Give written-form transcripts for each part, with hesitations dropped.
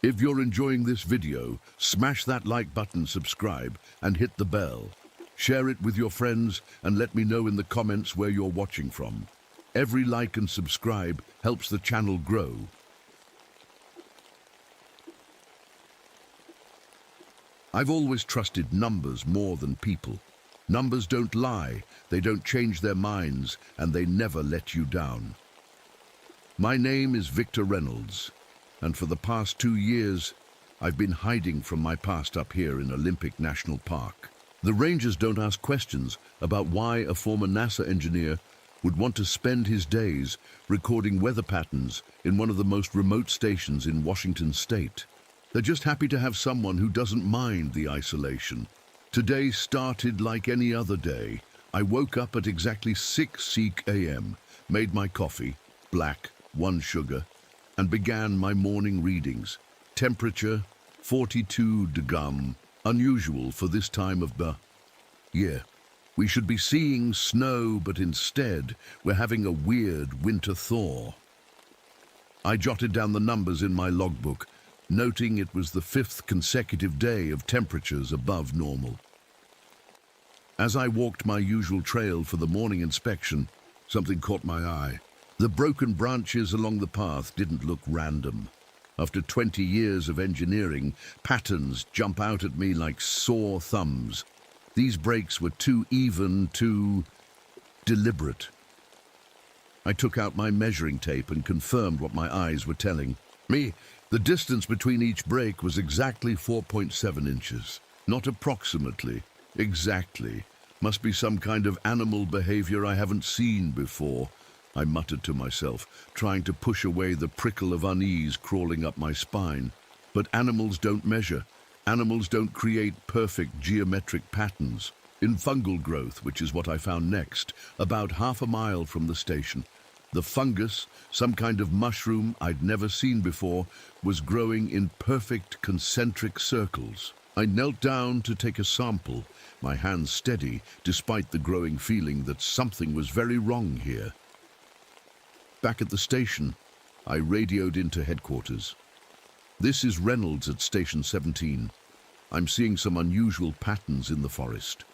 If you're enjoying this video, smash that like button, subscribe, and hit the bell. Share it with your friends and let me know in the comments where you're watching from. Every like and subscribe helps the channel grow. I've always trusted numbers more than people. Numbers don't lie, they don't change their minds, and they never let you down. My name is Victor Reynolds, and for the past 2 years, I've been hiding from my past up here in Olympic National Park. The rangers don't ask questions about why a former NASA engineer would want to spend his days recording weather patterns in one of the most remote stations in Washington state. They're just happy to have someone who doesn't mind the isolation. Today started like any other day. I woke up at exactly 6 a.m., made my coffee, black, 1 sugar, and began my morning readings. Temperature, 42 degrees, unusual for this time of the year. We should be seeing snow, but instead, we're having a weird winter thaw. I jotted down the numbers in my logbook, noting it was the 5th consecutive day of temperatures above normal. As I walked my usual trail for the morning inspection, something caught my eye. The broken branches along the path didn't look random. After 20 years of engineering, patterns jump out at me like sore thumbs. These breaks were too even, too deliberate. I took out my measuring tape and confirmed what my eyes were telling me. The distance between each break was exactly 4.7 inches. Not approximately, exactly. Must be some kind of animal behavior I haven't seen before, I muttered to myself, trying to push away the prickle of unease crawling up my spine. But animals don't measure. Animals don't create perfect geometric patterns. In fungal growth, which is what I found next, about half a mile from the station, the fungus, some kind of mushroom I'd never seen before, was growing in perfect concentric circles. I knelt down to take a sample, my hands steady despite the growing feeling that something was very wrong here. Back at the station, I radioed into headquarters. This is Reynolds at Station 17. I'm seeing some unusual patterns in the forest.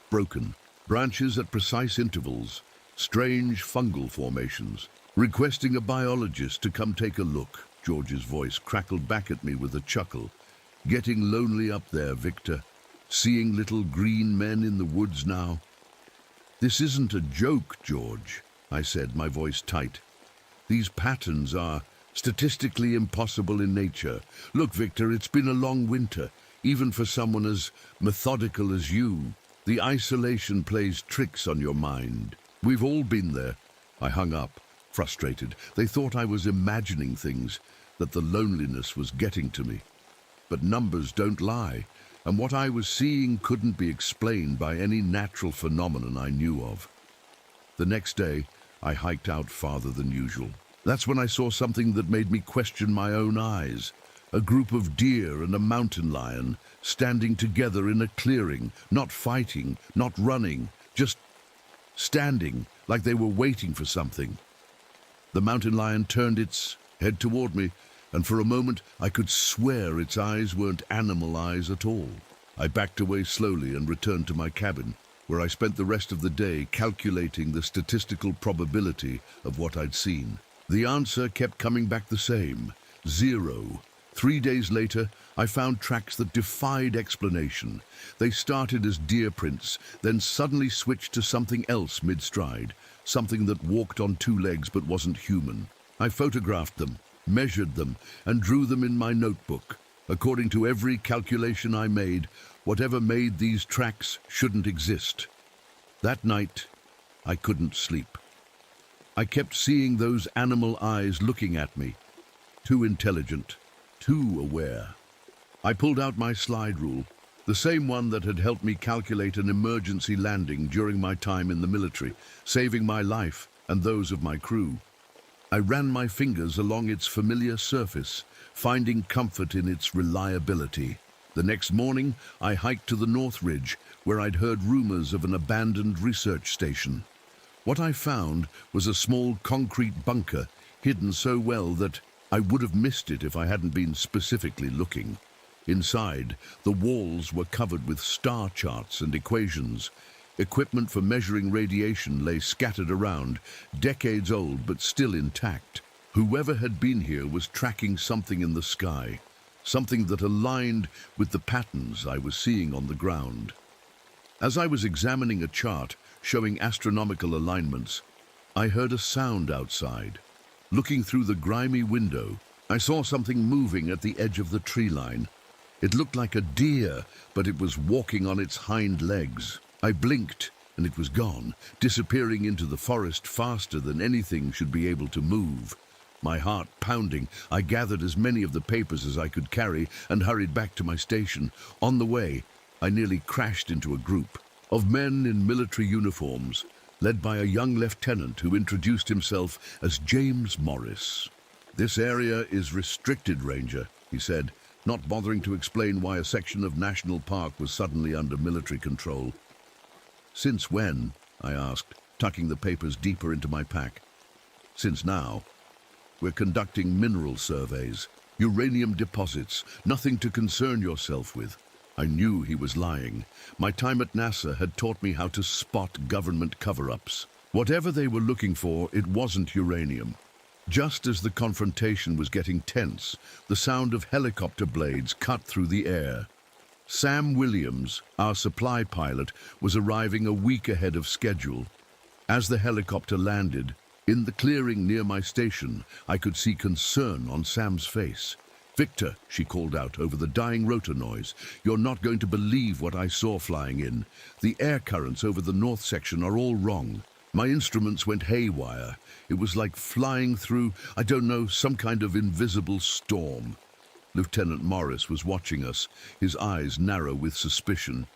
Broken branches at precise intervals, strange fungal formations. Requesting a biologist to come take a look. George's voice crackled back at me with a chuckle. Getting lonely up there, Victor. Seeing little green men in the woods now. This isn't a joke, George, I said, my voice tight. These patterns are statistically impossible in nature. Look, Victor, it's been a long winter, even for someone as methodical as you. The isolation plays tricks on your mind. We've all been there. I hung up, frustrated. They thought I was imagining things, that the loneliness was getting to me. But numbers don't lie, and what I was seeing couldn't be explained by any natural phenomenon I knew of. The next day, I hiked out farther than usual. That's when I saw something that made me question my own eyes. A group of deer and a mountain lion standing together in a clearing, not fighting, not running, just standing like they were waiting for something. The mountain lion turned its head toward me, and for a moment I could swear its eyes weren't animal eyes at all. I backed away slowly and returned to my cabin, where I spent the rest of the day calculating the statistical probability of what I'd seen. The answer kept coming back the same, 0. 3 days later, I found tracks that defied explanation. They started as deer prints, then suddenly switched to something else mid-stride, something that walked on 2 legs but wasn't human. I photographed them, measured them, and drew them in my notebook. According to every calculation I made, whatever made these tracks shouldn't exist. That night, I couldn't sleep. I kept seeing those animal eyes looking at me, too intelligent, too aware. I pulled out my slide rule, the same one that had helped me calculate an emergency landing during my time in the military, saving my life and those of my crew. I ran my fingers along its familiar surface, finding comfort in its reliability. The next morning, I hiked to the North Ridge, where I'd heard rumors of an abandoned research station. What I found was a small concrete bunker, hidden so well that I would have missed it if I hadn't been specifically looking. Inside, the walls were covered with star charts and equations. Equipment for measuring radiation lay scattered around, decades old but still intact. Whoever had been here was tracking something in the sky, something that aligned with the patterns I was seeing on the ground. As I was examining a chart showing astronomical alignments, I heard a sound outside. Looking through the grimy window, I saw something moving at the edge of the tree line. It looked like a deer, but it was walking on its hind legs. I blinked, and it was gone, disappearing into the forest faster than anything should be able to move. My heart pounding, I gathered as many of the papers as I could carry and hurried back to my station. On the way, I nearly crashed into a group of men in military uniforms, led by a young lieutenant who introduced himself as James Morris. "This area is restricted, Ranger," he said, not bothering to explain why a section of National Park was suddenly under military control. "Since when?" I asked, tucking the papers deeper into my pack. "Since now. We're conducting mineral surveys, uranium deposits, nothing to concern yourself with." I knew he was lying. My time at NASA had taught me how to spot government cover-ups. Whatever they were looking for, it wasn't uranium. Just as the confrontation was getting tense, the sound of helicopter blades cut through the air. Sam Williams, our supply pilot, was arriving a week ahead of schedule. As the helicopter landed, in the clearing near my station, I could see concern on Sam's face. "Victor," she called out over the dying rotor noise, "you're not going to believe what I saw flying in. The air currents over the north section are all wrong. My instruments went haywire. It was like flying through, I don't know, some kind of invisible storm." Lieutenant Morris was watching us, his eyes narrow with suspicion.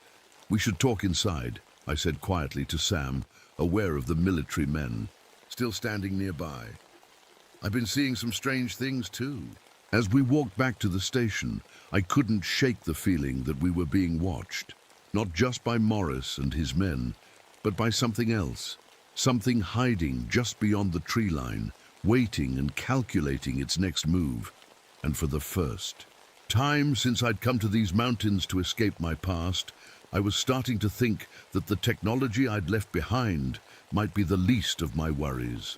"We should talk inside," I said quietly to Sam, aware of the military men still standing nearby. "I've been seeing some strange things too." As we walked back to the station, I couldn't shake the feeling that we were being watched, not just by Morris and his men, but by something else, something hiding just beyond the tree line, waiting and calculating its next move. And for the first time since I'd come to these mountains to escape my past, I was starting to think that the technology I'd left behind might be the least of my worries.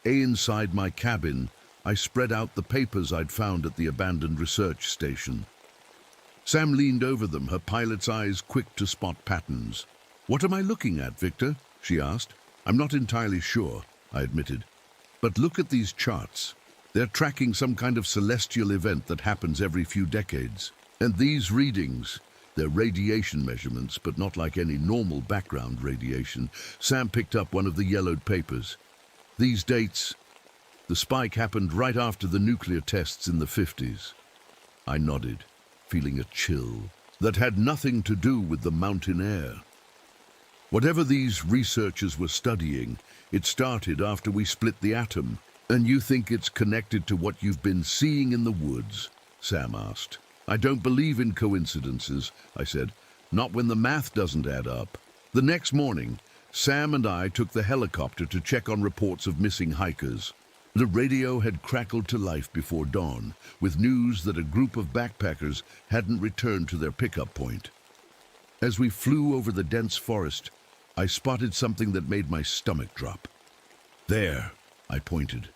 Inside my cabin, I spread out the papers I'd found at the abandoned research station. Sam leaned over them, her pilot's eyes quick to spot patterns. "What am I looking at, Victor?" she asked. "I'm not entirely sure," I admitted. "But look at these charts. They're tracking some kind of celestial event that happens every few decades. And these readings, they're radiation measurements, but not like any normal background radiation." Sam picked up one of the yellowed papers. "These dates, the spike happened right after the nuclear tests in the 50s. I nodded, feeling a chill that had nothing to do with the mountain air. Whatever these researchers were studying, it started after we split the atom. "And you think it's connected to what you've been seeing in the woods?" Sam asked. "I don't believe in coincidences," I said. "Not when the math doesn't add up." The next morning, Sam and I took the helicopter to check on reports of missing hikers. The radio had crackled to life before dawn, with news that a group of backpackers hadn't returned to their pickup point. As we flew over the dense forest, I spotted something that made my stomach drop. "There," I pointed.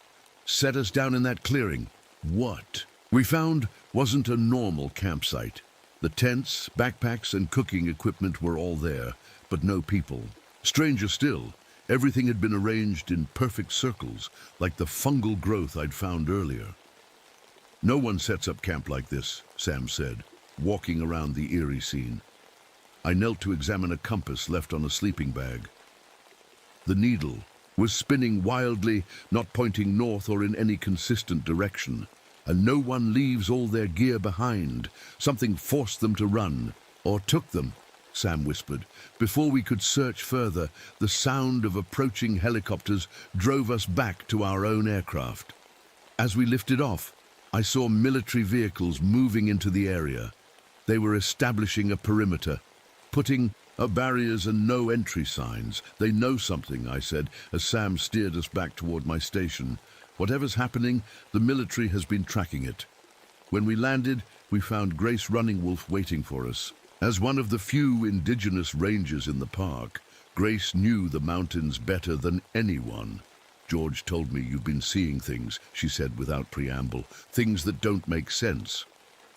"Set us down in that clearing." What we found wasn't a normal campsite. The tents, backpacks, and cooking equipment were all there, but no people. Stranger still, everything had been arranged in perfect circles, like the fungal growth I'd found earlier. "No one sets up camp like this," Sam said, walking around the eerie scene. I knelt to examine a compass left on a sleeping bag. The needle was spinning wildly, not pointing north or in any consistent direction. And no one leaves all their gear behind. Something forced them to run, or took them, Sam whispered. Before we could search further, the sound of approaching helicopters drove us back to our own aircraft. As we lifted off, I saw military vehicles moving into the area. They were establishing a perimeter, putting barriers and no entry signs. "They know something," I said, as Sam steered us back toward my station. Whatever's happening, the military has been tracking it. When we landed, we found Grace Running Wolf waiting for us. As one of the few indigenous rangers in the park, Grace knew the mountains better than anyone. George told me you've been seeing things, she said without preamble, things that don't make sense.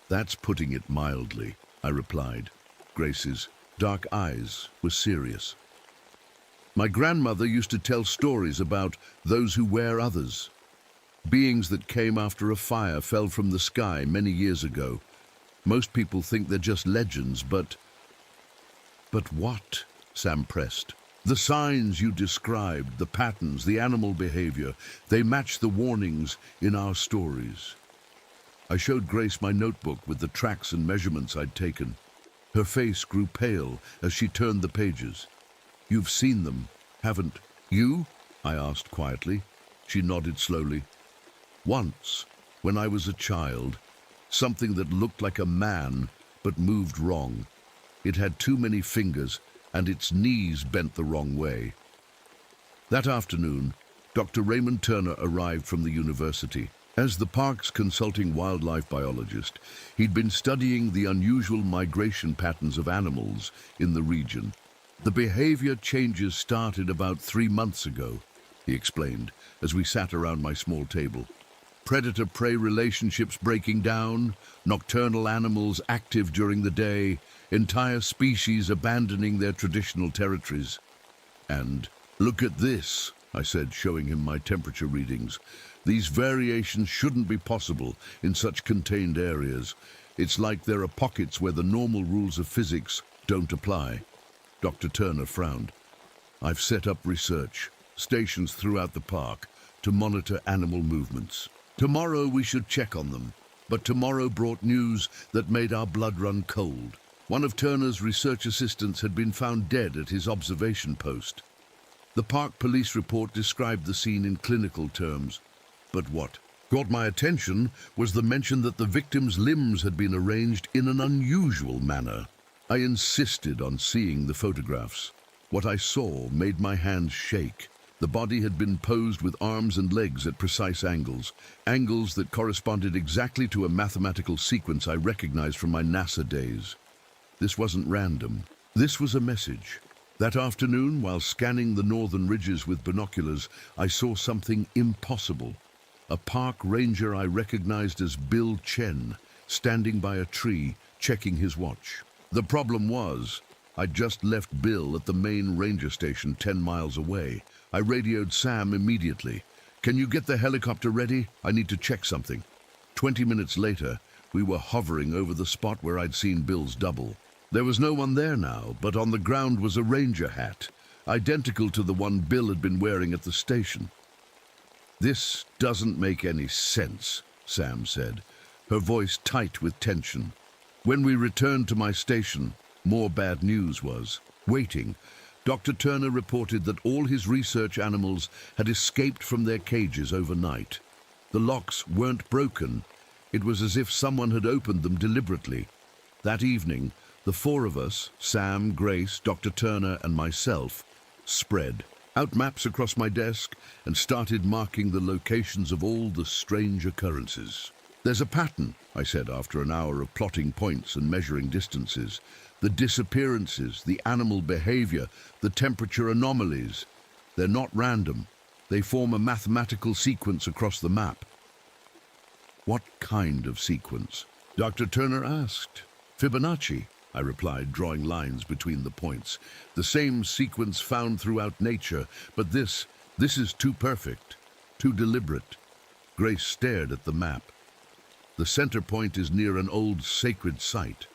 That's putting it mildly, I replied. Grace's dark eyes were serious. My grandmother used to tell stories about those who wear others. Beings that came after a fire fell from the sky many years ago. Most people think they're just legends, but what? Sam pressed. The signs you described, the patterns, the animal behavior, they match the warnings in our stories. I showed Grace my notebook with the tracks and measurements I'd taken. Her face grew pale as she turned the pages. You've seen them, haven't you? I asked quietly. She nodded slowly. Once, when I was a child, something that looked like a man but moved wrong. It had too many fingers and its knees bent the wrong way. That afternoon, Dr. Raymond Turner arrived from the university. As the park's consulting wildlife biologist, he'd been studying the unusual migration patterns of animals in the region. The behavior changes started about 3 months ago, he explained, as we sat around my small table. Predator-prey relationships breaking down, nocturnal animals active during the day, entire species abandoning their traditional territories. And look at this, I said, showing him my temperature readings. These variations shouldn't be possible in such contained areas. It's like there are pockets where the normal rules of physics don't apply. Dr. Turner frowned. I've set up research stations throughout the park to monitor animal movements. Tomorrow we should check on them, but tomorrow brought news that made our blood run cold. One of Turner's research assistants had been found dead at his observation post. The park police report described the scene in clinical terms. But what caught my attention was the mention that the victim's limbs had been arranged in an unusual manner. I insisted on seeing the photographs. What I saw made my hands shake. The body had been posed with arms and legs at precise angles, angles that corresponded exactly to a mathematical sequence I recognized from my NASA days. This wasn't random. This was a message. That afternoon, while scanning the northern ridges with binoculars, I saw something impossible. A park ranger I recognized as Bill Chen, standing by a tree, checking his watch. The problem was, I'd just left Bill at the main ranger station 10 miles away. I radioed Sam immediately. Can you get the helicopter ready? I need to check something. 20 minutes later, we were hovering over the spot where I'd seen Bill's double. There was no one there now, but on the ground was a ranger hat, identical to the one Bill had been wearing at the station. This doesn't make any sense, Sam said, her voice tight with tension. When we returned to my station, more bad news was waiting. Dr. Turner reported that all his research animals had escaped from their cages overnight. The locks weren't broken. It was as if someone had opened them deliberately. That evening, the 4 of us, Sam, Grace, Dr. Turner, and myself, spread out maps across my desk and started marking the locations of all the strange occurrences. There's a pattern, I said after an hour of plotting points and measuring distances. The disappearances, the animal behavior, the temperature anomalies. They're not random. They form a mathematical sequence across the map. What kind of sequence? Dr. Turner asked. Fibonacci, I replied, drawing lines between the points. The same sequence found throughout nature, but this is too perfect, too deliberate. Grace stared at the map. The center point is near an old sacred site,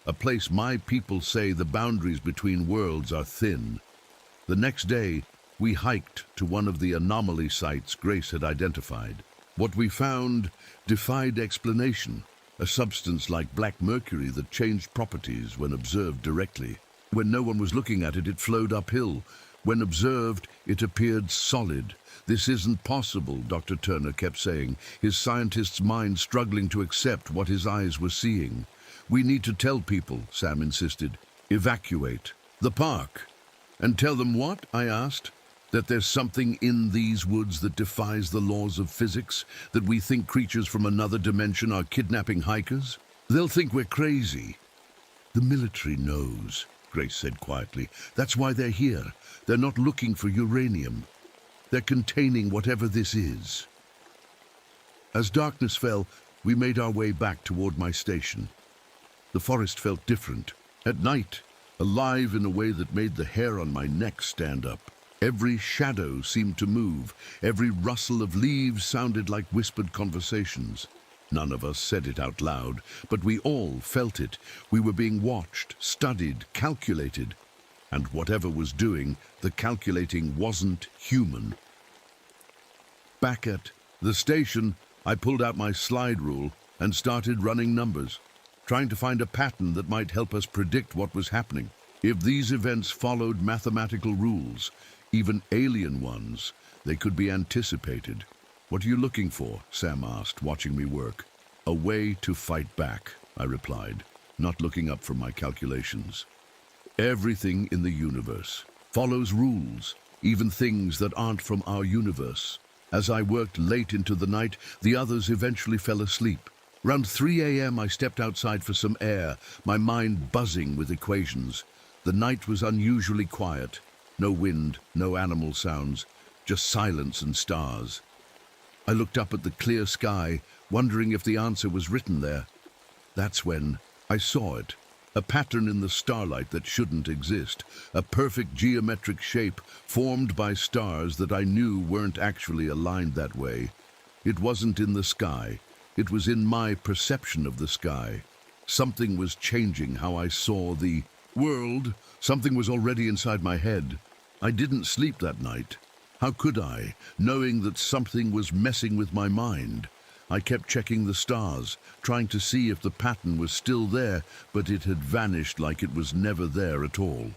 a place my people say the boundaries between worlds are thin. The next day, we hiked to one of the anomaly sites Grace had identified. What we found defied explanation, a substance like black mercury that changed properties when observed directly. When no one was looking at it, it flowed uphill. When observed, it appeared solid. This isn't possible, Dr. Turner kept saying, his scientist's mind struggling to accept what his eyes were seeing. We need to tell people, Sam insisted. Evacuate the park. And tell them what? I asked. That there's something in these woods that defies the laws of physics, that we think creatures from another dimension are kidnapping hikers? They'll think we're crazy. The military knows, Grace said quietly. That's why they're here. They're not looking for uranium. They're containing whatever this is. As darkness fell, we made our way back toward my station. The forest felt different. At night, alive in a way that made the hair on my neck stand up. Every shadow seemed to move. Every rustle of leaves sounded like whispered conversations. None of us said it out loud, but we all felt it. We were being watched, studied, calculated. And whatever was doing, the calculating wasn't human. Back at the station, I pulled out my slide rule and started running numbers, trying to find a pattern that might help us predict what was happening. If these events followed mathematical rules, even alien ones, they could be anticipated. What are you looking for? Sam asked, watching me work. A way to fight back, I replied, not looking up from my calculations. Everything in the universe follows rules, even things that aren't from our universe. As I worked late into the night, the others eventually fell asleep. Around 3 a.m. I stepped outside for some air, my mind buzzing with equations. The night was unusually quiet. No wind, no animal sounds, just silence and stars. I looked up at the clear sky, wondering if the answer was written there. That's when I saw it. A pattern in the starlight that shouldn't exist. A perfect geometric shape formed by stars that I knew weren't actually aligned that way. It wasn't in the sky. It was in my perception of the sky. Something was changing how I saw the world. Something was already inside my head. I didn't sleep that night. How could I, knowing that something was messing with my mind? I kept checking the stars, trying to see if the pattern was still there, but it had vanished like it was never there at all.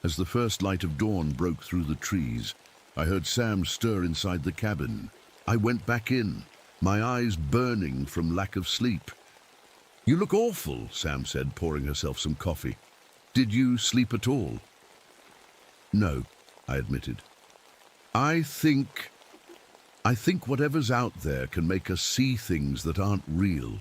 As the first light of dawn broke through the trees, I heard Sam stir inside the cabin. I went back in, my eyes burning from lack of sleep. "You look awful," Sam said, pouring herself some coffee. "Did you sleep at all?" "No," I admitted. I think whatever's out there can make us see things that aren't real."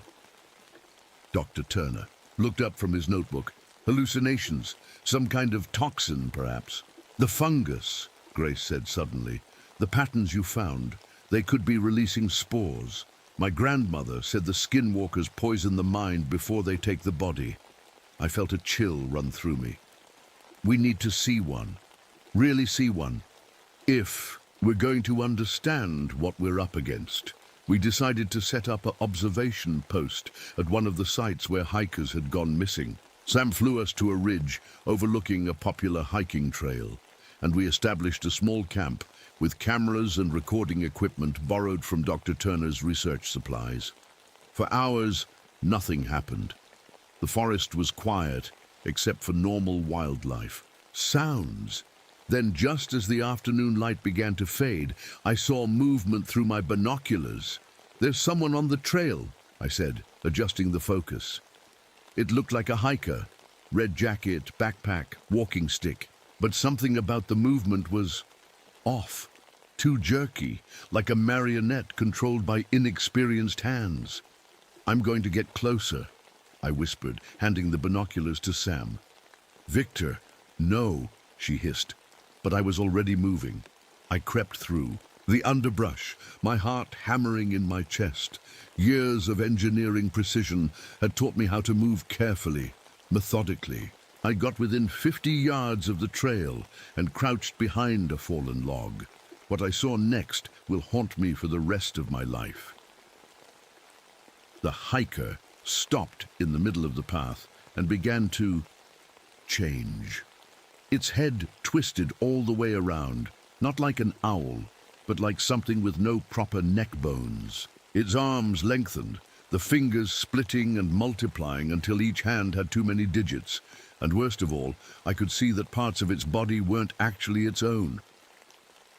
Dr. Turner looked up from his notebook. "Hallucinations, some kind of toxin, perhaps." "The fungus," Grace said suddenly. "The patterns you found, they could be releasing spores. My grandmother said the skinwalkers poison the mind before they take the body." I felt a chill run through me. "We need to see one. Really see one. If we're going to understand what we're up against." We decided to set up an observation post at one of the sites where hikers had gone missing. Sam flew us to a ridge overlooking a popular hiking trail, and we established a small camp with cameras and recording equipment borrowed from Dr. Turner's research supplies. For hours, nothing happened. The forest was quiet, except for normal wildlife. Sounds. Then, just as the afternoon light began to fade, I saw movement through my binoculars. "There's someone on the trail," I said, adjusting the focus. It looked like a hiker. Red jacket, backpack, walking stick. But something about the movement was off. Too jerky, like a marionette controlled by inexperienced hands. "I'm going to get closer," I whispered, handing the binoculars to Sam. "Victor, no," she hissed. But I was already moving. I crept through the underbrush, my heart hammering in my chest. Years of engineering precision had taught me how to move carefully, methodically. I got within 50 yards of the trail and crouched behind a fallen log. What I saw next will haunt me for the rest of my life. The hiker stopped in the middle of the path and began to change. Its head twisted all the way around, not like an owl, but like something with no proper neck bones. Its arms lengthened, the fingers splitting and multiplying until each hand had too many digits. And worst of all, I could see that parts of its body weren't actually its own.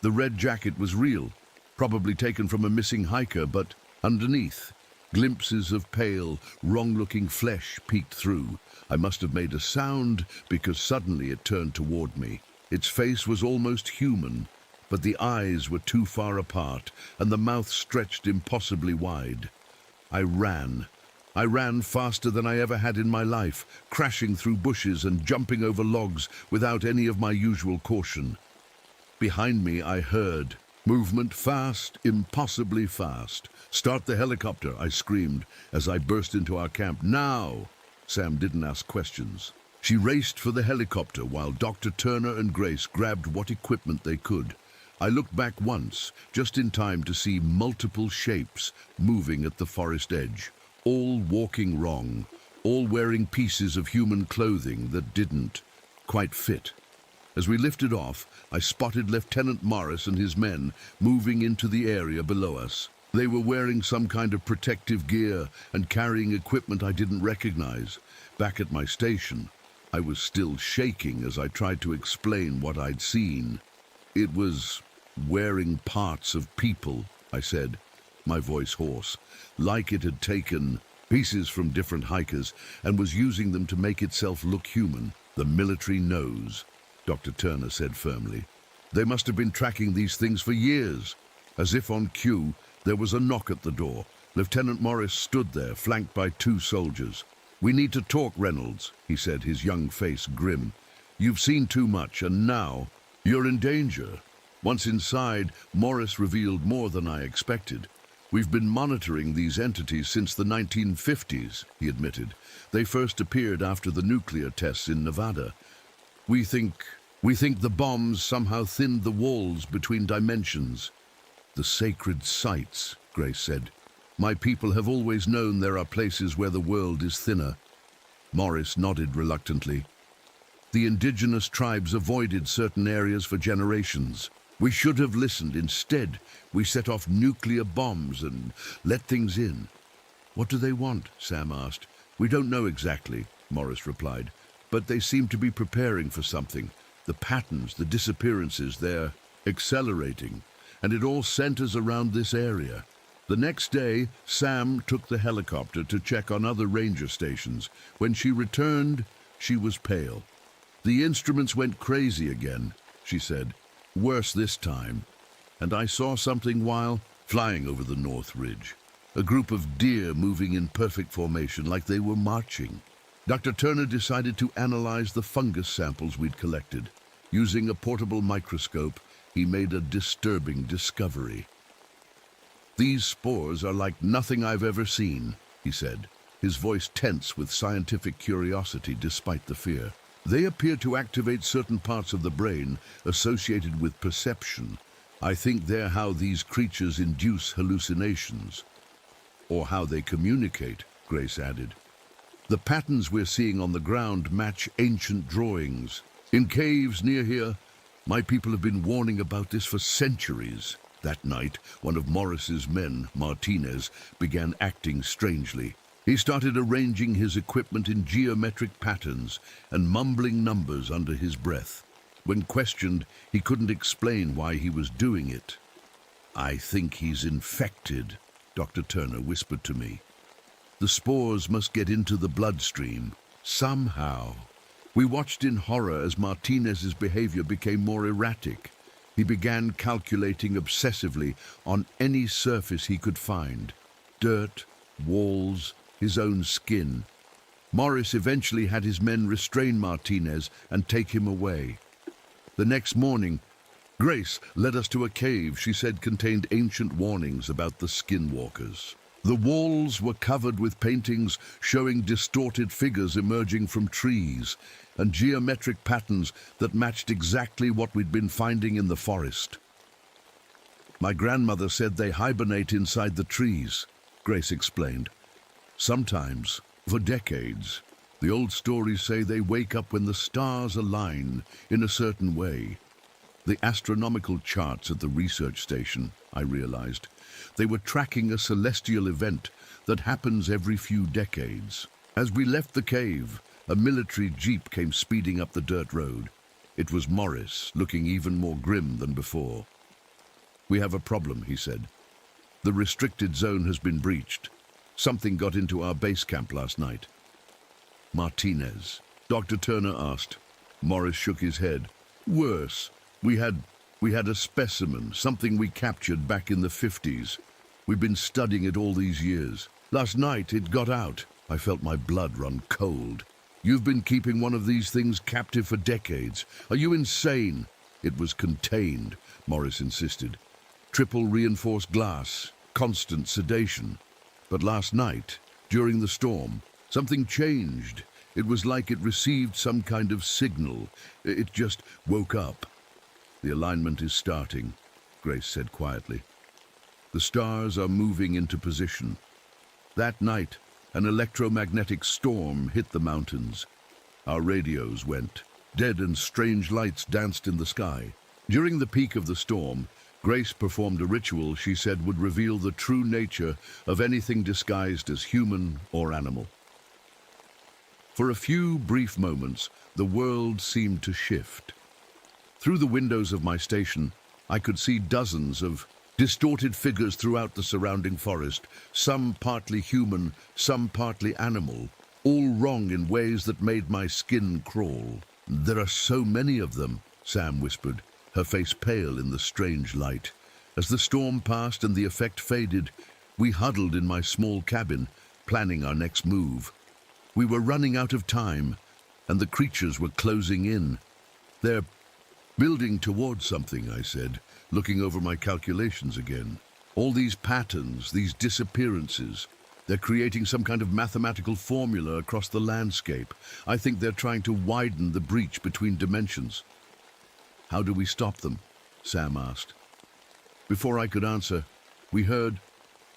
The red jacket was real, probably taken from a missing hiker, but underneath, glimpses of pale, wrong-looking flesh peeked through. I must have made a sound because suddenly it turned toward me. Its face was almost human, but the eyes were too far apart and the mouth stretched impossibly wide. I ran. I ran faster than I ever had in my life, crashing through bushes and jumping over logs without any of my usual caution. Behind me I heard movement, fast, impossibly fast. "Start the helicopter," I screamed as I burst into our camp. "Now!" Sam didn't ask questions. She raced for the helicopter while Dr. Turner and Grace grabbed what equipment they could. I looked back once, just in time to see multiple shapes moving at the forest edge, all walking wrong, all wearing pieces of human clothing that didn't quite fit. As we lifted off, I spotted Lieutenant Morris and his men moving into the area below us. They were wearing some kind of protective gear and carrying equipment I didn't recognize. Back at my station, I was still shaking as I tried to explain what I'd seen. "It was wearing parts of people," I said, my voice hoarse, like it had taken pieces from different hikers and was using them to make itself look human. "The military knows," Dr. Turner said firmly. "They must have been tracking these things for years." As if on cue, there was a knock at the door. Lieutenant Morris stood there, flanked by 2 soldiers. "We need to talk, Reynolds," he said, his young face grim. "You've seen too much, and now you're in danger." Once inside, Morris revealed more than I expected. "We've been monitoring these entities since the 1950s, he admitted. "They first appeared after the nuclear tests in Nevada. We think the bombs somehow thinned the walls between dimensions." "The sacred sites," Grace said. "My people have always known there are places where the world is thinner." Morris nodded reluctantly. "The indigenous tribes avoided certain areas for generations. We should have listened. Instead, we set off nuclear bombs and let things in." "What do they want?" Sam asked. "We don't know exactly," Morris replied, "but they seem to be preparing for something. The patterns, the disappearances, they're accelerating, and it all centers around this area." The next day, Sam took the helicopter to check on other ranger stations. When she returned, she was pale. "The instruments went crazy again," she said. "Worse this time. And I saw something while flying over the North Ridge. A group of deer moving in perfect formation, like they were marching." Dr. Turner decided to analyze the fungus samples we'd collected. Using a portable microscope, he made a disturbing discovery. "These spores are like nothing I've ever seen," he said, his voice tense with scientific curiosity despite the fear. "They appear to activate certain parts of the brain associated with perception. I think they're how these creatures induce hallucinations." "Or how they communicate," Grace added. "The patterns we're seeing on the ground match ancient drawings. In caves near here, my people have been warning about this for centuries." That night, one of Morris's men, Martinez, began acting strangely. He started arranging his equipment in geometric patterns and mumbling numbers under his breath. When questioned, he couldn't explain why he was doing it. "I think he's infected," Dr. Turner whispered to me. "The spores must get into the bloodstream, somehow." We watched in horror as Martinez's behavior became more erratic. He began calculating obsessively on any surface he could find. Dirt, walls, his own skin. Morris eventually had his men restrain Martinez and take him away. The next morning, Grace led us to a cave she said contained ancient warnings about the skinwalkers. The walls were covered with paintings showing distorted figures emerging from trees and geometric patterns that matched exactly what we'd been finding in the forest. "My grandmother said they hibernate inside the trees," Grace explained. "Sometimes, for decades. The old stories say they wake up when the stars align in a certain way." The astronomical charts at the research station, I realized. They were tracking a celestial event that happens every few decades. As we left the cave, a military jeep came speeding up the dirt road. It was Morris, looking even more grim than before. "We have a problem," he said. "The restricted zone has been breached. Something got into our base camp last night." "Martinez?" Dr. Turner asked. Morris shook his head. Worse, we had a specimen, something we captured back in the 50s. We've been studying it all these years. Last night it got out. I felt my blood run cold. You've been keeping one of these things captive for decades. Are you insane? It was contained, Morris insisted. Triple reinforced glass, constant sedation. But last night, during the storm, something changed. It was like it received some kind of signal. It just woke up. The alignment is starting, Grace said quietly. The stars are moving into position. That night, an electromagnetic storm hit the mountains. Our radios went. Dead and strange lights danced in the sky. During the peak of the storm, Grace performed a ritual she said would reveal the true nature of anything disguised as human or animal. For a few brief moments, the world seemed to shift. Through the windows of my station, I could see dozens of distorted figures throughout the surrounding forest, some partly human, some partly animal, all wrong in ways that made my skin crawl. "There are so many of them," Sam whispered, her face pale in the strange light. As the storm passed and the effect faded, we huddled in my small cabin, planning our next move. We were running out of time, and the creatures were closing in. "They're building towards something," I said, looking over my calculations again. "All these patterns, these disappearances, they're creating some kind of mathematical formula across the landscape. I think they're trying to widen the breach between dimensions." "How do we stop them?" Sam asked. Before I could answer, we heard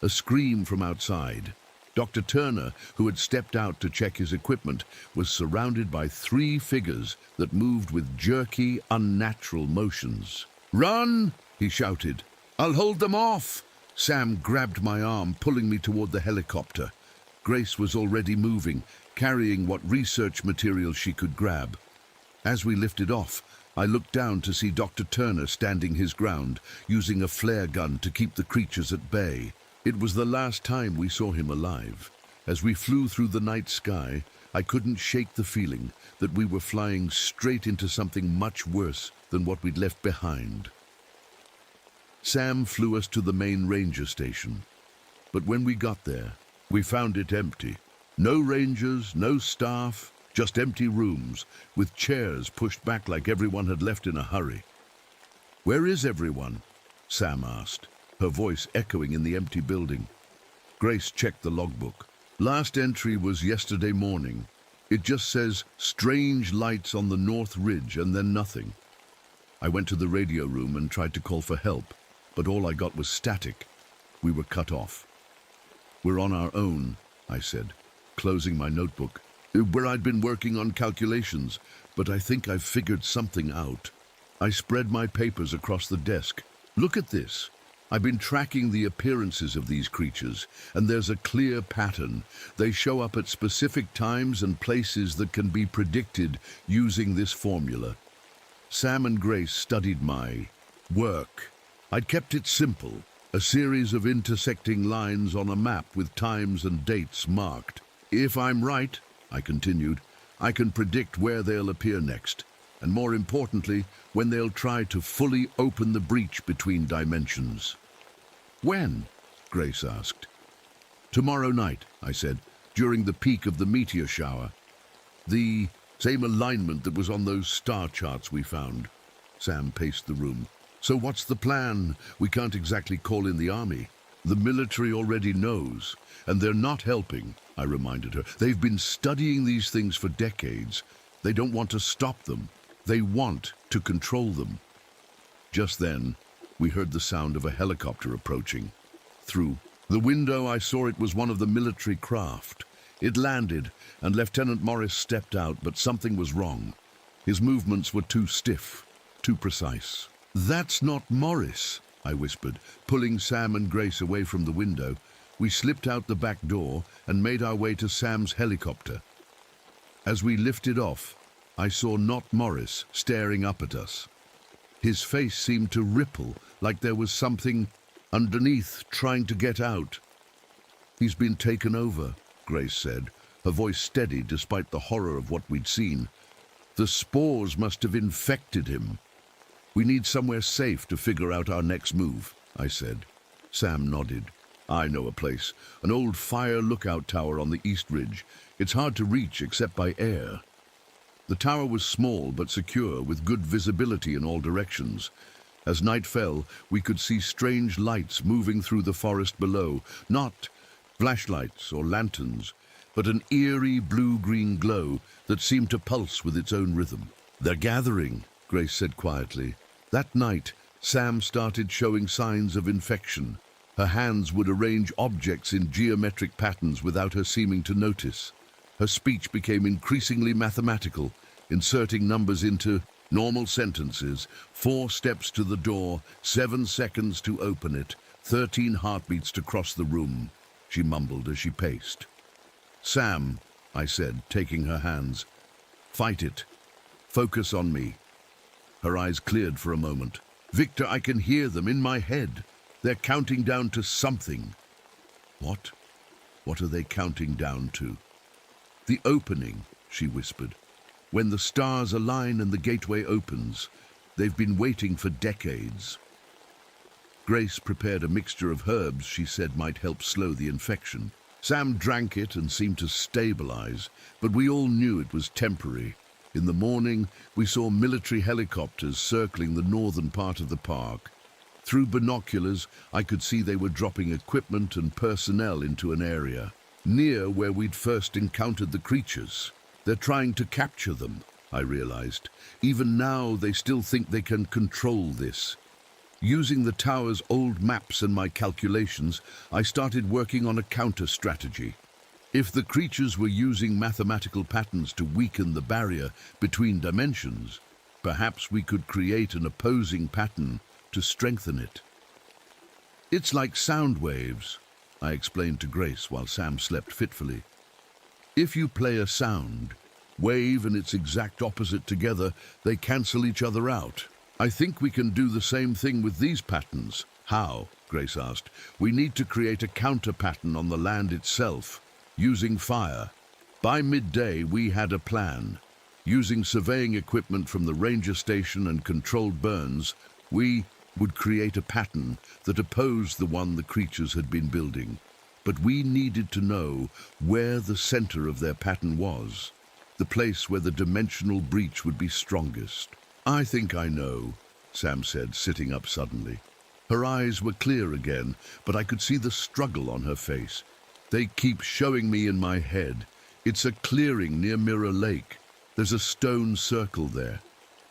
a scream from outside. Dr. Turner, who had stepped out to check his equipment, was surrounded by 3 figures that moved with jerky, unnatural motions. "Run!" he shouted. "I'll hold them off!" Sam grabbed my arm, pulling me toward the helicopter. Grace was already moving, carrying what research material she could grab. As we lifted off, I looked down to see Dr. Turner standing his ground, using a flare gun to keep the creatures at bay. It was the last time we saw him alive. As we flew through the night sky, I couldn't shake the feeling that we were flying straight into something much worse than what we'd left behind. Sam flew us to the main ranger station. But when we got there, we found it empty. No rangers, no staff, just empty rooms, with chairs pushed back like everyone had left in a hurry. "Where is everyone?" Sam asked, her voice echoing in the empty building. Grace checked the logbook. Last entry was yesterday morning. It just says, "Strange lights on the North Ridge," and then nothing. I went to the radio room and tried to call for help, but all I got was static. We were cut off. "We're on our own," I said, closing my notebook, where I'd been working on calculations, "but I think I've figured something out." I spread my papers across the desk. "Look at this. I've been tracking the appearances of these creatures, and there's a clear pattern. They show up at specific times and places that can be predicted using this formula." Sam and Grace studied my work. I'd kept it simple, a series of intersecting lines on a map with times and dates marked. "If I'm right," I continued, "I can predict where they'll appear next, and more importantly, when they'll try to fully open the breach between dimensions." "When?" Grace asked. "Tomorrow night," I said, "during the peak of the meteor shower. The same alignment that was on those star charts we found." Sam paced the room. "So what's the plan? We can't exactly call in the army. The military already knows, and they're not helping," I reminded her. "They've been studying these things for decades. They don't want to stop them. They want to control them." Just then, we heard the sound of a helicopter approaching. Through the window, I saw it was one of the military craft. It landed, and Lieutenant Morris stepped out, but something was wrong. His movements were too stiff, too precise. "That's not Morris," I whispered, pulling Sam and Grace away from the window. We slipped out the back door and made our way to Sam's helicopter. As we lifted off, I saw not Morris staring up at us. His face seemed to ripple, like there was something underneath trying to get out. "He's been taken over," Grace said, her voice steady despite the horror of what we'd seen. The spores must have infected him. We need somewhere safe to figure out our next move, I said. Sam nodded. I know a place, an old fire lookout tower on the East Ridge. It's hard to reach except by air. The tower was small but secure, with good visibility in all directions. As night fell, we could see strange lights moving through the forest below, not flashlights or lanterns, but an eerie blue-green glow that seemed to pulse with its own rhythm. They're gathering, Grace said quietly. That night, Sam started showing signs of infection. Her hands would arrange objects in geometric patterns without her seeming to notice. Her speech became increasingly mathematical, inserting numbers into normal sentences: 4 steps to the door, 7 seconds to open it, 13 heartbeats to cross the room, she mumbled as she paced. Sam, I said, taking her hands, fight it. Focus on me. Her eyes cleared for a moment. Victor, I can hear them in my head. They're counting down to something. What? What are they counting down to? The opening, she whispered. When the stars align and the gateway opens. They've been waiting for decades. Grace prepared a mixture of herbs she said might help slow the infection. Sam drank it and seemed to stabilize, but we all knew it was temporary. In the morning, we saw military helicopters circling the northern part of the park. Through binoculars, I could see they were dropping equipment and personnel into an area near where we'd first encountered the creatures. They're trying to capture them, I realized. Even now, they still think they can control this. Using the tower's old maps and my calculations, I started working on a counter-strategy. If the creatures were using mathematical patterns to weaken the barrier between dimensions, perhaps we could create an opposing pattern to strengthen it. It's like sound waves, I explained to Grace while Sam slept fitfully. If you play a sound, wave and its exact opposite together, they cancel each other out. I think we can do the same thing with these patterns. How? Grace asked. We need to create a counter pattern on the land itself, using fire. By midday, we had a plan. Using surveying equipment from the ranger station and controlled burns, we would create a pattern that opposed the one the creatures had been building. But we needed to know where the center of their pattern was, the place where the dimensional breach would be strongest. I think I know, Sam said, sitting up suddenly. Her eyes were clear again, but I could see the struggle on her face. They keep showing me in my head. It's a clearing near Mirror Lake. There's a stone circle there,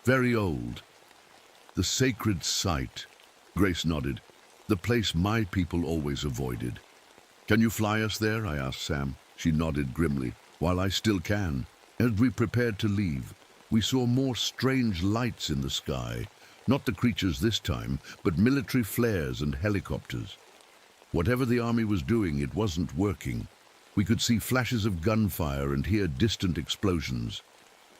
very old. The sacred site, Grace nodded, the place my people always avoided. Can you fly us there? I asked Sam. She nodded grimly. While I still can. As we prepared to leave, we saw more strange lights in the sky. Not the creatures this time, but military flares and helicopters. Whatever the army was doing, it wasn't working. We could see flashes of gunfire and hear distant explosions.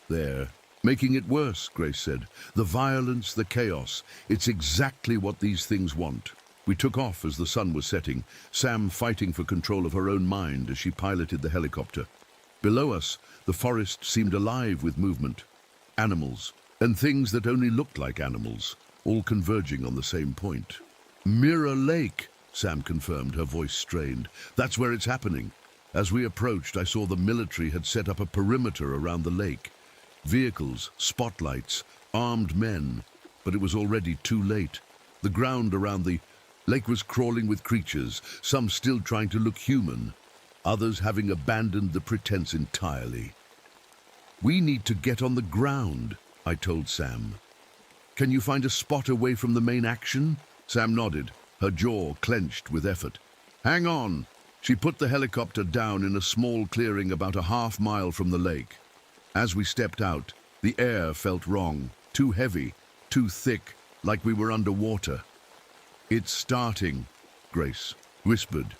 There, making it worse, Grace said. The violence, the chaos, it's exactly what these things want. We took off as the sun was setting, Sam fighting for control of her own mind as she piloted the helicopter. Below us, the forest seemed alive with movement. Animals, and things that only looked like animals, all converging on the same point. Mirror Lake, Sam confirmed, her voice strained. That's where it's happening. As we approached, I saw the military had set up a perimeter around the lake. Vehicles, spotlights, armed men, but it was already too late. The ground around the lake was crawling with creatures, some still trying to look human, others having abandoned the pretense entirely. We need to get on the ground, I told Sam. Can you find a spot away from the main action? Sam nodded, her jaw clenched with effort. Hang on. She put the helicopter down in a small clearing about a half-mile from the lake. As we stepped out, the air felt wrong, too heavy, too thick, like we were underwater. It's starting, Grace whispered.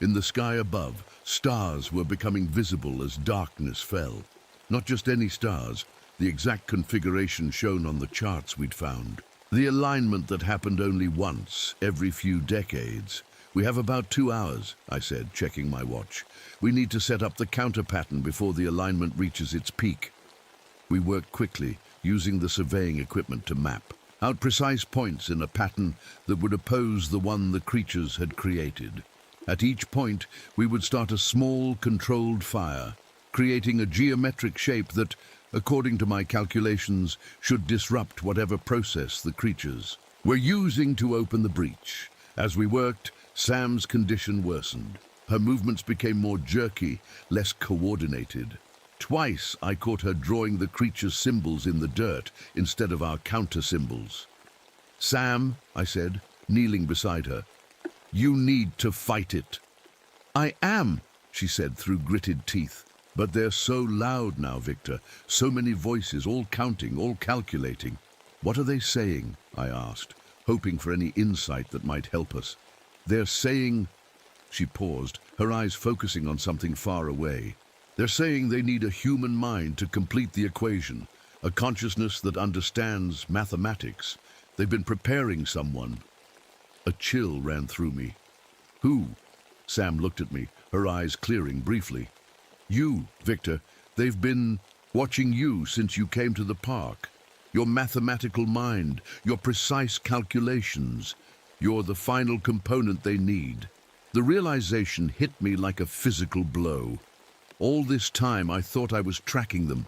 In the sky above, stars were becoming visible as darkness fell. Not just any stars, the exact configuration shown on the charts we'd found. The alignment that happened only once, every few decades. We have about 2 hours, I said, checking my watch. We need to set up the counter pattern before the alignment reaches its peak. We worked quickly, using the surveying equipment to map out precise points in a pattern that would oppose the one the creatures had created. At each point, we would start a small, controlled fire, creating a geometric shape that, according to my calculations, should disrupt whatever process the creatures were using to open the breach. As we worked, Sam's condition worsened. Her movements became more jerky, less coordinated. Twice I caught her drawing the creature's symbols in the dirt instead of our counter symbols. "Sam," I said, kneeling beside her, "you need to fight it." "I am," she said through gritted teeth. "But they're so loud now, Victor. So many voices, all counting, all calculating." "What are they saying?" I asked, hoping for any insight that might help us. "They're saying..." She paused, her eyes focusing on something far away. "They're saying they need a human mind to complete the equation, a consciousness that understands mathematics. They've been preparing someone." A chill ran through me. "Who?" Sam looked at me, her eyes clearing briefly. "You, Victor. They've been watching you since you came to the park. Your mathematical mind, your precise calculations. You're the final component they need." The realization hit me like a physical blow. All this time I thought I was tracking them,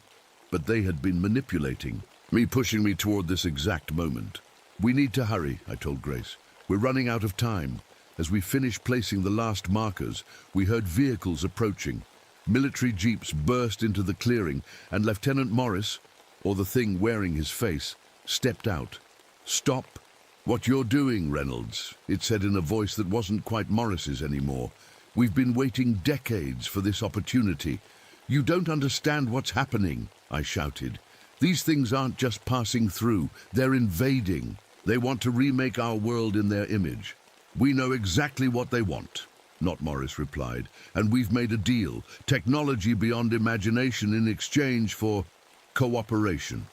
but they had been manipulating me, pushing me toward this exact moment. "We need to hurry," I told Grace. "We're running out of time." As we finished placing the last markers, we heard vehicles approaching. Military jeeps burst into the clearing, and Lieutenant Morris, or the thing wearing his face, stepped out. "Stop what you're doing, Reynolds," it said in a voice that wasn't quite Morris's anymore. "We've been waiting decades for this opportunity." "You don't understand what's happening," I shouted. "These things aren't just passing through, they're invading. They want to remake our world in their image." "We know exactly what they want," Not Morris replied, "and we've made a deal. Technology beyond imagination in exchange for cooperation."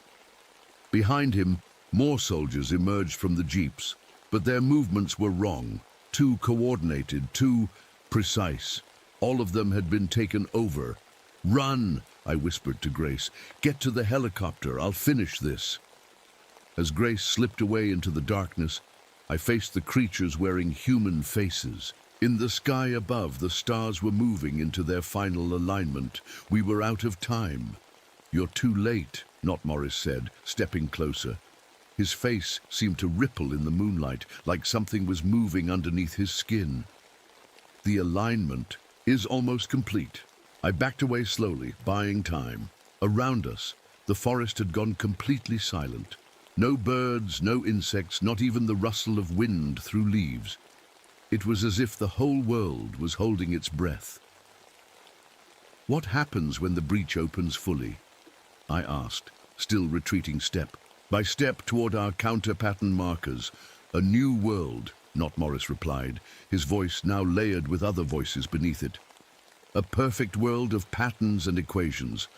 Behind him, more soldiers emerged from the jeeps, but their movements were wrong, too coordinated, too precise. All of them had been taken over. "Run," I whispered to Grace. "Get to the helicopter. I'll finish this." As Grace slipped away into the darkness, I faced the creatures wearing human faces. In the sky above, the stars were moving into their final alignment. We were out of time. "You're too late," Not Morris said, stepping closer. His face seemed to ripple in the moonlight, like something was moving underneath his skin. "The alignment is almost complete." I backed away slowly, buying time. Around us, the forest had gone completely silent. No birds, no insects, not even the rustle of wind through leaves. It was as if the whole world was holding its breath. "What happens when the breach opens fully?" I asked, still retreating step by step toward our counter-pattern markers. "A new world," Not Morris replied, his voice now layered with other voices beneath it. "A perfect world of patterns and equations.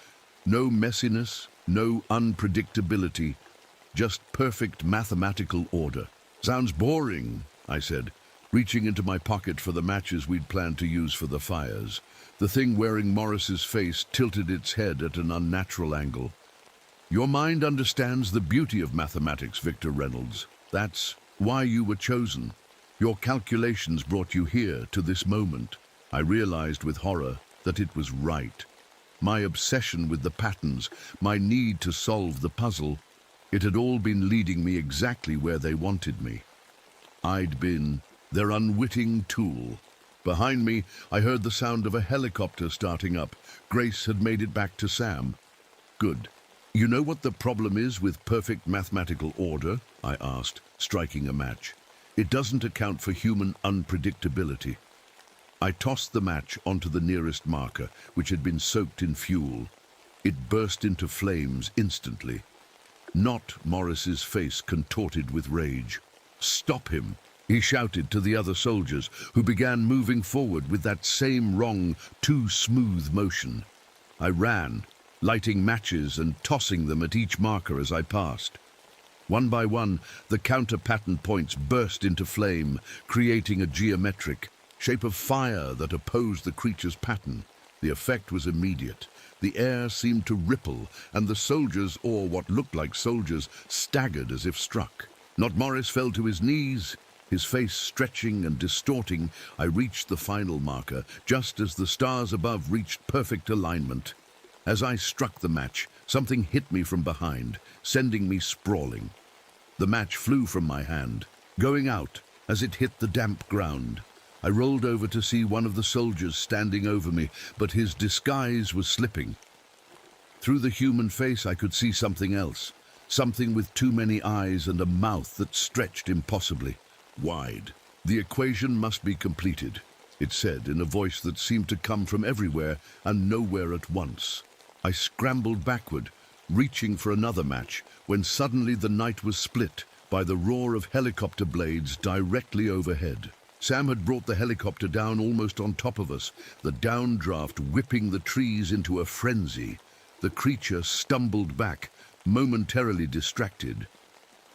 No messiness, no unpredictability, just perfect mathematical order." "Sounds boring," I said, reaching into my pocket for the matches we'd planned to use for the fires. The thing wearing Morris's face tilted its head at an unnatural angle. "Your mind understands the beauty of mathematics, Victor Reynolds. That's why you were chosen. Your calculations brought you here to this moment." I realized with horror that it was right. My obsession with the patterns, my need to solve the puzzle, it had all been leading me exactly where they wanted me. I'd been their unwitting tool. Behind me, I heard the sound of a helicopter starting up. Grace had made it back to Sam. "Good. You know what the problem is with perfect mathematical order?" I asked, striking a match. "It doesn't account for human unpredictability." I tossed the match onto the nearest marker, which had been soaked in fuel. It burst into flames instantly. Not Morris's face contorted with rage. "Stop him!" he shouted to the other soldiers, who began moving forward with that same wrong, too smooth motion. I ran, lighting matches and tossing them at each marker as I passed. One by one, the counter-pattern points burst into flame, creating a geometric shape of fire that opposed the creature's pattern. The effect was immediate. The air seemed to ripple, and the soldiers, or what looked like soldiers, staggered as if struck. Not Morris fell to his knees. His face stretching and distorting, I reached the final marker, just as the stars above reached perfect alignment. As I struck the match, something hit me from behind, sending me sprawling. The match flew from my hand, going out as it hit the damp ground. I rolled over to see one of the soldiers standing over me, but his disguise was slipping. Through the human face I could see something else, something with too many eyes and a mouth that stretched impossibly wide. The equation must be completed, it said in a voice that seemed to come from everywhere and nowhere at once. I scrambled backward, reaching for another match, when suddenly the night was split by the roar of helicopter blades directly overhead. Sam had brought the helicopter down almost on top of us, the downdraft whipping the trees into a frenzy. The creature stumbled back, momentarily distracted.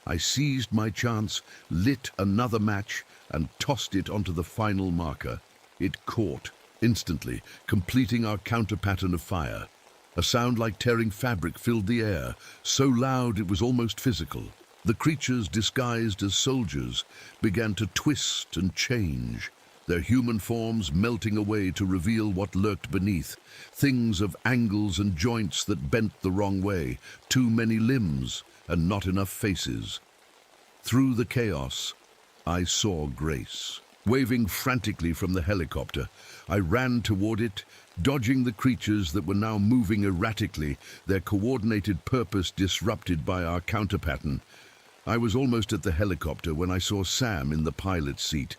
I seized my chance, lit another match, and tossed it onto the final marker. It caught, instantly, completing our counter-pattern of fire. A sound like tearing fabric filled the air, so loud it was almost physical. The creatures, disguised as soldiers, began to twist and change, their human forms melting away to reveal what lurked beneath, things of angles and joints that bent the wrong way, too many limbs and not enough faces. Through the chaos, I saw Grace. Waving frantically from the helicopter, I ran toward it, dodging the creatures that were now moving erratically, their coordinated purpose disrupted by our counterpattern. I was almost at the helicopter when I saw Sam in the pilot's seat.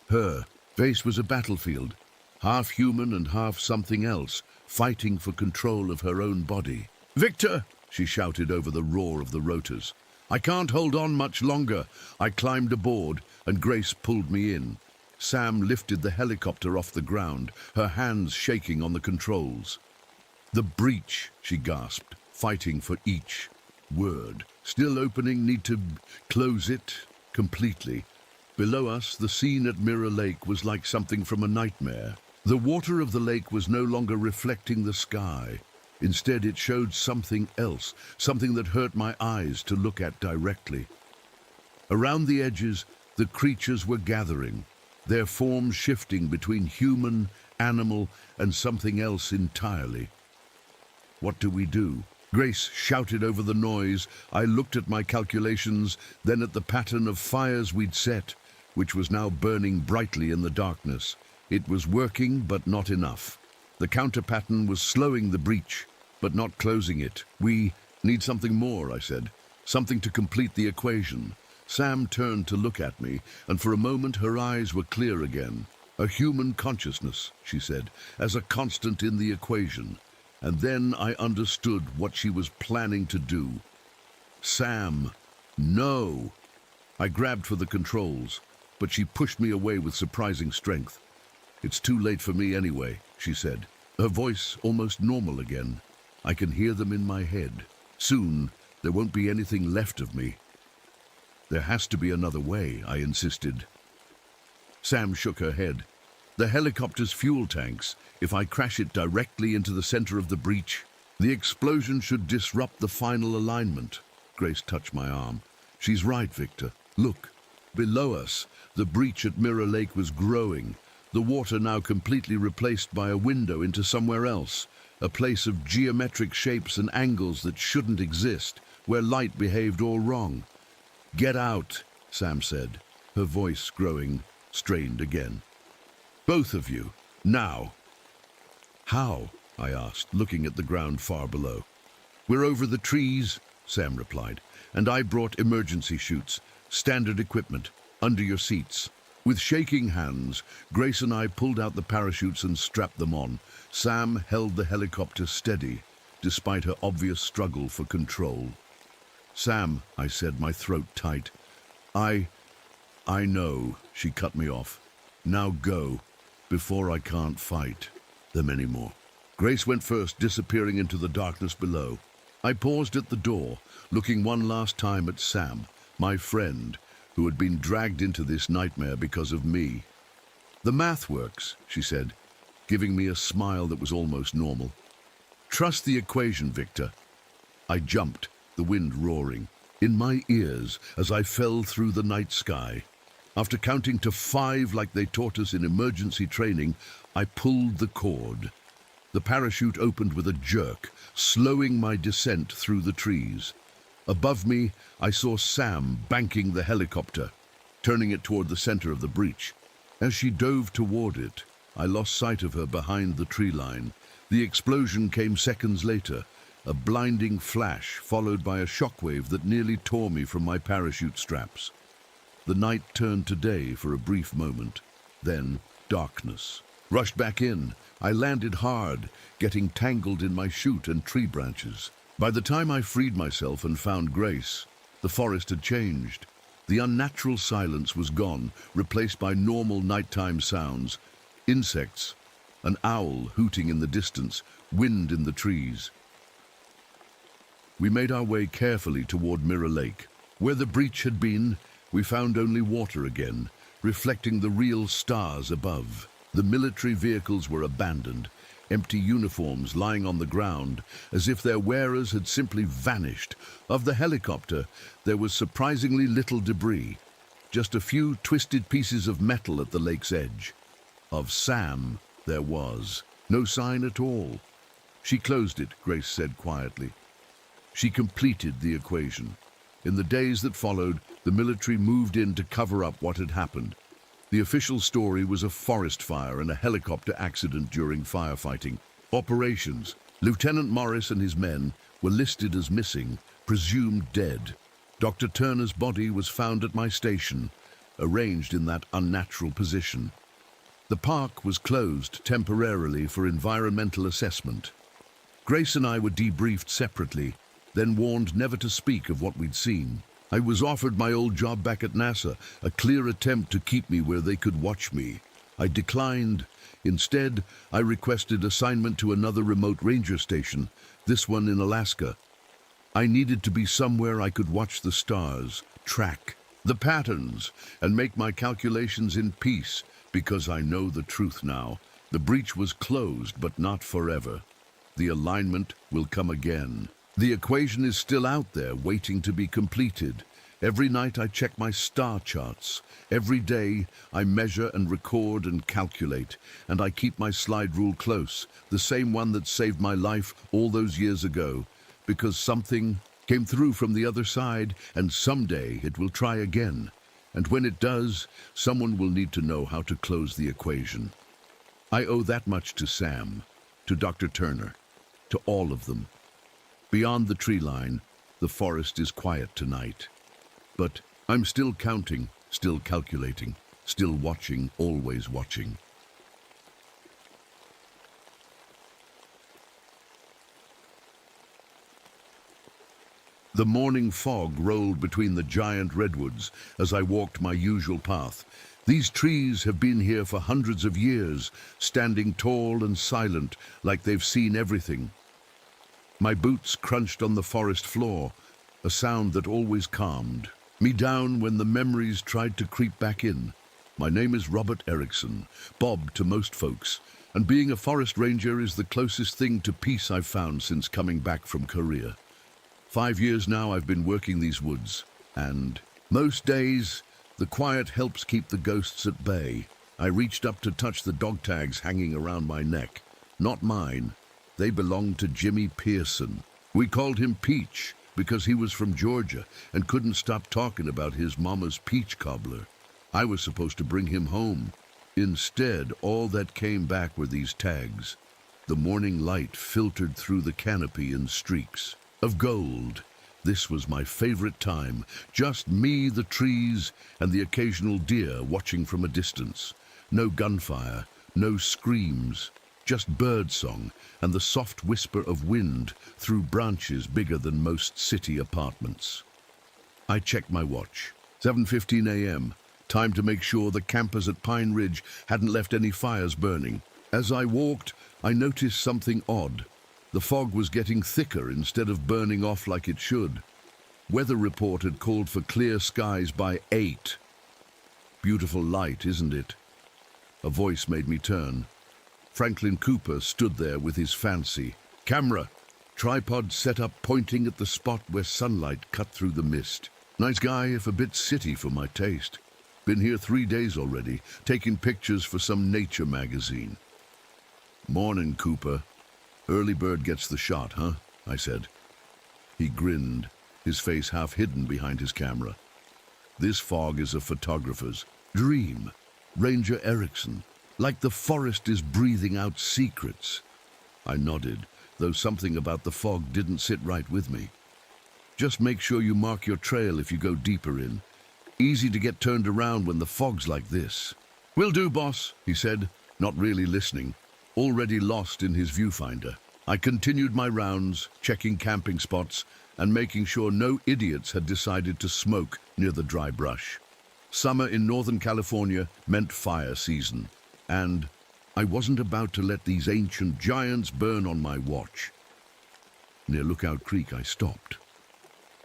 Her face was a battlefield, half human and half something else, fighting for control of her own body. "Victor!" she shouted over the roar of the rotors. "I can't hold on much longer." I climbed aboard, and Grace pulled me in. Sam lifted the helicopter off the ground, her hands shaking on the controls. "The breach," she gasped, fighting for each word. "Still opening, need to close it completely." Below us, the scene at Mirror Lake was like something from a nightmare. The water of the lake was no longer reflecting the sky. Instead, it showed something else, something that hurt my eyes to look at directly. Around the edges, the creatures were gathering, their forms shifting between human, animal, and something else entirely. "What do we do?" Grace shouted over the noise. I looked at my calculations, then at the pattern of fires we'd set, which was now burning brightly in the darkness. It was working, but not enough. The counter-pattern was slowing the breach, but not closing it. "We need something more," I said. "Something to complete the equation." Sam turned to look at me, and for a moment her eyes were clear again. "A human consciousness," she said, "as a constant in the equation." And then I understood what she was planning to do. "Sam, no!" I grabbed for the controls, but she pushed me away with surprising strength. "It's too late for me anyway," she said, her voice almost normal again. "I can hear them in my head. Soon, there won't be anything left of me." "There has to be another way," I insisted. Sam shook her head. "The helicopter's fuel tanks. If I crash it directly into the center of the breach, the explosion should disrupt the final alignment." Grace touched my arm. "She's right, Victor. Look." Below us, the breach at Mirror Lake was growing, the water now completely replaced by a window into somewhere else, a place of geometric shapes and angles that shouldn't exist, where light behaved all wrong. "Get out," Sam said, her voice growing strained again. "Both of you, now." "How?" I asked, looking at the ground far below. "We're over the trees," Sam replied, "and I brought emergency chutes, standard equipment, under your seats." With shaking hands, Grace and I pulled out the parachutes and strapped them on. Sam held the helicopter steady, despite her obvious struggle for control. "Sam," I said, my throat tight. I know," she cut me off. "Now go, before I can't fight them anymore." Grace went first, disappearing into the darkness below. I paused at the door, looking one last time at Sam, my friend, who had been dragged into this nightmare because of me. "The math works," she said. giving me a smile that was almost normal. Trust the equation, Victor. I jumped, the wind roaring in my ears as I fell through the night sky. After counting to 5 like they taught us in emergency training, I pulled the cord. The parachute opened with a jerk, slowing my descent through the trees. Above me, I saw Sam banking the helicopter, turning it toward the center of the breach. As she dove toward it, I lost sight of her behind the tree line. The explosion came seconds later, a blinding flash followed by a shockwave that nearly tore me from my parachute straps. The night turned to day for a brief moment, then darkness. Rushed back in, I landed hard, getting tangled in my chute and tree branches. By the time I freed myself and found Grace, the forest had changed. The unnatural silence was gone, replaced by normal nighttime sounds. Insects, an owl hooting in the distance, wind in the trees. We made our way carefully toward Mirror Lake. Where the breach had been, we found only water again, reflecting the real stars above. The military vehicles were abandoned, empty uniforms lying on the ground, as if their wearers had simply vanished. Of the helicopter, there was surprisingly little debris, just a few twisted pieces of metal at the lake's edge. Of Sam, there was no sign at all. She closed it, Grace said quietly. She completed the equation. In the days that followed, the military moved in to cover up what had happened. The official story was a forest fire and a helicopter accident during firefighting. Operations. Lieutenant Morris and his men were listed as missing, presumed dead. Dr. Turner's body was found at my station, arranged in that unnatural position. The park was closed temporarily for environmental assessment. Grace and I were debriefed separately, then warned never to speak of what we'd seen. I was offered my old job back at NASA, a clear attempt to keep me where they could watch me. I declined. Instead, I requested assignment to another remote ranger station, this one in Alaska. I needed to be somewhere I could watch the stars, track the patterns, and make my calculations in peace, because I know the truth now. The breach was closed, but not forever. The alignment will come again. The equation is still out there, waiting to be completed. Every night I check my star charts. Every day I measure and record and calculate. And I keep my slide rule close, the same one that saved my life all those years ago. Because something came through from the other side, and someday it will try again. And when it does, someone will need to know how to close the equation. I owe that much to Sam, to Dr. Turner, to all of them. Beyond the tree line, the forest is quiet tonight. But I'm still counting, still calculating, still watching, always watching. The morning fog rolled between the giant redwoods as I walked my usual path. These trees have been here for hundreds of years, standing tall and silent, like they've seen everything. My boots crunched on the forest floor, a sound that always calmed me down when the memories tried to creep back in. My name is Robert Erickson, Bob to most folks, and being a forest ranger is the closest thing to peace I've found since coming back from Korea. 5 years now I've been working these woods, and most days the quiet helps keep the ghosts at bay. I reached up to touch the dog tags hanging around my neck. Not mine. They belonged to Jimmy Pearson. We called him Peach because he was from Georgia and couldn't stop talking about his mama's peach cobbler. I was supposed to bring him home. Instead, all that came back were these tags. The morning light filtered through the canopy in streaks of gold. This was my favorite time. Just me, the trees, and the occasional deer watching from a distance. No gunfire, no screams. Just birdsong and the soft whisper of wind through branches bigger than most city apartments. I checked my watch. 7:15 a.m. Time to make sure the campers at Pine Ridge hadn't left any fires burning. As I walked, I noticed something odd. The fog was getting thicker instead of burning off like it should. Weather report had called for clear skies by 8. Beautiful light, isn't it? A voice made me turn. Franklin Cooper stood there with his fancy camera, tripod set up pointing at the spot where sunlight cut through the mist. Nice guy, if a bit city for my taste. Been here 3 days already, taking pictures for some nature magazine. Morning, Cooper. Early bird gets the shot, huh? I said. He grinned, his face half hidden behind his camera. This fog is a photographer's dream. Ranger Erickson, like the forest is breathing out secrets. I nodded, though something about the fog didn't sit right with me. Just make sure you mark your trail if you go deeper in. Easy to get turned around when the fog's like this. Will do, boss, he said, not really listening, already lost in his viewfinder. I continued my rounds, checking camping spots and making sure no idiots had decided to smoke near the dry brush. Summer in Northern California meant fire season, and I wasn't about to let these ancient giants burn on my watch. Near Lookout Creek, I stopped.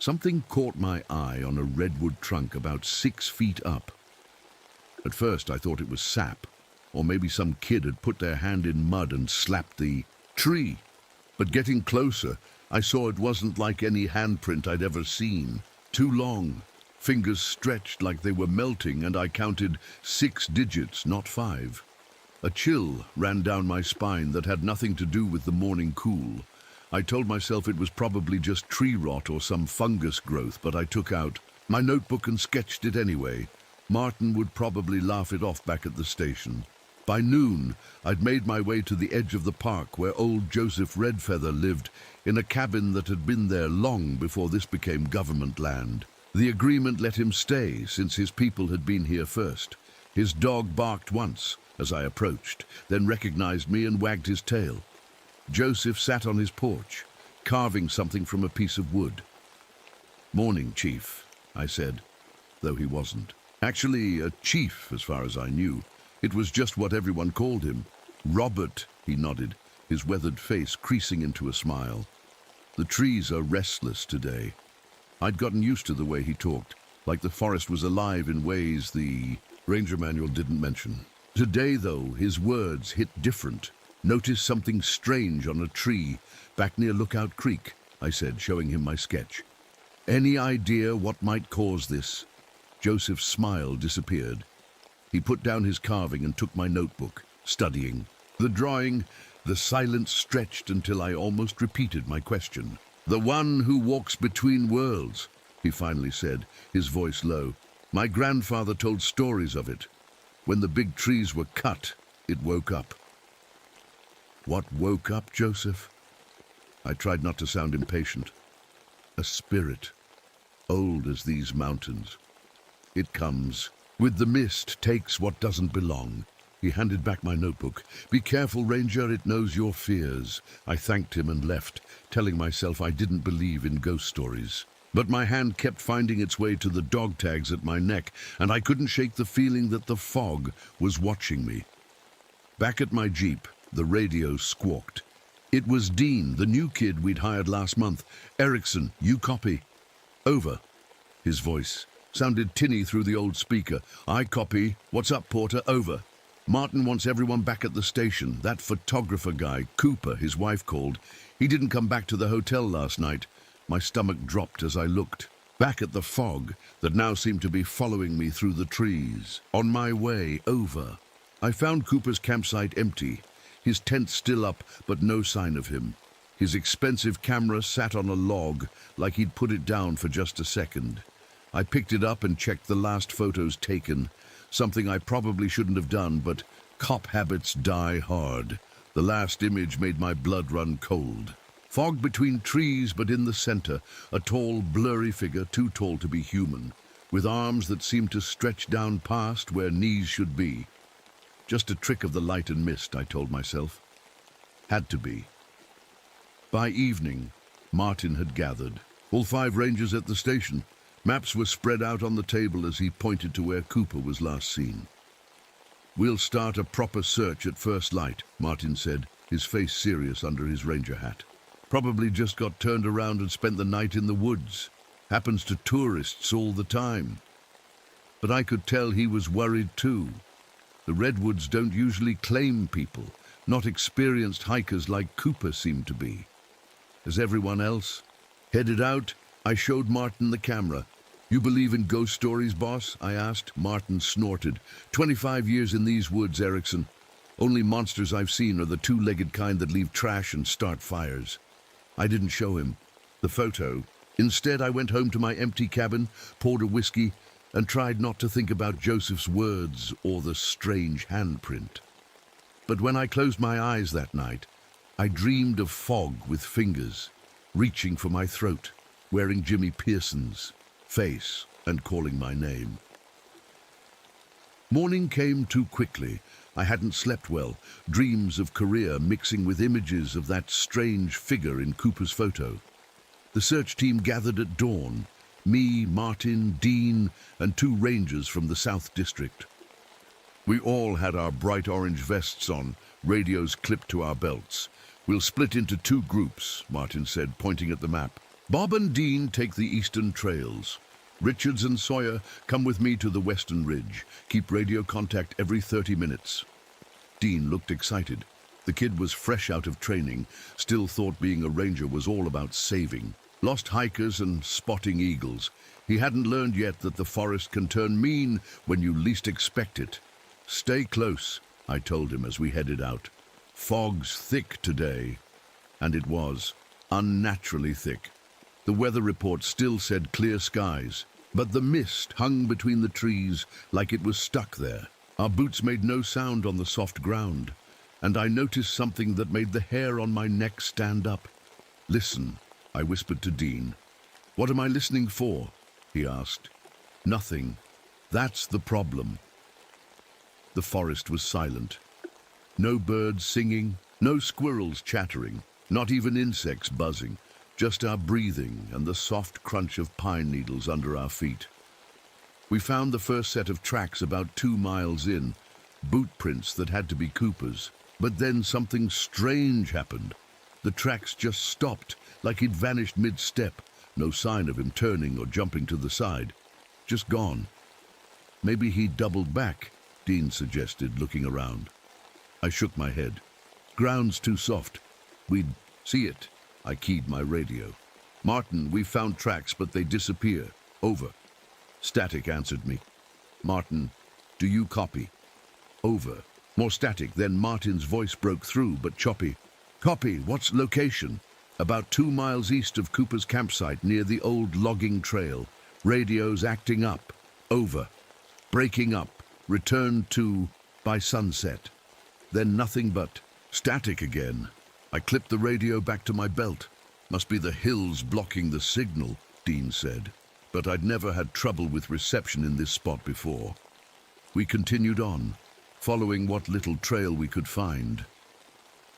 Something caught my eye on a redwood trunk about 6 feet up. At first, I thought it was sap, or maybe some kid had put their hand in mud and slapped the tree. But getting closer, I saw it wasn't like any handprint I'd ever seen. Too long, fingers stretched like they were melting, and I counted 6 digits, not 5. A chill ran down my spine that had nothing to do with the morning cool. I told myself it was probably just tree rot or some fungus growth, but I took out my notebook and sketched it anyway. Martin would probably laugh it off back at the station. By noon, I'd made my way to the edge of the park where old Joseph Redfeather lived in a cabin that had been there long before this became government land. The agreement let him stay since his people had been here first. His dog barked once as I approached, then recognized me and wagged his tail. Joseph sat on his porch, carving something from a piece of wood. "Morning, Chief," I said, though he wasn't. Actually, a chief, as far as I knew. It was just what everyone called him. "Robert," he nodded, his weathered face creasing into a smile. "The trees are restless today." I'd gotten used to the way he talked, like the forest was alive in ways the Ranger Manual didn't mention. Today, though, his words hit different. "Noticed something strange on a tree back near Lookout Creek," I said, showing him my sketch. "Any idea what might cause this?" Joseph's smile disappeared. He put down his carving and took my notebook, studying. The drawing, the silence stretched until I almost repeated my question. "The one who walks between worlds," he finally said, his voice low. "My grandfather told stories of it. When the big trees were cut, it woke up." "What woke up, Joseph?" I tried not to sound impatient. "A spirit, old as these mountains. It comes with the mist, takes what doesn't belong." He handed back my notebook. "Be careful, Ranger, it knows your fears." I thanked him and left, telling myself I didn't believe in ghost stories. But my hand kept finding its way to the dog tags at my neck, and I couldn't shake the feeling that the fog was watching me. Back at my Jeep, the radio squawked. It was Dean, the new kid we'd hired last month. "Erickson, you copy?" "Over." His voice sounded tinny through the old speaker. "I copy. What's up, Porter? Over. Martin wants everyone back at the station. That photographer guy, Cooper, his wife called. He didn't come back to the hotel last night." My stomach dropped as I looked back at the fog that now seemed to be following me through the trees. On my way over, I found Cooper's campsite empty, his tent still up, but no sign of him. His expensive camera sat on a log, like he'd put it down for just a second. I picked it up and checked the last photos taken, something I probably shouldn't have done, but cop habits die hard. The last image made my blood run cold. Fog between trees, but in the center, a tall, blurry figure, too tall to be human, with arms that seemed to stretch down past where knees should be. Just a trick of the light and mist, I told myself. Had to be. By evening, Martin had gathered. All 5 rangers at the station. Maps were spread out on the table as he pointed to where Cooper was last seen. "We'll start a proper search at first light," Martin said, his face serious under his ranger hat. "Probably just got turned around and spent the night in the woods. Happens to tourists all the time." But I could tell he was worried too. The redwoods don't usually claim people. not experienced hikers like Cooper seemed to be. As everyone else headed out, I showed Martin the camera. "You believe in ghost stories, boss?" I asked. Martin snorted. 25 years in these woods, Erickson. Only monsters I've seen are the two-legged kind that leave trash and start fires." I didn't show him the photo. Instead, I went home to my empty cabin, poured a whiskey, and tried not to think about Joseph's words or the strange handprint. But when I closed my eyes that night, I dreamed of fog with fingers, reaching for my throat, wearing Jimmy Pearson's face and calling my name. Morning came too quickly. I hadn't slept well, dreams of Korea mixing with images of that strange figure in Cooper's photo. The search team gathered at dawn. Me, Martin, Dean, and 2 rangers from the South District. We all had our bright orange vests on, radios clipped to our belts. "We'll split into 2 groups," Martin said, pointing at the map. "Bob and Dean take the eastern trails. Richards and Sawyer come with me to the western ridge. Keep radio contact every 30 minutes. Dean looked excited. The kid was fresh out of training, still thought being a ranger was all about saving. Lost hikers and spotting eagles. He hadn't learned yet that the forest can turn mean when you least expect it. "Stay close," I told him as we headed out. "Fog's thick today." And it was, unnaturally thick. The weather report still said clear skies, but the mist hung between the trees like it was stuck there. Our boots made no sound on the soft ground, and I noticed something that made the hair on my neck stand up. "Listen," I whispered to Dean. "What am I listening for?" he asked. "Nothing. That's the problem." The forest was silent. No birds singing, no squirrels chattering, not even insects buzzing, just our breathing and the soft crunch of pine needles under our feet. We found the first set of tracks about 2 miles in, boot prints that had to be Cooper's. But then something strange happened. The tracks just stopped, like he'd vanished mid-step. No sign of him turning or jumping to the side. Just gone. "Maybe he doubled back," Dean suggested, looking around. I shook my head. "Ground's too soft. We'd see it." I keyed my radio. "Martin, we found tracks, but they disappear. Over." Static answered me. "Martin, do you copy?" Over. More static, then Martin's voice broke through, but choppy. "Copy, what's location?" "About 2 miles east of Cooper's campsite near the old logging trail. Radio's acting up. Over. Breaking up. Return to by sunset." Then nothing but static again. I clipped the radio back to my belt. "Must be the hills blocking the signal," Dean said. But I'd never had trouble with reception in this spot before. We continued on, following what little trail we could find.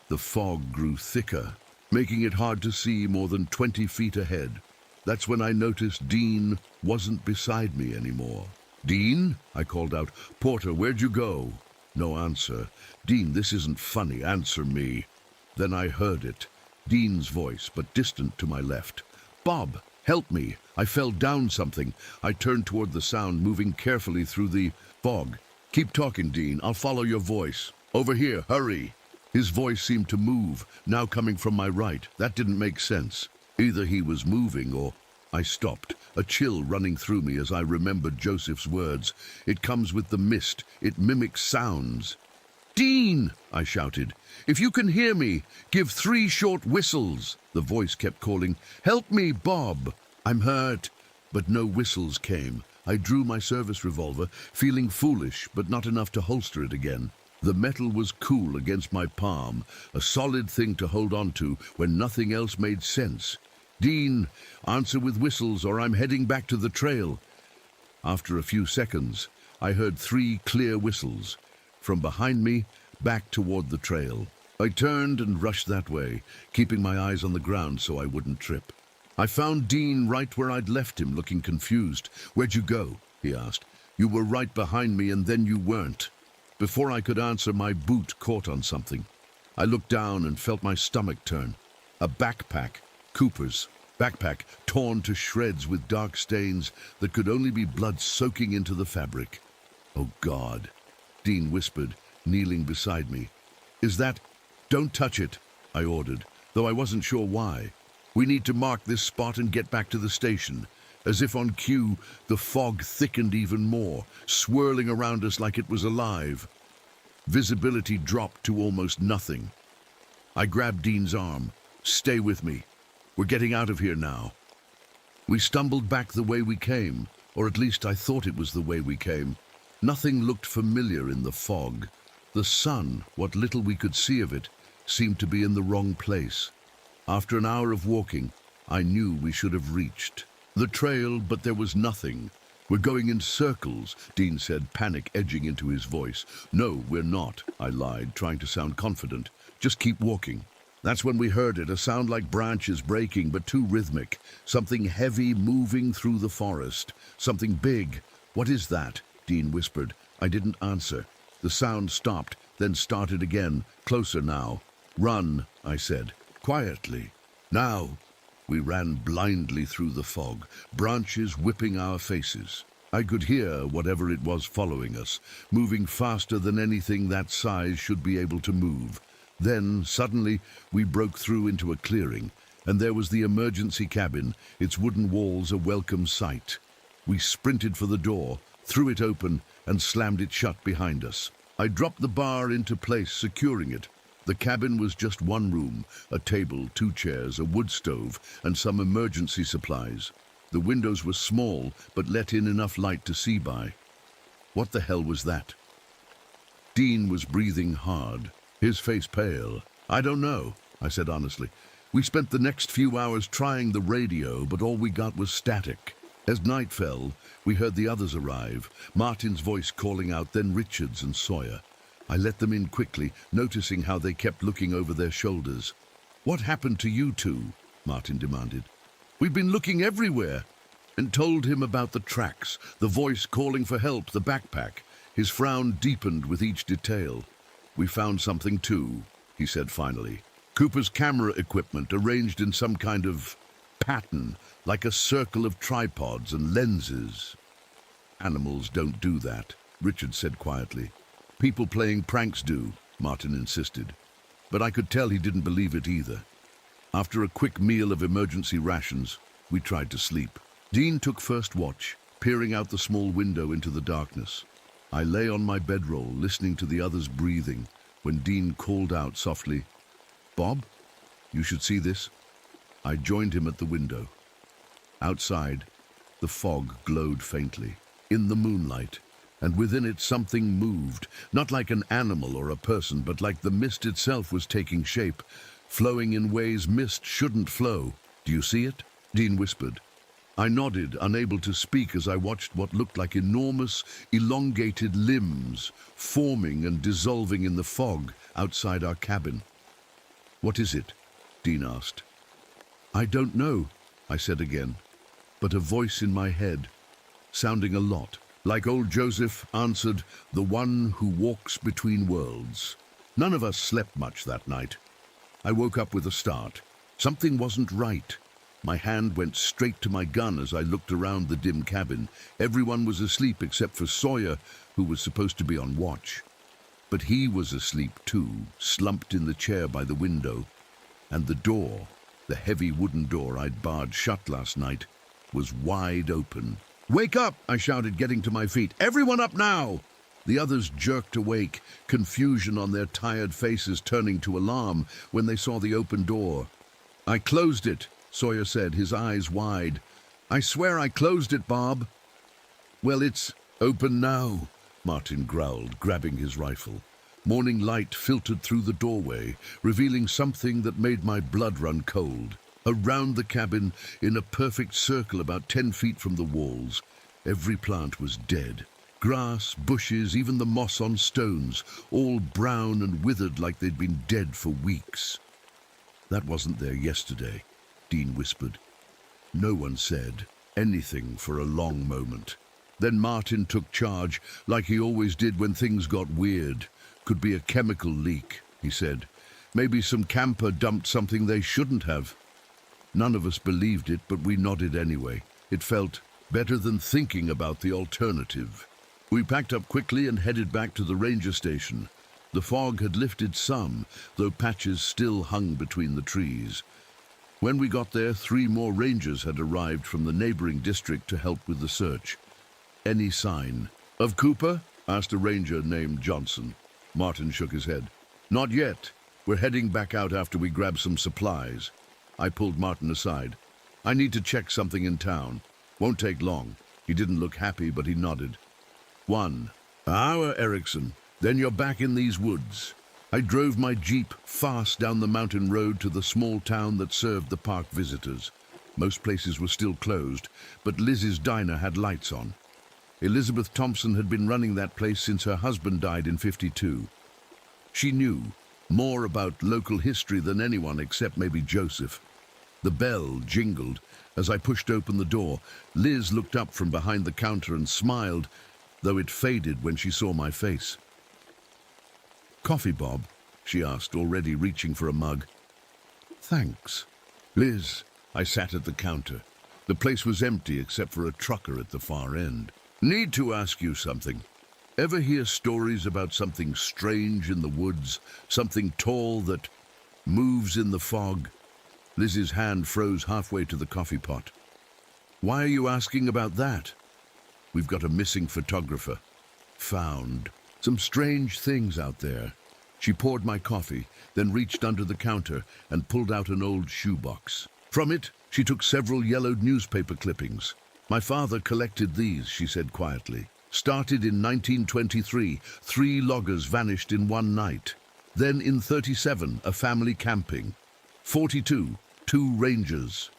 The fog grew thicker, making it hard to see more than 20 feet ahead. That's when I noticed Dean wasn't beside me anymore. "Dean?" I called out. "Porter, where'd you go?" No answer. "Dean, this isn't funny. Answer me." Then I heard it. Dean's voice, but distant to my left. "Bob, help me. I fell down something." I turned toward the sound, moving carefully through the fog. "Keep talking, Dean. I'll follow your voice. Over here, hurry." His voice seemed to move, now coming from my right. That didn't make sense. Either he was moving or... I stopped, a chill running through me as I remembered Joseph's words. "It comes with the mist. It mimics sounds." "Dean!" I shouted. "If you can hear me, give 3 short whistles." The voice kept calling, "Help me, Bob." "I'm hurt." But no whistles came. I drew my service revolver, feeling foolish, but not enough to holster it again. The metal was cool against my palm, a solid thing to hold on to when nothing else made sense. "Dean, answer with whistles or I'm heading back to the trail." After a few seconds, I heard 3 clear whistles. From behind me, back toward the trail. I turned and rushed that way, keeping my eyes on the ground so I wouldn't trip. I found Dean right where I'd left him, looking confused. "Where'd you go?" he asked. "You were right behind me and then you weren't." Before I could answer, my boot caught on something. I looked down and felt my stomach turn. A backpack, Cooper's backpack, torn to shreds with dark stains that could only be blood soaking into the fabric. "Oh, God," Dean whispered, kneeling beside me. "Is that..." Don't touch it, I ordered, though I wasn't sure why. We need to mark this spot and get back to the station. As if on cue, the fog thickened even more, swirling around us like it was alive. Visibility dropped to almost nothing. I grabbed Dean's arm. Stay with me. We're getting out of here now. We stumbled back the way we came, or at least I thought it was the way we came. Nothing looked familiar in the fog. The sun, what little we could see of it, seemed to be in the wrong place. After an hour of walking, I knew we should have reached the trail, but there was nothing. We're going in circles, Dean said, panic edging into his voice. No, we're not, I lied, trying to sound confident. Just keep walking. That's when we heard it, a sound like branches breaking, but too rhythmic. Something heavy moving through the forest. Something big. What is that? Dean whispered. I didn't answer. The sound stopped, then started again, closer now. Run, I said, quietly. Now. We ran blindly through the fog, branches whipping our faces. I could hear whatever it was following us, moving faster than anything that size should be able to move. Then, suddenly, we broke through into a clearing, and there was the emergency cabin, its wooden walls a welcome sight. We sprinted for the door, threw it open, and slammed it shut behind us. I dropped the bar into place, securing it. The cabin was just one room, a table, 2 chairs, a wood stove, and some emergency supplies. The windows were small, but let in enough light to see by. What the hell was that? Dean was breathing hard, his face pale. I don't know, I said honestly. We spent the next few hours trying the radio, but all we got was static. As night fell, we heard the others arrive, Martin's voice calling out, then Richard's and Sawyer. I let them in quickly, noticing how they kept looking over their shoulders. What happened to you two? Martin demanded. We've been looking everywhere, and told him about the tracks, the voice calling for help, the backpack. His frown deepened with each detail. We found something too, he said finally. Cooper's camera equipment arranged in some kind of pattern, like a circle of tripods and lenses. Animals don't do that, Richard said quietly. People playing pranks do, Martin insisted. But I could tell he didn't believe it either. After a quick meal of emergency rations, we tried to sleep. Dean took first watch, peering out the small window into the darkness. I lay on my bedroll, listening to the others breathing, when Dean called out softly, Bob, you should see this. I joined him at the window. Outside, the fog glowed faintly, in the moonlight, and within it something moved, not like an animal or a person, but like the mist itself was taking shape, flowing in ways mist shouldn't flow. Do you see it? Dean whispered. I nodded, unable to speak as I watched what looked like enormous, elongated limbs forming and dissolving in the fog outside our cabin. What is it? Dean asked. I don't know, I said again, but a voice in my head, sounding a lot like old Joseph, answered, the one who walks between worlds. None of us slept much that night. I woke up with a start. Something wasn't right. My hand went straight to my gun as I looked around the dim cabin. Everyone was asleep except for Sawyer, who was supposed to be on watch. But he was asleep too, slumped in the chair by the window. And the door, the heavy wooden door I'd barred shut last night, was wide open. Wake up, I shouted, getting to my feet. Everyone up now! The others jerked awake, confusion on their tired faces turning to alarm when they saw the open door. I closed it, Sawyer said, his eyes wide. I swear I closed it, Bob. Well, it's open now, Martin growled, grabbing his rifle. Morning light filtered through the doorway, revealing something that made my blood run cold. Around the cabin, in a perfect circle about 10 feet from the walls, every plant was dead. Grass, bushes, even the moss on stones, all brown and withered like they'd been dead for weeks. That wasn't there yesterday, Dean whispered. No one said anything for a long moment. Then Martin took charge, like he always did when things got weird. Could be a chemical leak, he said. Maybe some camper dumped something they shouldn't have. None of us believed it, but we nodded anyway. It felt better than thinking about the alternative. We packed up quickly and headed back to the ranger station. The fog had lifted some, though patches still hung between the trees. When we got there, 3 more rangers had arrived from the neighboring district to help with the search. Any sign of Cooper? Asked a ranger named Johnson. Martin shook his head. Not yet. We're heading back out after we grab some supplies. I pulled Martin aside. I need to check something in town. Won't take long. He didn't look happy, but he nodded. 1 hour, Erickson. Then you're back in these woods. I drove my jeep fast down the mountain road to the small town that served the park visitors. Most places were still closed, but Liz's diner had lights on. Elizabeth Thompson had been running that place since her husband died in '52. She knew more about local history than anyone except maybe Joseph. The bell jingled as I pushed open the door. Liz looked up from behind the counter and smiled, though it faded when she saw my face. Coffee, Bob? She asked, already reaching for a mug. Thanks. Liz, I sat at the counter. The place was empty except for a trucker at the far end. Need to ask you something. Ever hear stories about something strange in the woods? Something tall that moves in the fog? Liz's hand froze halfway to the coffee pot. Why are you asking about that? We've got a missing photographer. Found some strange things out there. She poured my coffee, then reached under the counter and pulled out an old shoebox. From it, she took several yellowed newspaper clippings. My father collected these, she said quietly. Started in 1923, 3 loggers vanished in one night. Then in 37, a family camping. 42, 2 rangers.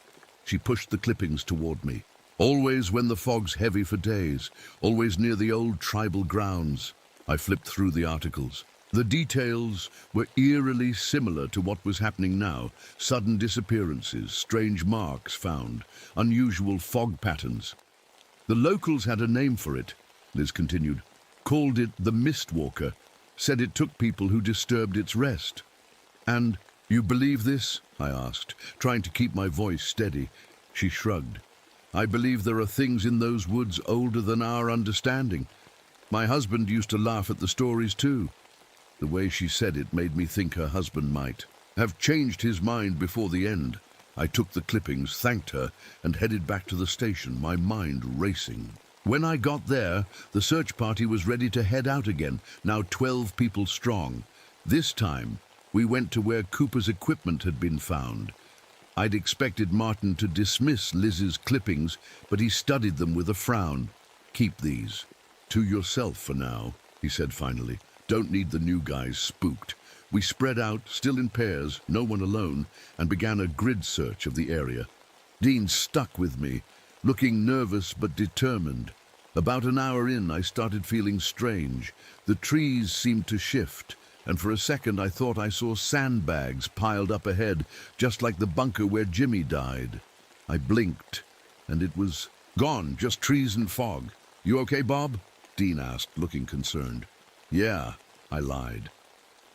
She pushed the clippings toward me. Always when the fog's heavy for days, always near the old tribal grounds. I flipped through the articles. The details were eerily similar to what was happening now. Sudden disappearances, strange marks found, unusual fog patterns. The locals had a name for it, Liz continued. Called it the Mistwalker. Said it took people who disturbed its rest. And you believe this? I asked, trying to keep my voice steady. She shrugged. I believe there are things in those woods older than our understanding. My husband used to laugh at the stories too. The way she said it made me think her husband might have changed his mind before the end. I took the clippings, thanked her, and headed back to the station, my mind racing. When I got there, the search party was ready to head out again, now 12 people strong. This time, we went to where Cooper's equipment had been found. I'd expected Martin to dismiss Liz's clippings, but he studied them with a frown. Keep these. To yourself for now, he said finally. Don't need the new guys spooked. We spread out, still in pairs, no one alone, and began a grid search of the area. Dean stuck with me, looking nervous but determined. About an hour in, I started feeling strange. The trees seemed to shift, and for a second I thought I saw sandbags piled up ahead, just like the bunker where Jimmy died. I blinked, and it was gone, just trees and fog. You okay, Bob? Dean asked, looking concerned. Yeah, I lied.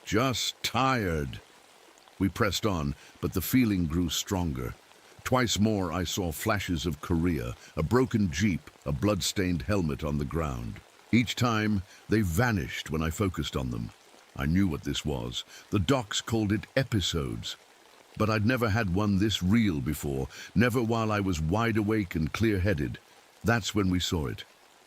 Just tired. We pressed on, but the feeling grew stronger. Twice more I saw flashes of Korea, a broken jeep, a blood-stained helmet on the ground. Each time, they vanished when I focused on them. I knew what this was. The docs called it episodes. But I'd never had one this real before, never while I was wide awake and clear-headed. That's when we saw it.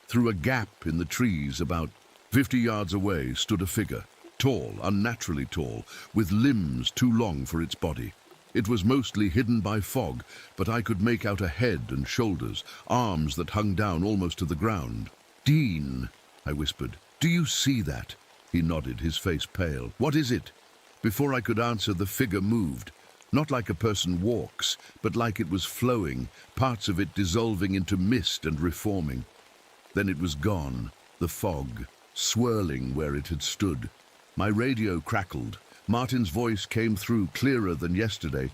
Through a gap in the trees about 50 yards away stood a figure, tall, unnaturally tall, with limbs too long for its body. It was mostly hidden by fog, but I could make out a head and shoulders, arms that hung down almost to the ground. Dean, I whispered, do you see that? He nodded, his face pale. What is it? Before I could answer, the figure moved. Not like a person walks, but like it was flowing, parts of it dissolving into mist and reforming. Then it was gone, the fog, swirling where it had stood. My radio crackled. Martin's voice came through clearer than yesterday.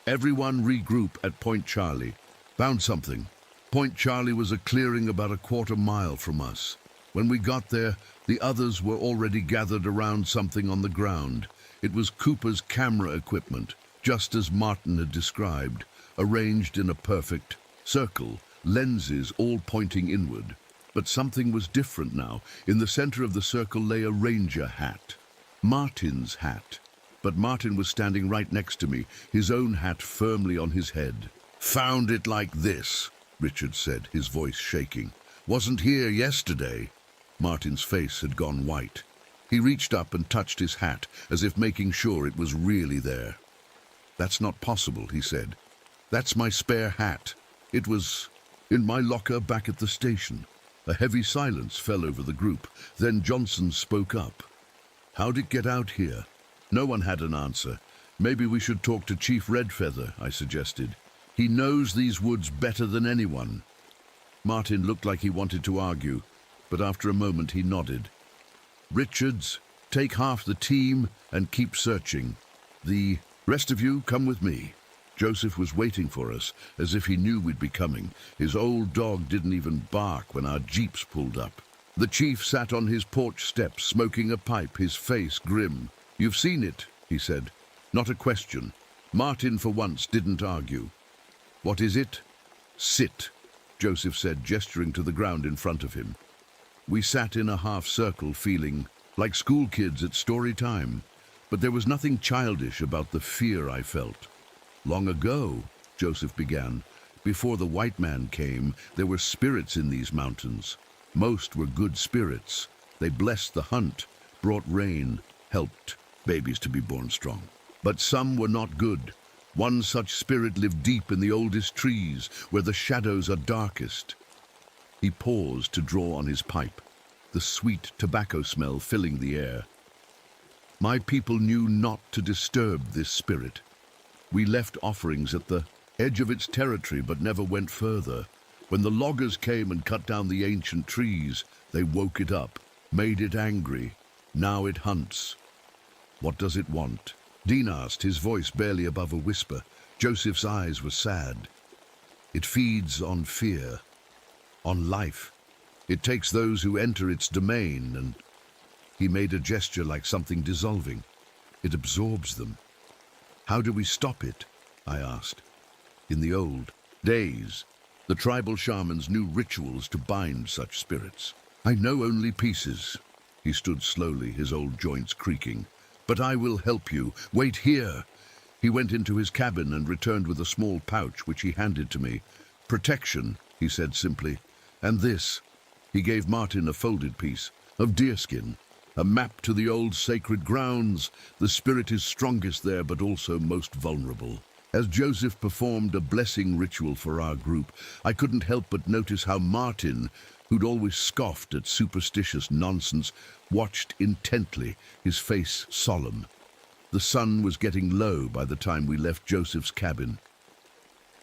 Everyone regroup at Point Charlie. Found something. Point Charlie was a clearing about a quarter-mile from us. When we got there, the others were already gathered around something on the ground. It was Cooper's camera equipment, just as Martin had described, arranged in a perfect circle, lenses all pointing inward. But something was different now. In the center of the circle lay a ranger hat. Martin's hat. But Martin was standing right next to me, his own hat firmly on his head. "Found it like this," Richard said, his voice shaking. "Wasn't here yesterday." Martin's face had gone white. He reached up and touched his hat, as if making sure it was really there. "That's not possible," he said. "That's my spare hat. It was in my locker back at the station." A heavy silence fell over the group. Then Johnson spoke up. "How'd it get out here?" No one had an answer. "Maybe we should talk to Chief Redfeather," I suggested. "He knows these woods better than anyone." Martin looked like he wanted to argue, but after a moment he nodded. "Richards, take half the team and keep searching. The rest of you come with me." Joseph was waiting for us, as if he knew we'd be coming. His old dog didn't even bark when our jeeps pulled up. The chief sat on his porch steps, smoking a pipe, his face grim. "You've seen it," he said. Not a question. Martin, for once, didn't argue. "What is it?" "Sit," Joseph said, gesturing to the ground in front of him. We sat in a half-circle, feeling like school kids at story time. But there was nothing childish about the fear I felt. "Long ago," Joseph began, "before the white man came, there were spirits in these mountains. Most were good spirits. They blessed the hunt, brought rain, helped babies to be born strong. But some were not good. One such spirit lived deep in the oldest trees, where the shadows are darkest." He paused to draw on his pipe, the sweet tobacco smell filling the air. "My people knew not to disturb this spirit. We left offerings at the edge of its territory, but never went further. When the loggers came and cut down the ancient trees, they woke it up, made it angry. Now it hunts." "What does it want?" Dean asked, his voice barely above a whisper. Joseph's eyes were sad. "It feeds on fear, on life. It takes those who enter its domain and—" He made a gesture like something dissolving. "It absorbs them." "How do we stop it?" I asked. In the old days, the tribal shamans knew rituals to bind such spirits. "I know only pieces." He stood slowly, his old joints creaking. "But I will help you. Wait here." He went into his cabin and returned with a small pouch which he handed to me. "Protection," he said simply. "And this." He gave Martin a folded piece of deerskin. "A map to the old sacred grounds. The spirit is strongest there, but also most vulnerable." As Joseph performed a blessing ritual for our group, I couldn't help but notice how Martin, who'd always scoffed at superstitious nonsense, watched intently, his face solemn. The sun was getting low by the time we left Joseph's cabin.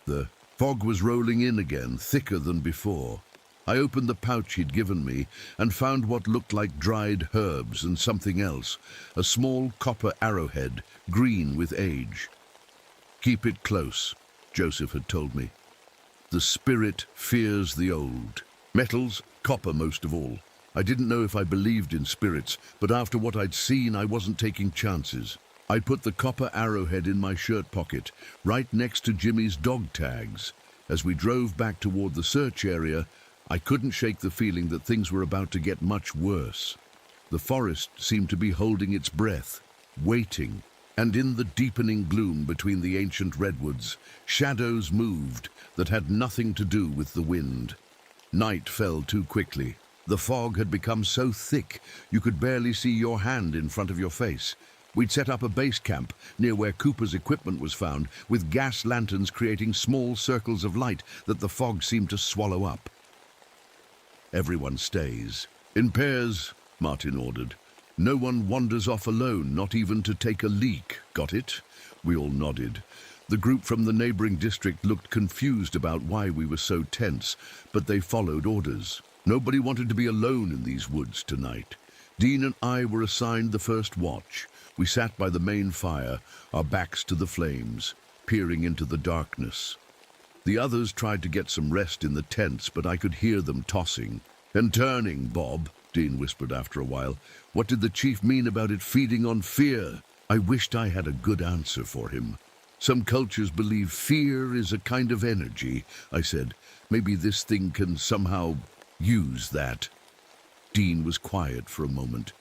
The fog was rolling in again, thicker than before. I opened the pouch he'd given me and found what looked like dried herbs and something else, a small copper arrowhead, green with age. "Keep it close," Joseph had told me. "The spirit fears the old." Metals, copper most of all. I didn't know if I believed in spirits, but after what I'd seen, I wasn't taking chances. I put the copper arrowhead in my shirt pocket, right next to Jimmy's dog tags. As we drove back toward the search area, I couldn't shake the feeling that things were about to get much worse. The forest seemed to be holding its breath, waiting. And in the deepening gloom between the ancient redwoods, shadows moved that had nothing to do with the wind. Night fell too quickly. The fog had become so thick you could barely see your hand in front of your face. We'd set up a base camp near where Cooper's equipment was found, with gas lanterns creating small circles of light that the fog seemed to swallow up. "Everyone stays. In pairs," Martin ordered. "No one wanders off alone, not even to take a leak. Got it?" We all nodded. The group from the neighboring district looked confused about why we were so tense, but they followed orders. Nobody wanted to be alone in these woods tonight. Dean and I were assigned the first watch. We sat by the main fire, our backs to the flames, peering into the darkness. The others tried to get some rest in the tents, but I could hear them tossing. "And turning, Bob," Dean whispered after a while. "What did the chief mean about it feeding on fear?" I wished I had a good answer for him. "Some cultures believe fear is a kind of energy," I said. "Maybe this thing can somehow use that." Dean was quiet for a moment.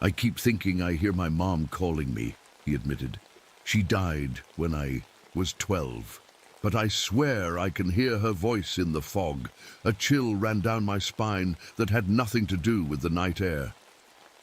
I keep thinking I hear my mom calling me, he admitted. She died when I was 12. But I swear I can hear her voice in the fog. A chill ran down my spine that had nothing to do with the night air.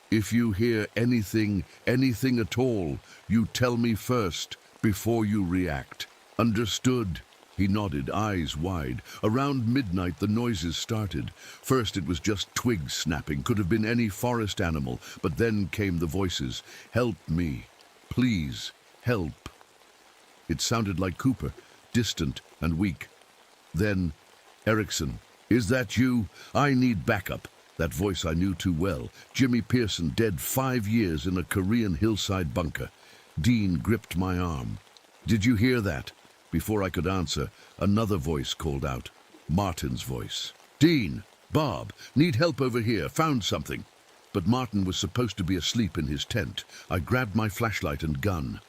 If you hear anything at all, you tell me first, before you react. Understood? He nodded, eyes wide. Around midnight, the noises started. First, it was just twigs snapping. Could have been any forest animal. But then came the voices. Help me. Please, help. It sounded like Cooper, distant and weak. Then, Erickson, is that you? I need backup. That voice I knew too well. Jimmy Pearson, dead 5 years in a Korean hillside bunker. Dean gripped my arm. Did you hear that? Before I could answer, another voice called out. Martin's voice. Dean, Bob, need help over here, found something. But Martin was supposed to be asleep in his tent. I grabbed my flashlight and gun.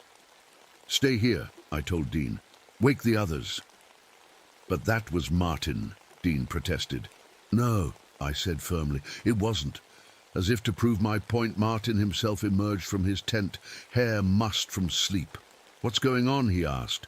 Stay here, I told Dean. Wake the others. But that was Martin, Dean protested. No, I said firmly, it wasn't. As if to prove my point, Martin himself emerged from his tent, hair mussed from sleep. What's going on? He asked.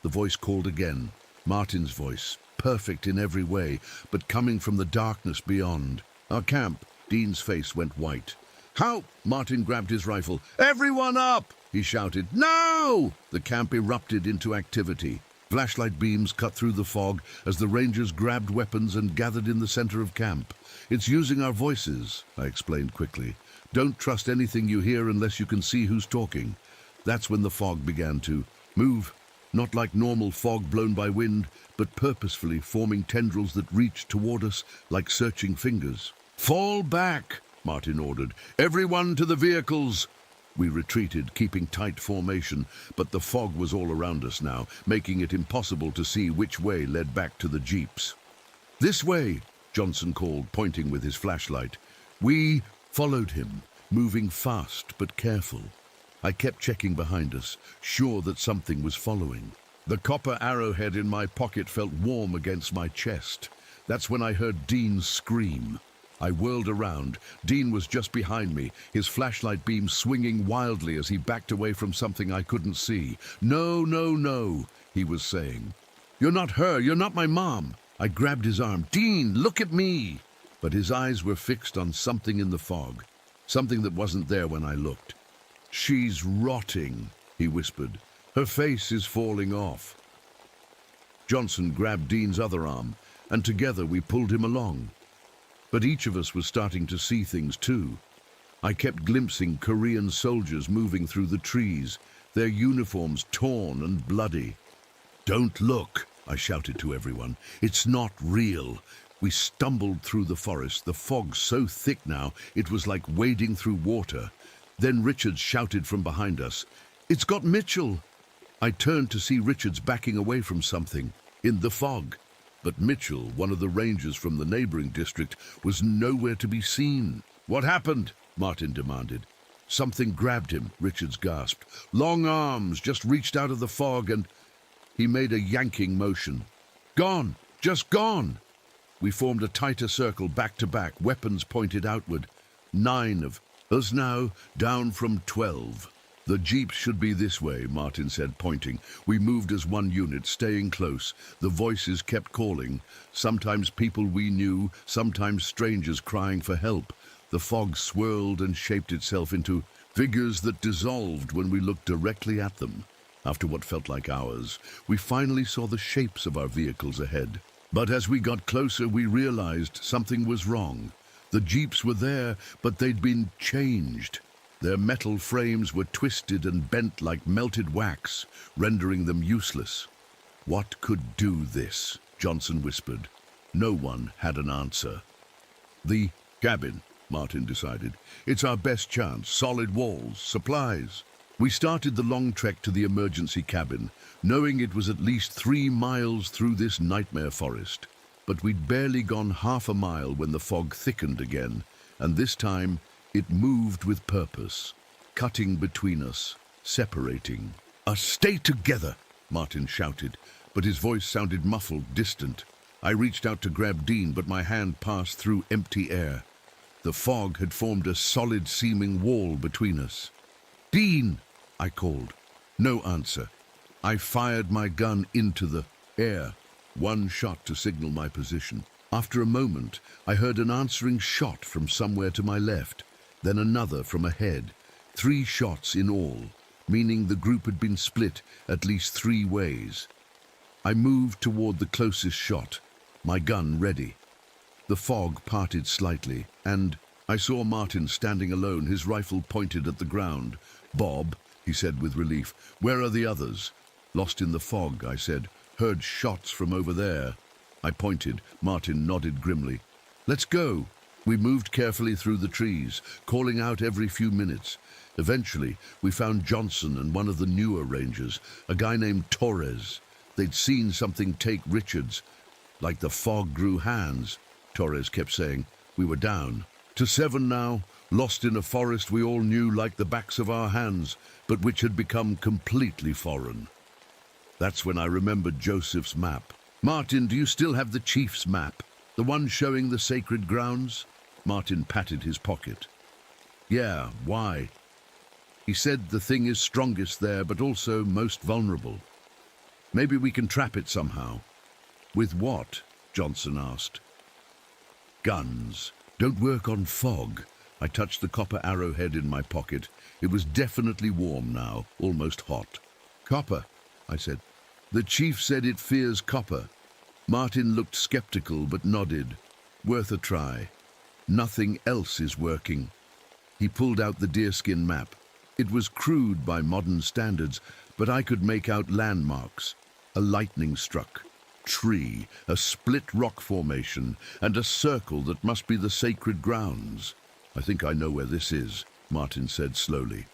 The voice called again, Martin's voice, perfect in every way, but coming from the darkness beyond. Our camp. Dean's face went white. How? Martin grabbed his rifle. Everyone up! He shouted. No! The camp erupted into activity. Flashlight beams cut through the fog as the rangers grabbed weapons and gathered in the center of camp. It's using our voices, I explained quickly. Don't trust anything you hear unless you can see who's talking. That's when the fog began to move. Not like normal fog blown by wind, but purposefully forming tendrils that reached toward us like searching fingers. Fall back, Martin ordered. Everyone to the vehicles. We retreated, keeping tight formation, but the fog was all around us now, making it impossible to see which way led back to the jeeps. This way, Johnson called, pointing with his flashlight. We followed him, moving fast but careful. I kept checking behind us, sure that something was following. The copper arrowhead in my pocket felt warm against my chest. That's when I heard Dean scream. I whirled around. Dean was just behind me, his flashlight beam swinging wildly as he backed away from something I couldn't see. No, no, no, he was saying. You're not her, you're not my mom. I grabbed his arm. Dean, look at me! But his eyes were fixed on something in the fog, something that wasn't there when I looked. She's rotting, he whispered. Her face is falling off. Johnson grabbed Dean's other arm, and together we pulled him along. But each of us was starting to see things too. I kept glimpsing Korean soldiers moving through the trees, their uniforms torn and bloody. Don't look, I shouted to everyone. It's not real. We stumbled through the forest, the fog so thick now it was like wading through water. Then Richards shouted from behind us, It's got Mitchell! I turned to see Richards backing away from something, in the fog. But Mitchell, one of the rangers from the neighboring district, was nowhere to be seen. What happened? Martin demanded. Something grabbed him, Richards gasped. Long arms just reached out of the fog and... He made a yanking motion. Gone! Just gone! We formed a tighter circle back to back, weapons pointed outward. 9 of us now, down from 12. The jeeps should be this way, Martin said, pointing. We moved as one unit, staying close. The voices kept calling. Sometimes people we knew, sometimes strangers crying for help. The fog swirled and shaped itself into figures that dissolved when we looked directly at them. After what felt like hours, we finally saw the shapes of our vehicles ahead. But as we got closer, we realized something was wrong. The jeeps were there, but they'd been changed. Their metal frames were twisted and bent like melted wax, rendering them useless. What could do this? Johnson whispered. No one had an answer. The cabin, Martin decided. It's our best chance. Solid walls, supplies. We started the long trek to the emergency cabin, knowing it was at least 3 miles through this nightmare forest. But we'd barely gone half a mile when the fog thickened again, and this time it moved with purpose, cutting between us, separating. Stay together, Martin shouted, but his voice sounded muffled, distant. I reached out to grab Dean, but my hand passed through empty air. The fog had formed a solid-seeming wall between us. "Dean!" I called. No answer. I fired my gun into the air, one shot to signal my position. After a moment, I heard an answering shot from somewhere to my left, then another from ahead. 3 shots in all, meaning the group had been split at least 3 ways. I moved toward the closest shot, my gun ready. The fog parted slightly, and I saw Martin standing alone, his rifle pointed at the ground. "Bob," he said with relief, "where are the others?" "Lost in the fog," I said. "Heard shots from over there." I pointed. Martin nodded grimly. "Let's go." We moved carefully through the trees, calling out every few minutes. Eventually, we found Johnson and one of the newer rangers, a guy named Torres. They'd seen something take Richards. "Like the fog grew hands," Torres kept saying. We were down to 7 now, lost in a forest we all knew like the backs of our hands, but which had become completely foreign. That's when I remembered Joseph's map. "Martin, do you still have the chief's map? The one showing the sacred grounds?" Martin patted his pocket. "Yeah, why?" "He said the thing is strongest there, but also most vulnerable. Maybe we can trap it somehow." "With what?" Johnson asked. "Guns. Don't work on fog." I touched the copper arrowhead in my pocket. It was definitely warm now, almost hot. "Copper," I said. "The chief said it fears copper." Martin looked skeptical but nodded. "Worth a try. Nothing else is working." He pulled out the deerskin map. It was crude by modern standards, but I could make out landmarks. A lightning-struck tree, a split rock formation, and a circle that must be the sacred grounds. "I think I know where this is," Martin said slowly.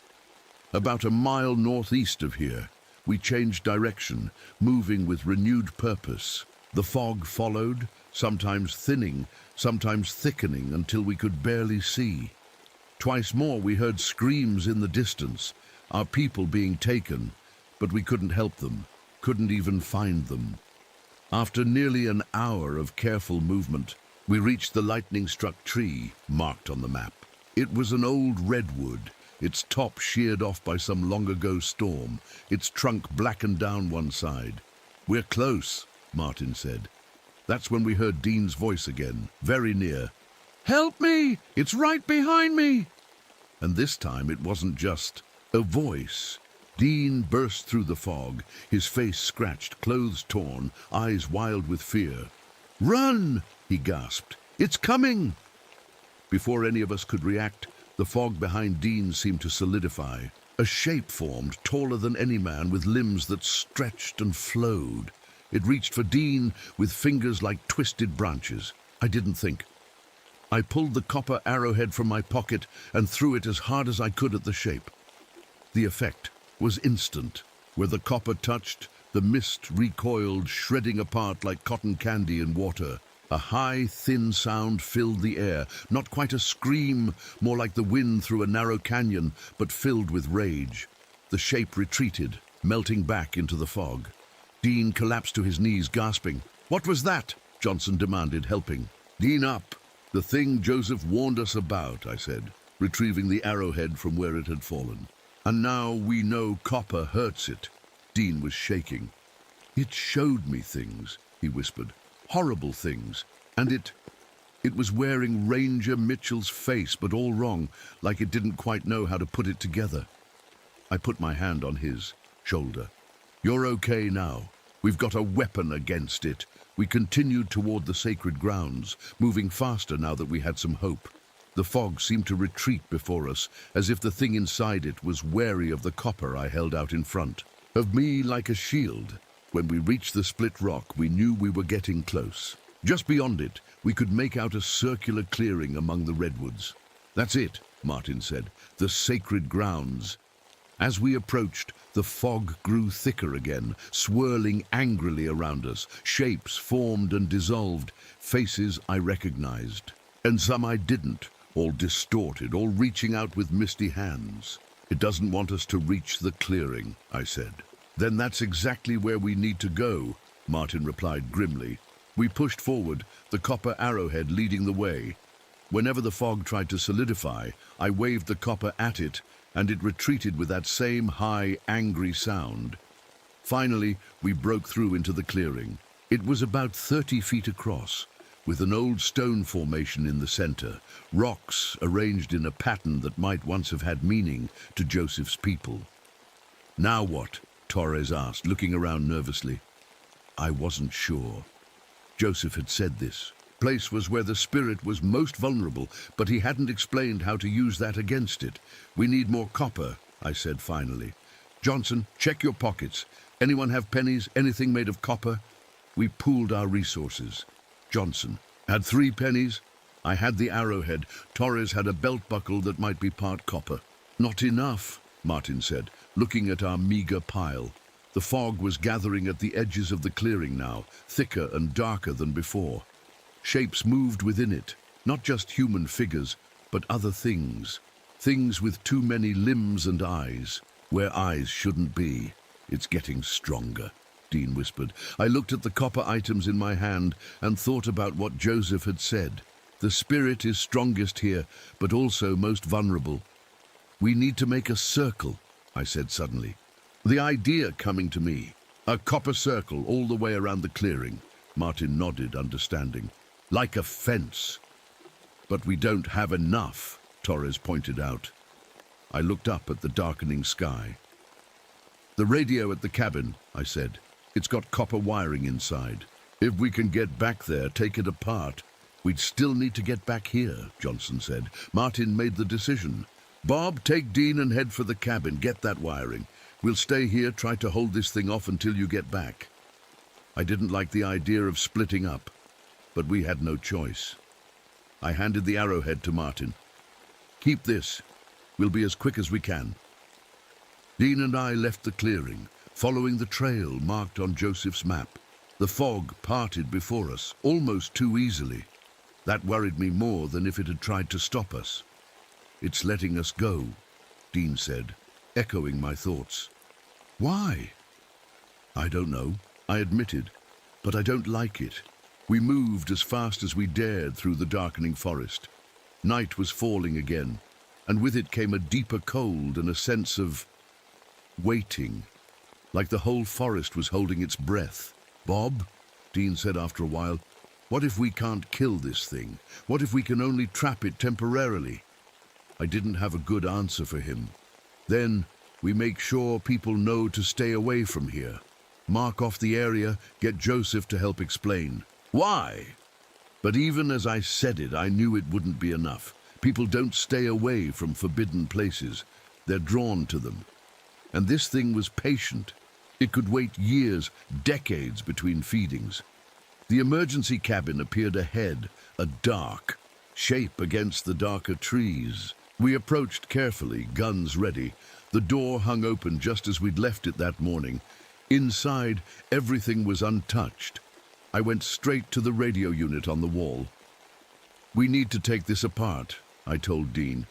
"About a mile northeast of here." We changed direction, moving with renewed purpose. The fog followed, sometimes thinning, sometimes thickening until we could barely see. Twice more we heard screams in the distance, our people being taken, but we couldn't help them, couldn't even find them. After nearly an hour of careful movement, we reached the lightning-struck tree marked on the map. It was an old redwood, its top sheared off by some long-ago storm, its trunk blackened down one side. "We're close," Martin said. That's when we heard Dean's voice again, very near. "Help me! It's right behind me!" And this time it wasn't just a voice. Dean burst through the fog, his face scratched, clothes torn, eyes wild with fear. "Run!" he gasped. "It's coming!" Before any of us could react, the fog behind Dean seemed to solidify. A shape formed, taller than any man, with limbs that stretched and flowed. It reached for Dean with fingers like twisted branches. I didn't think. I pulled the copper arrowhead from my pocket and threw it as hard as I could at the shape. The effect was instant. Where the copper touched, the mist recoiled, shredding apart like cotton candy in water. A high, thin sound filled the air, not quite a scream, more like the wind through a narrow canyon, but filled with rage. The shape retreated, melting back into the fog. Dean collapsed to his knees, gasping. "What was that?" Johnson demanded, helping. "Dean up. The thing Joseph warned us about," I said, retrieving the arrowhead from where it had fallen. "And now we know copper hurts it." Dean was shaking. "It showed me things," he whispered. "Horrible things. And it was wearing Ranger Mitchell's face, but all wrong, like it didn't quite know how to put it together." I put my hand on his shoulder. "You're okay now. We've got a weapon against it." We continued toward the sacred grounds, moving faster now that we had some hope. The fog seemed to retreat before us, as if the thing inside it was wary of the copper I held out in front. Of me like a shield. When we reached the split rock, we knew we were getting close. Just beyond it, we could make out a circular clearing among the redwoods. "That's it," Martin said. "The sacred grounds." As we approached, the fog grew thicker again, swirling angrily around us. Shapes formed and dissolved, faces I recognized. And some I didn't, all distorted, all reaching out with misty hands. "It doesn't want us to reach the clearing," I said. "Then that's exactly where we need to go," Martin replied grimly. We pushed forward, the copper arrowhead leading the way. Whenever the fog tried to solidify, I waved the copper at it, and it retreated with that same high, angry sound. Finally, we broke through into the clearing. It was about 30 feet across, with an old stone formation in the center, rocks arranged in a pattern that might once have had meaning to Joseph's people. "Now what?" Torres asked, looking around nervously. I wasn't sure. Joseph had said this place was where the spirit was most vulnerable, but he hadn't explained how to use that against it. "We need more copper," I said finally. "Johnson, check your pockets. Anyone have pennies, anything made of copper?" We pooled our resources. Johnson had 3 pennies. I had the arrowhead. Torres had a belt buckle that might be part copper. "Not enough," Martin said, looking at our meager pile. The fog was gathering at the edges of the clearing now, thicker and darker than before. Shapes moved within it, not just human figures, but other things. Things with too many limbs and eyes, where eyes shouldn't be. "It's getting stronger," Dean whispered. I looked at the copper items in my hand and thought about what Joseph had said. The spirit is strongest here, but also most vulnerable. "We need to make a circle," I said suddenly. The idea coming to me. "A copper circle all the way around the clearing." Martin nodded, understanding. "Like a fence." "But we don't have enough," Torres pointed out. I looked up at the darkening sky. "The radio at the cabin," I said. "It's got copper wiring inside. If we can get back there, take it apart." "We'd still need to get back here," Johnson said. Martin made the decision. "Bob, take Dean and head for the cabin. Get that wiring. We'll stay here, try to hold this thing off until you get back." I didn't like the idea of splitting up, but we had no choice. I handed the arrowhead to Martin. "Keep this. We'll be as quick as we can." Dean and I left the clearing, following the trail marked on Joseph's map. The fog parted before us, almost too easily. That worried me more than if it had tried to stop us. "It's letting us go," Dean said, echoing my thoughts. "Why?" "I don't know," I admitted, "but I don't like it." We moved as fast as we dared through the darkening forest. Night was falling again, and with it came a deeper cold and a sense of waiting, like the whole forest was holding its breath. "Bob," Dean said after a while, "what if we can't kill this thing? What if we can only trap it temporarily?" I didn't have a good answer for him. "Then we make sure people know to stay away from here. Mark off the area, get Joseph to help explain." "Why?" But even as I said it, I knew it wouldn't be enough. People don't stay away from forbidden places. They're drawn to them. And this thing was patient. It could wait years, decades between feedings. The emergency cabin appeared ahead, a dark shape against the darker trees. We approached carefully, guns ready. The door hung open just as we'd left it that morning. Inside, everything was untouched. I went straight to the radio unit on the wall. "We need to take this apart," I told Dean.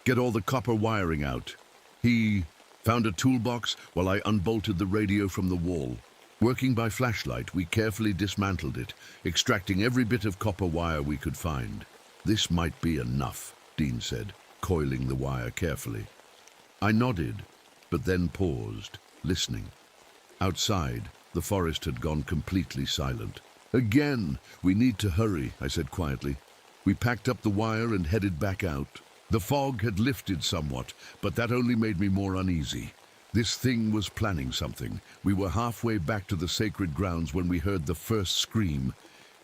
"Get all the copper wiring out." He found a toolbox while I unbolted the radio from the wall. Working by flashlight, we carefully dismantled it, extracting every bit of copper wire we could find. "This might be enough," Dean said, coiling the wire carefully. I nodded, but then paused, listening. Outside, the forest had gone completely silent. "Again, we need to hurry," I said quietly. We packed up the wire and headed back out. The fog had lifted somewhat, but that only made me more uneasy. This thing was planning something. We were halfway back to the sacred grounds when we heard the first scream.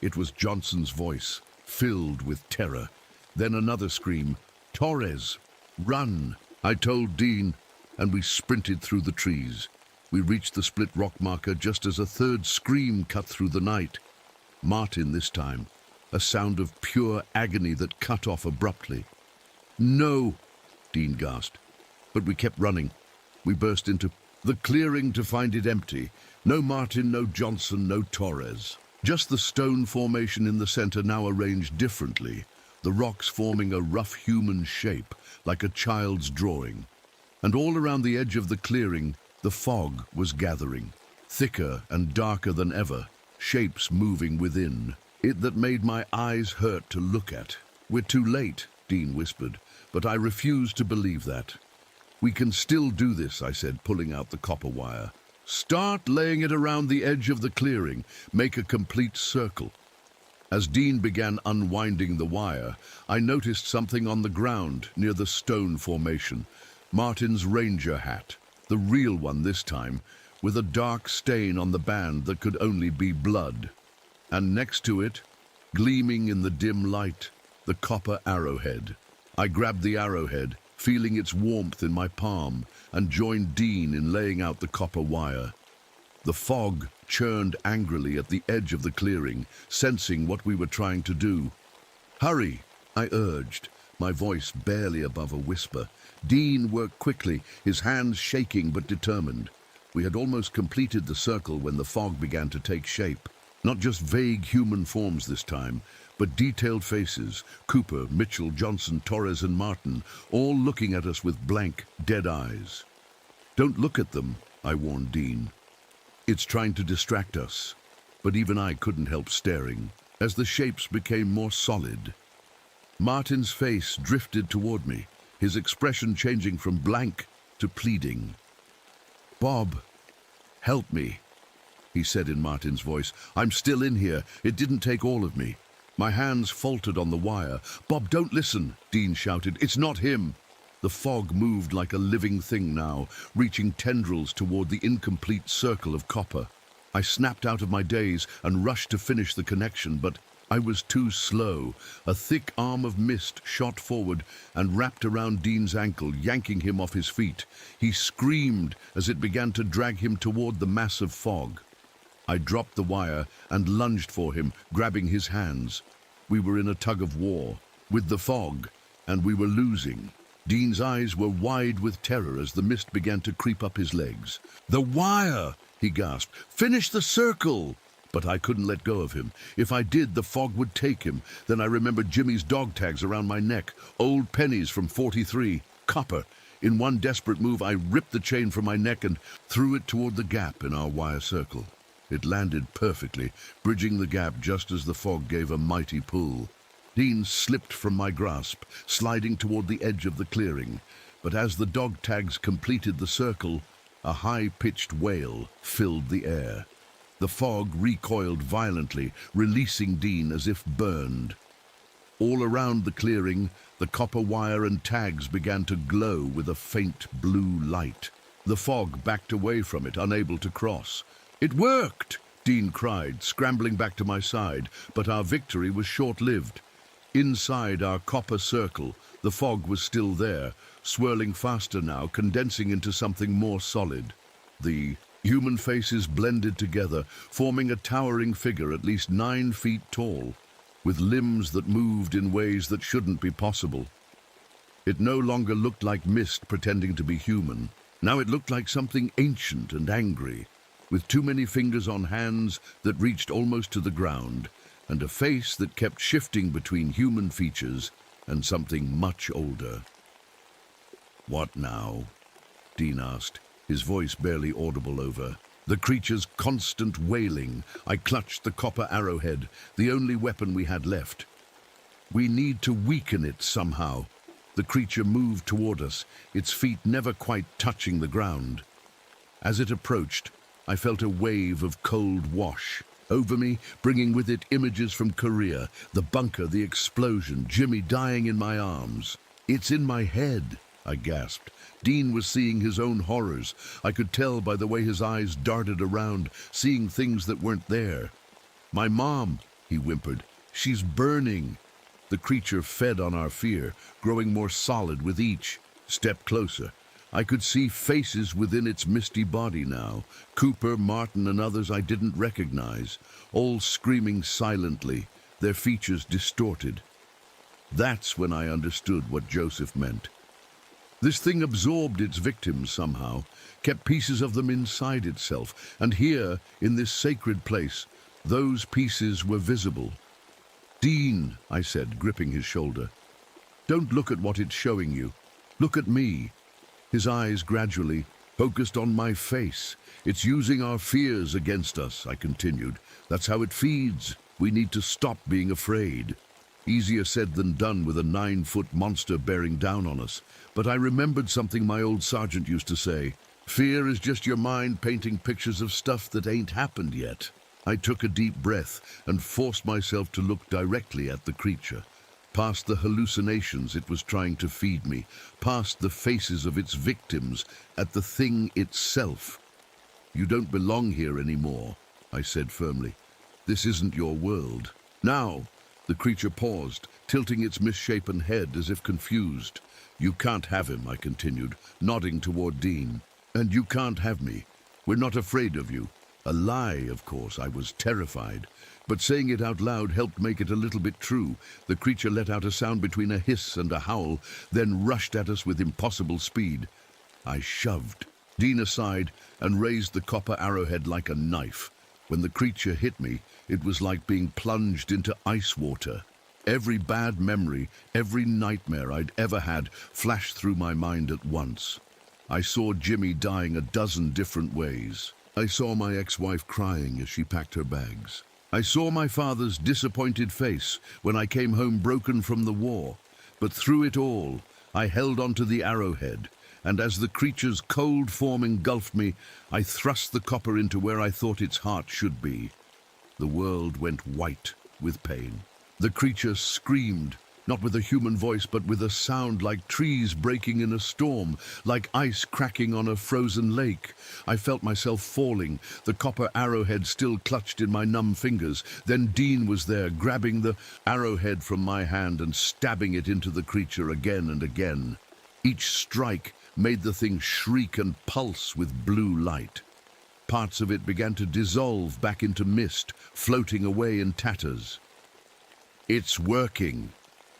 It was Johnson's voice, filled with terror. Then another scream. "Torres, run!" I told Dean, and we sprinted through the trees. We reached the split rock marker just as a third scream cut through the night. Martin this time, a sound of pure agony that cut off abruptly. "No!" Dean gasped. But we kept running. We burst into the clearing to find it empty. No Martin, no Johnson, no Torres. Just the stone formation in the center, now arranged differently, the rocks forming a rough human shape, like a child's drawing. And all around the edge of the clearing, the fog was gathering, thicker and darker than ever, shapes moving within, it that made my eyes hurt to look at. We're too late, Dean whispered, but I refuse to believe that. We can still do this, I said, pulling out the copper wire. Start laying it around the edge of the clearing. Make a complete circle. As Dean began unwinding the wire, I noticed something on the ground near the stone formation. Martin's ranger hat, the real one this time, with a dark stain on the band that could only be blood. And next to it, gleaming in the dim light, the copper arrowhead. I grabbed the arrowhead, feeling its warmth in my palm, and joined Dean in laying out the copper wire. The fog churned angrily at the edge of the clearing, sensing what we were trying to do. Hurry, I urged, my voice barely above a whisper. Dean worked quickly, his hands shaking but determined. We had almost completed the circle when the fog began to take shape. Not just vague human forms this time, but detailed faces, Cooper, Mitchell, Johnson, Torres and Martin, all looking at us with blank, dead eyes. Don't look at them, I warned Dean. It's trying to distract us. But even I couldn't help staring, as the shapes became more solid. Martin's face drifted toward me, his expression changing from blank to pleading. Bob, help me, he said in Martin's voice. I'm still in here. It didn't take all of me. My hands faltered on the wire. Bob, don't listen, Dean shouted. It's not him. The fog moved like a living thing now, reaching tendrils toward the incomplete circle of copper. I snapped out of my daze and rushed to finish the connection, but I was too slow. A thick arm of mist shot forward and wrapped around Dean's ankle, yanking him off his feet. He screamed as it began to drag him toward the mass of fog. I dropped the wire and lunged for him, grabbing his hands. We were in a tug of war with the fog, and we were losing. Dean's eyes were wide with terror as the mist began to creep up his legs. The wire, he gasped. Finish the circle! But I couldn't let go of him. If I did, the fog would take him. Then I remembered Jimmy's dog tags around my neck, old pennies from 43, copper. In one desperate move, I ripped the chain from my neck and threw it toward the gap in our wire circle. It landed perfectly, bridging the gap just as the fog gave a mighty pull. Dean slipped from my grasp, sliding toward the edge of the clearing. But as the dog tags completed the circle, a high-pitched wail filled the air. The fog recoiled violently, releasing Dean as if burned. All around the clearing, the copper wire and tags began to glow with a faint blue light. The fog backed away from it, unable to cross. It worked, Dean cried, scrambling back to my side, but our victory was short-lived. Inside our copper circle, the fog was still there, swirling faster now, condensing into something more solid. The human faces blended together, forming a towering figure at least 9 feet tall, with limbs that moved in ways that shouldn't be possible. It no longer looked like mist pretending to be human. Now it looked like something ancient and angry, with too many fingers on hands that reached almost to the ground, and a face that kept shifting between human features and something much older. What now? Dean asked, his voice barely audible over the creature's constant wailing. I clutched the copper arrowhead, the only weapon we had left. We need to weaken it somehow. The creature moved toward us, its feet never quite touching the ground. As it approached, I felt a wave of cold wash over me, bringing with it images from Korea, the bunker, the explosion, Jimmy dying in my arms. It's in my head, I gasped. Dean was seeing his own horrors. I could tell by the way his eyes darted around, seeing things that weren't there. My mom, he whimpered. She's burning. The creature fed on our fear, growing more solid with each step closer. I could see faces within its misty body now. Cooper, Martin, and others I didn't recognize, all screaming silently, their features distorted. That's when I understood what Joseph meant. This thing absorbed its victims somehow, kept pieces of them inside itself, and here, in this sacred place, those pieces were visible. Dean, I said, gripping his shoulder, don't look at what it's showing you. Look at me. His eyes gradually focused on my face. It's using our fears against us, I continued. That's how it feeds. We need to stop being afraid. Easier said than done with a 9-foot monster bearing down on us. But I remembered something my old sergeant used to say. Fear is just your mind painting pictures of stuff that ain't happened yet. I took a deep breath and forced myself to look directly at the creature. Past the hallucinations it was trying to feed me, past the faces of its victims, at the thing itself. You don't belong here anymore, I said firmly. This isn't your world. Now, the creature paused, tilting its misshapen head as if confused. You can't have him, I continued, nodding toward Dean. And you can't have me. We're not afraid of you. A lie, of course. I was terrified. But saying it out loud helped make it a little bit true. The creature let out a sound between a hiss and a howl, then rushed at us with impossible speed. I shoved Dean aside and raised the copper arrowhead like a knife. When the creature hit me, it was like being plunged into ice water. Every bad memory, every nightmare I'd ever had flashed through my mind at once. I saw Jimmy dying a dozen different ways. I saw my ex-wife crying as she packed her bags. I saw my father's disappointed face when I came home broken from the war. But through it all, I held onto the arrowhead, and as the creature's cold form engulfed me, I thrust the copper into where I thought its heart should be. The world went white with pain. The creature screamed, not with a human voice, but with a sound like trees breaking in a storm, like ice cracking on a frozen lake. I felt myself falling, the copper arrowhead still clutched in my numb fingers. Then Dean was there, grabbing the arrowhead from my hand and stabbing it into the creature again and again. Each strike made the thing shriek and pulse with blue light. Parts of it began to dissolve back into mist, floating away in tatters. "It's working,"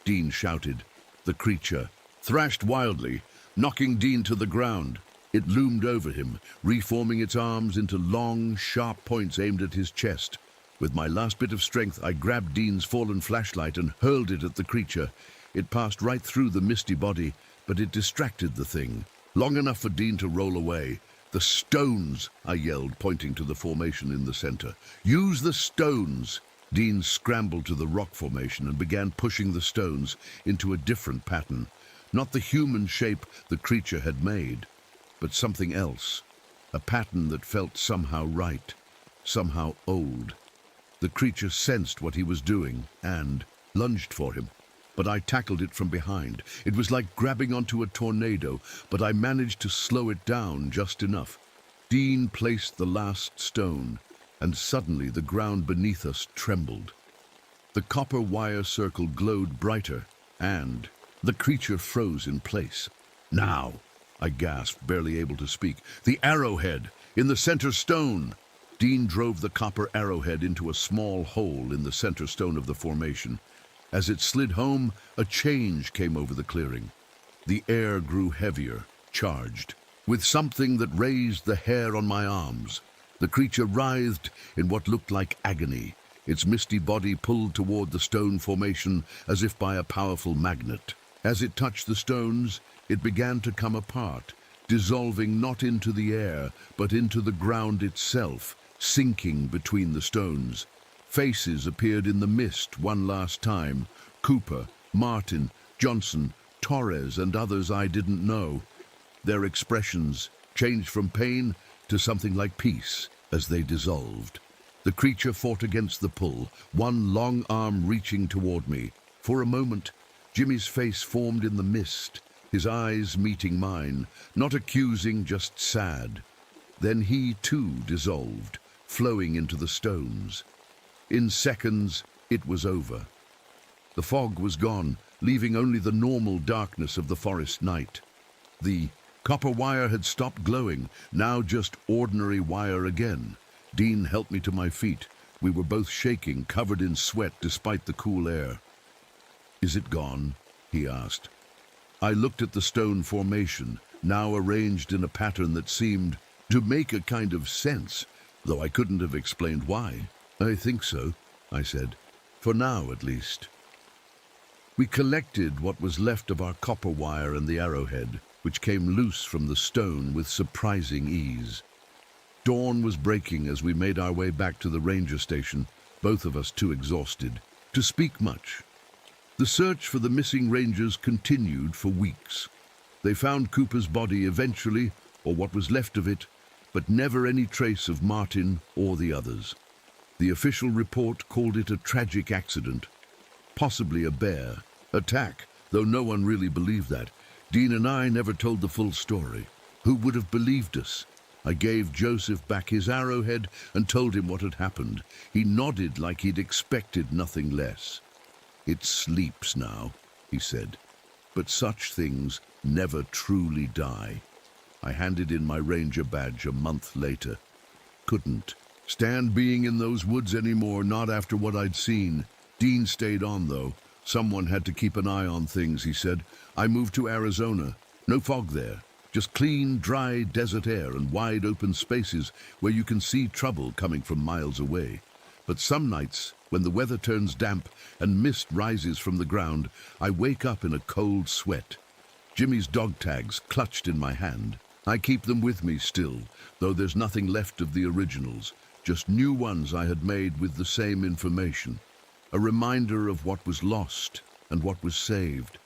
Dean shouted. The creature thrashed wildly, knocking Dean to the ground. It loomed over him, reforming its arms into long, sharp points aimed at his chest. With my last bit of strength, I grabbed Dean's fallen flashlight and hurled it at the creature. It passed right through the misty body, but it distracted the thing, long enough for Dean to roll away. "The stones!" I yelled, pointing to the formation in the center. "Use the stones!" Dean scrambled to the rock formation and began pushing the stones into a different pattern. Not the human shape the creature had made, but something else. A pattern that felt somehow right, somehow old. The creature sensed what he was doing and lunged for him. But I tackled it from behind. It was like grabbing onto a tornado, but I managed to slow it down just enough. Dean placed the last stone, and suddenly the ground beneath us trembled. The copper wire circle glowed brighter, and the creature froze in place. "Now," I gasped, barely able to speak. "The arrowhead, in the center stone!" Dean drove the copper arrowhead into a small hole in the center stone of the formation. As it slid home, a change came over the clearing. The air grew heavier, charged, with something that raised the hair on my arms. The creature writhed in what looked like agony, its misty body pulled toward the stone formation as if by a powerful magnet. As it touched the stones, it began to come apart, dissolving not into the air, but into the ground itself, sinking between the stones. Faces appeared in the mist one last time. Cooper, Martin, Johnson, Torres, and others I didn't know. Their expressions changed from pain to something like peace as they dissolved. The creature fought against the pull, one long arm reaching toward me. For a moment, Jimmy's face formed in the mist, his eyes meeting mine, not accusing, just sad. Then he, too, dissolved, flowing into the stones. In seconds, it was over. The fog was gone, leaving only the normal darkness of the forest night. The copper wire had stopped glowing, now just ordinary wire again. Dean helped me to my feet. We were both shaking, covered in sweat despite the cool air. "Is it gone?" he asked. I looked at the stone formation, now arranged in a pattern that seemed to make a kind of sense, though I couldn't have explained why. "I think so," I said. "For now, at least." We collected what was left of our copper wire and the arrowhead, which came loose from the stone with surprising ease. Dawn was breaking as we made our way back to the ranger station, both of us too exhausted to speak much. The search for the missing rangers continued for weeks. They found Cooper's body eventually, or what was left of it, but never any trace of Martin or the others. The official report called it a tragic accident, possibly a bear attack, though no one really believed that. Dean and I never told the full story. Who would have believed us? I gave Joseph back his arrowhead and told him what had happened. He nodded like he'd expected nothing less. "It sleeps now," he said, "but such things never truly die." I handed in my ranger badge a month later. Couldn't stand being in those woods anymore, not after what I'd seen. Dean stayed on, though. Someone had to keep an eye on things, he said. I moved to Arizona. No fog there. Just clean, dry desert air and wide open spaces where you can see trouble coming from miles away. But some nights, when the weather turns damp and mist rises from the ground, I wake up in a cold sweat. Jimmy's dog tags clutched in my hand. I keep them with me still, though there's nothing left of the originals, just new ones I had made with the same information. A reminder of what was lost and what was saved.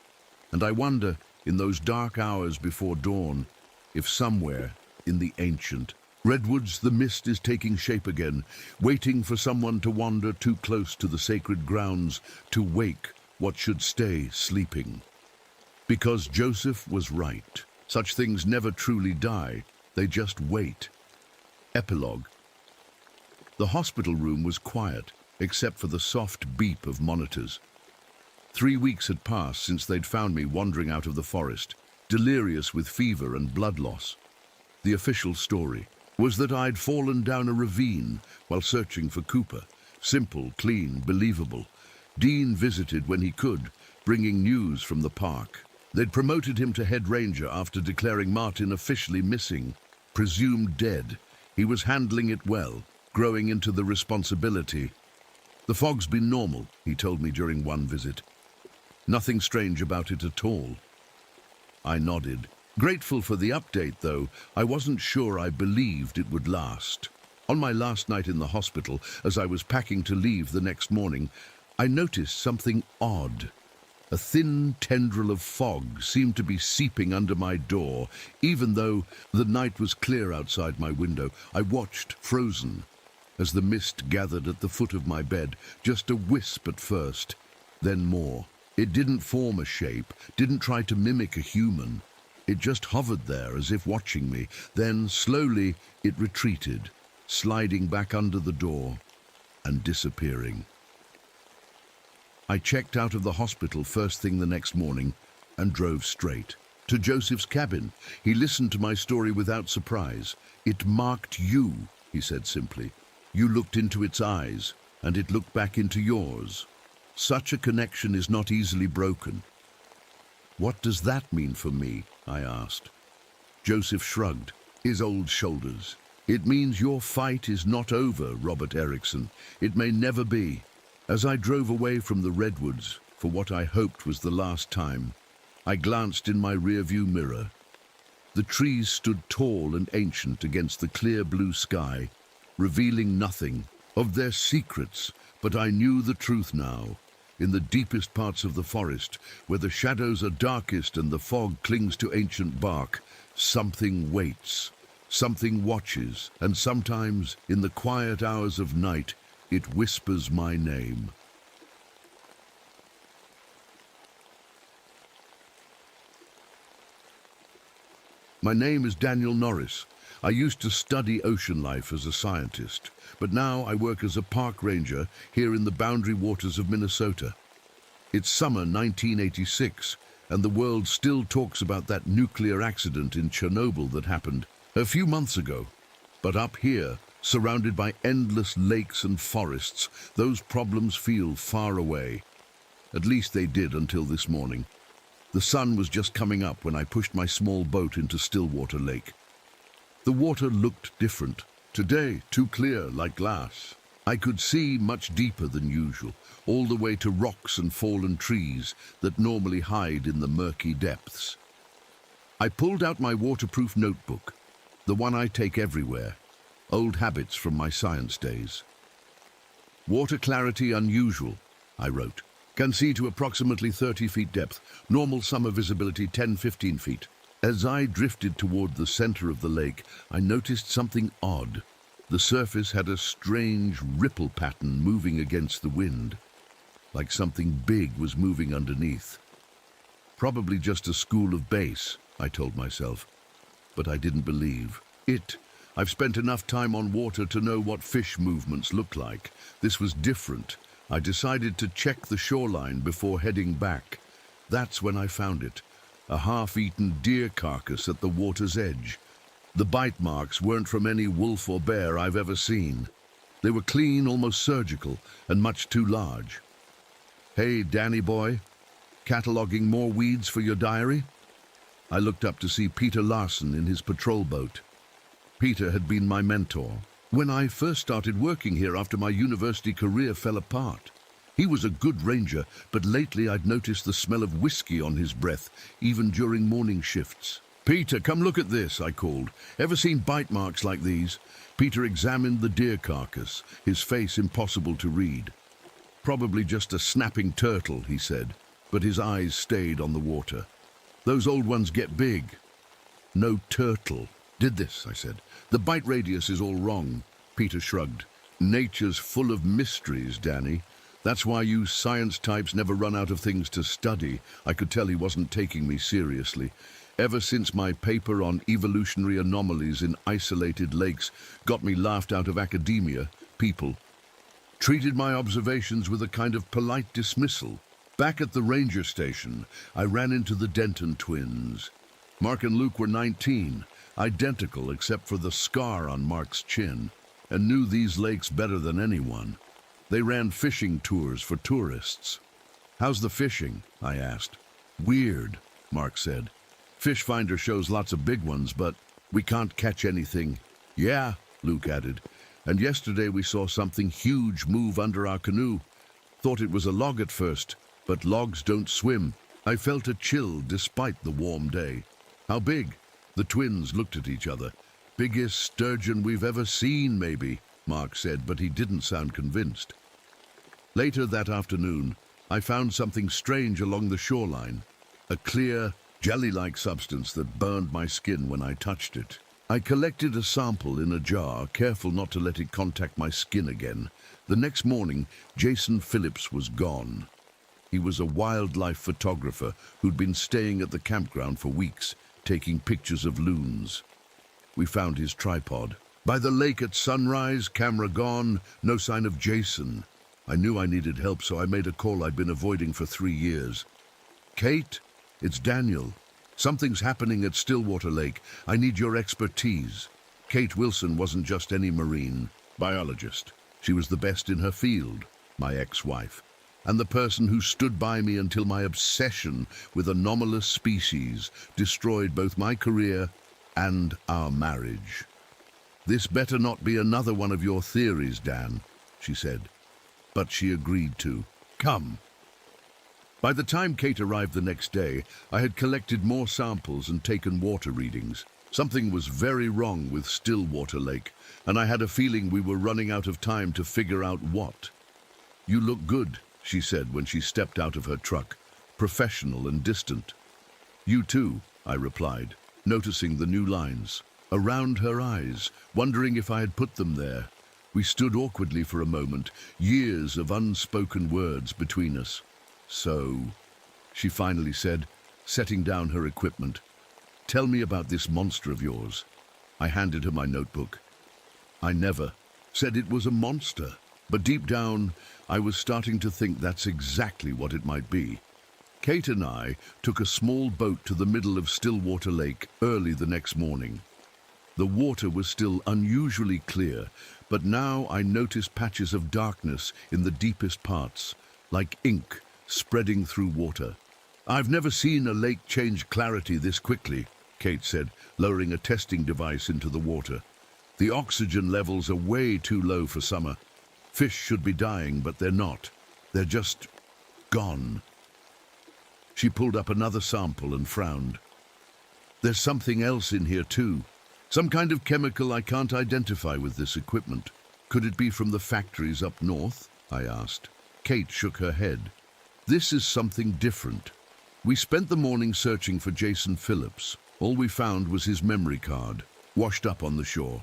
And I wonder, in those dark hours before dawn, if somewhere in the ancient redwoods the mist is taking shape again, waiting for someone to wander too close to the sacred grounds to wake what should stay sleeping. Because Joseph was right. Such things never truly die, they just wait. Epilogue. The hospital room was quiet, except for the soft beep of monitors. 3 weeks had passed since they'd found me wandering out of the forest, delirious with fever and blood loss. The official story was that I'd fallen down a ravine while searching for Cooper. Simple, clean, believable. Dean visited when he could, bringing news from the park. They'd promoted him to head ranger after declaring Martin officially missing, presumed dead. He was handling it well, growing into the responsibility. The fog's been normal, he told me during one visit. Nothing strange about it at all. I nodded. Grateful for the update, though, I wasn't sure I believed it would last. On my last night in the hospital, as I was packing to leave the next morning, I noticed something odd. A thin tendril of fog seemed to be seeping under my door. Even though the night was clear outside my window, I watched, frozen, as the mist gathered at the foot of my bed, just a wisp at first, then more. It didn't form a shape, didn't try to mimic a human. It just hovered there as if watching me. Then, slowly, it retreated, sliding back under the door and disappearing. I checked out of the hospital first thing the next morning and drove straight to Joseph's cabin. He listened to my story without surprise. "It marked you," he said simply. "You looked into its eyes, and it looked back into yours. Such a connection is not easily broken." "What does that mean for me?" I asked. Joseph shrugged his old shoulders. "It means your fight is not over, Robert Erickson. It may never be." As I drove away from the redwoods, for what I hoped was the last time, I glanced in my rearview mirror. The trees stood tall and ancient against the clear blue sky, revealing nothing of their secrets, but I knew the truth now. In the deepest parts of the forest, where the shadows are darkest and the fog clings to ancient bark, something waits, something watches, and sometimes, in the quiet hours of night, it whispers my name. My name is Daniel Norris. I used to study ocean life as a scientist, but now I work as a park ranger here in the boundary waters of Minnesota. It's summer 1986, and the world still talks about that nuclear accident in Chernobyl that happened a few months ago. But up here, surrounded by endless lakes and forests, those problems feel far away. At least they did until this morning. The sun was just coming up when I pushed my small boat into Stillwater Lake. The water looked different. Today, too clear, like glass. I could see much deeper than usual, all the way to rocks and fallen trees that normally hide in the murky depths. I pulled out my waterproof notebook, the one I take everywhere, old habits from my science days. "Water clarity unusual," I wrote. Can see to approximately 30 feet depth. Normal summer visibility 10-15 feet. As I drifted toward the center of the lake, I noticed something odd. The surface had a strange ripple pattern moving against the wind, like something big was moving underneath. Probably just a school of bass, I told myself, but I didn't believe it. I've spent enough time on water to know what fish movements look like. This was different. I decided to check the shoreline before heading back. That's when I found it, a half-eaten deer carcass at the water's edge. The bite marks weren't from any wolf or bear I've ever seen. They were clean, almost surgical, and much too large. Hey, Danny boy, cataloging more weeds for your diary? I looked up to see Peter Larson in his patrol boat. Peter had been my mentor when I first started working here after my university career fell apart. He was a good ranger, but lately I'd noticed the smell of whiskey on his breath, even during morning shifts. Peter, come look at this, I called. Ever seen bite marks like these? Peter examined the deer carcass, his face impossible to read. Probably just a snapping turtle, he said, but his eyes stayed on the water. Those old ones get big. No turtle did this, I said. The bite radius is all wrong. Peter shrugged. Nature's full of mysteries, Danny. That's why you science types never run out of things to study. I could tell he wasn't taking me seriously. Ever since my paper on evolutionary anomalies in isolated lakes got me laughed out of academia, people treated my observations with a kind of polite dismissal. Back at the ranger station, I ran into the Denton twins. Mark and Luke were 19, identical except for the scar on Mark's chin, and knew these lakes better than anyone. They ran fishing tours for tourists. How's the fishing? I asked. Weird, Mark said. Fish Finder shows lots of big ones, but we can't catch anything. Yeah, Luke added. And yesterday we saw something huge move under our canoe. Thought it was a log at first, but logs don't swim. I felt a chill despite the warm day. How big? The twins looked at each other. Biggest sturgeon we've ever seen, maybe, Mark said, but he didn't sound convinced. Later that afternoon, I found something strange along the shoreline. A clear, jelly-like substance that burned my skin when I touched it. I collected a sample in a jar, careful not to let it contact my skin again. The next morning, Jason Phillips was gone. He was a wildlife photographer who'd been staying at the campground for weeks, taking pictures of loons. We found his tripod. By the lake at sunrise, camera gone, no sign of Jason. I knew I needed help, so I made a call I'd been avoiding for 3 years. Kate, it's Daniel. Something's happening at Stillwater Lake. I need your expertise. Kate Wilson wasn't just any marine biologist. She was the best in her field, my ex-wife, and the person who stood by me until my obsession with anomalous species destroyed both my career and our marriage. This better not be another one of your theories, Dan, she said. But she agreed to. Come. By the time Kate arrived the next day, I had collected more samples and taken water readings. Something was very wrong with Stillwater Lake, and I had a feeling we were running out of time to figure out what. You look good, she said when she stepped out of her truck, professional and distant. You too, I replied, noticing the new lines around her eyes, wondering if I had put them there. We stood awkwardly for a moment, years of unspoken words between us. So, she finally said, setting down her equipment, tell me about this monster of yours. I handed her my notebook. I never said it was a monster, but deep down, I was starting to think that's exactly what it might be. Kate and I took a small boat to the middle of Stillwater Lake early the next morning. The water was still unusually clear, but now I noticed patches of darkness in the deepest parts, like ink spreading through water. I've never seen a lake change clarity this quickly, Kate said, lowering a testing device into the water. The oxygen levels are way too low for summer. Fish should be dying, but they're not. They're just gone. She pulled up another sample and frowned. There's something else in here too. Some kind of chemical I can't identify with this equipment. Could it be from the factories up north? I asked. Kate shook her head. This is something different. We spent the morning searching for Jason Phillips. All we found was his memory card, washed up on the shore.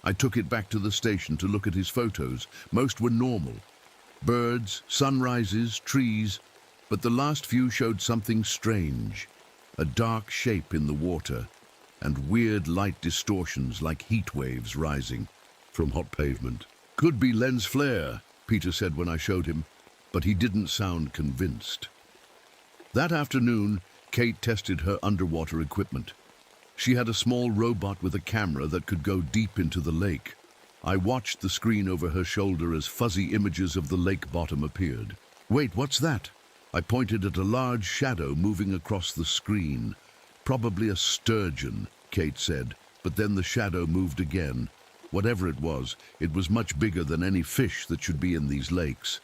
I took it back to the station to look at his photos. Most were normal. Birds, sunrises, trees, but the last few showed something strange. A dark shape in the water, and weird light distortions like heat waves rising from hot pavement. Could be lens flare, Peter said when I showed him, but he didn't sound convinced. That afternoon, Kate tested her underwater equipment. She had a small robot with a camera that could go deep into the lake. I watched the screen over her shoulder as fuzzy images of the lake bottom appeared. Wait, what's that? I pointed at a large shadow moving across the screen. Probably a sturgeon, Kate said, but then the shadow moved again. Whatever it was much bigger than any fish that should be in these lakes.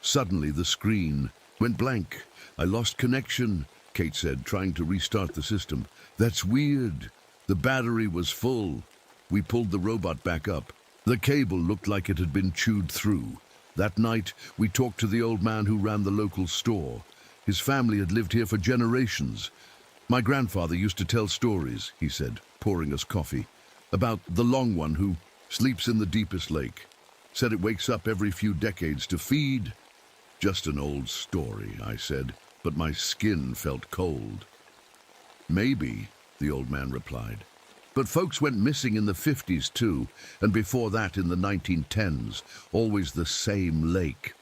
Suddenly the screen went blank. I lost connection, Kate said, trying to restart the system. That's weird. The battery was full. We pulled the robot back up. The cable looked like it had been chewed through. That night, we talked to the old man who ran the local store. His family had lived here for generations. My grandfather used to tell stories, he said, pouring us coffee, about the long one who sleeps in the deepest lake. Said it wakes up every few decades to feed. Just an old story, I said, but my skin felt cold. Maybe, the old man replied. But folks went missing in the 50s too, and before that in the 1910s, always the same lake.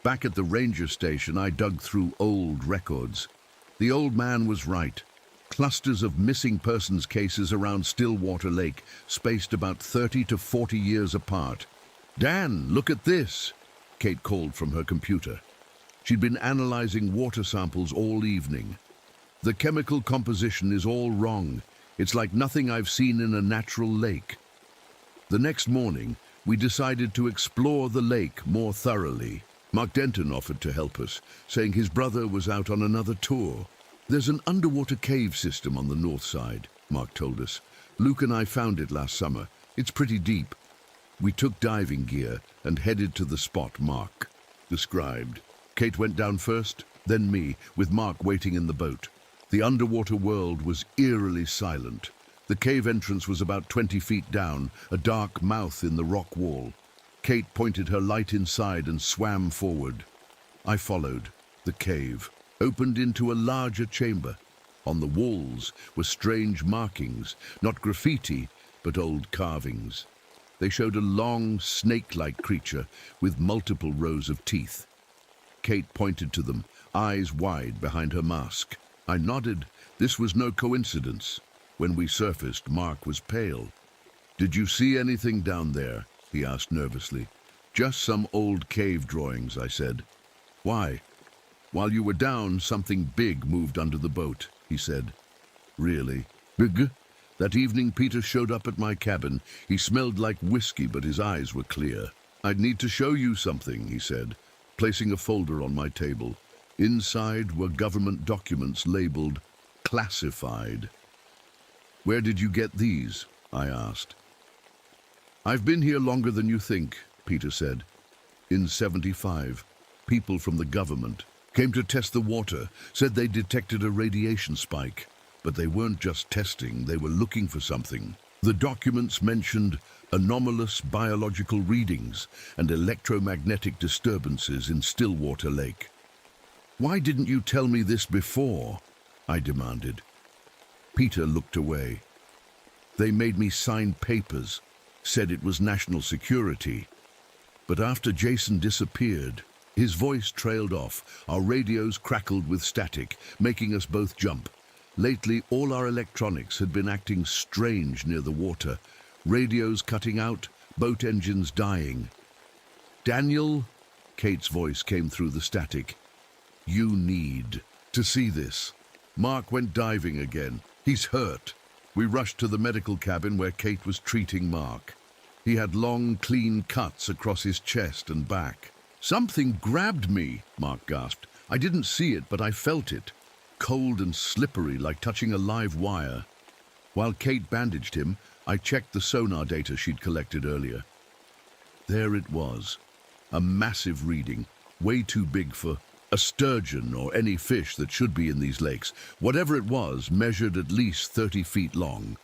Back at the ranger station, I dug through old records. The old man was right. Clusters of missing persons cases around Stillwater Lake, spaced about 30 to 40 years apart. Dan, look at this, Kate called from her computer. She'd been analyzing water samples all evening. The chemical composition is all wrong. It's like nothing I've seen in a natural lake. The next morning, we decided to explore the lake more thoroughly. Mark Denton offered to help us, saying his brother was out on another tour. There's an underwater cave system on the north side, Mark told us. Luke and I found it last summer. It's pretty deep. We took diving gear and headed to the spot Mark described. Kate went down first, then me, with Mark waiting in the boat. The underwater world was eerily silent. The cave entrance was about 20 feet down, a dark mouth in the rock wall. Kate pointed her light inside and swam forward. I followed. The cave opened into a larger chamber. On the walls were strange markings, not graffiti, but old carvings. They showed a long, snake-like creature with multiple rows of teeth. Kate pointed to them, eyes wide behind her mask. I nodded. This was no coincidence. When we surfaced, Mark was pale. "Did you see anything down there?" he asked nervously. "Just some old cave drawings," I said. "Why?" "While you were down, something big moved under the boat," he said. "Really? Big?" That evening, Peter showed up at my cabin. He smelled like whiskey, but his eyes were clear. "I'd need to show you something," he said, placing a folder on my table. Inside were government documents labeled classified. "Where did you get these?" I asked. "I've been here longer than you think," Peter said. "In 75, people from the government came to test the water, said they detected a radiation spike. But they weren't just testing, they were looking for something. The documents mentioned anomalous biological readings and electromagnetic disturbances in Stillwater Lake. "Why didn't you tell me this before?" I demanded. Peter looked away. "They made me sign papers, said it was national security. But after Jason disappeared," his voice trailed off. Our radios crackled with static, making us both jump. Lately, all our electronics had been acting strange near the water. Radios cutting out, boat engines dying. "Daniel," Kate's voice came through the static, "you need to see this." Mark went diving again. "He's hurt." We rushed to the medical cabin where Kate was treating Mark. He had long, clean cuts across his chest and back. "Something grabbed me," Mark gasped. "I didn't see it, but I felt it. Cold and slippery, like touching a live wire." While Kate bandaged him, I checked the sonar data she'd collected earlier. There it was, a massive reading, way too big for A sturgeon or any fish that should be in these lakes, whatever it was, measured at least 30 feet long.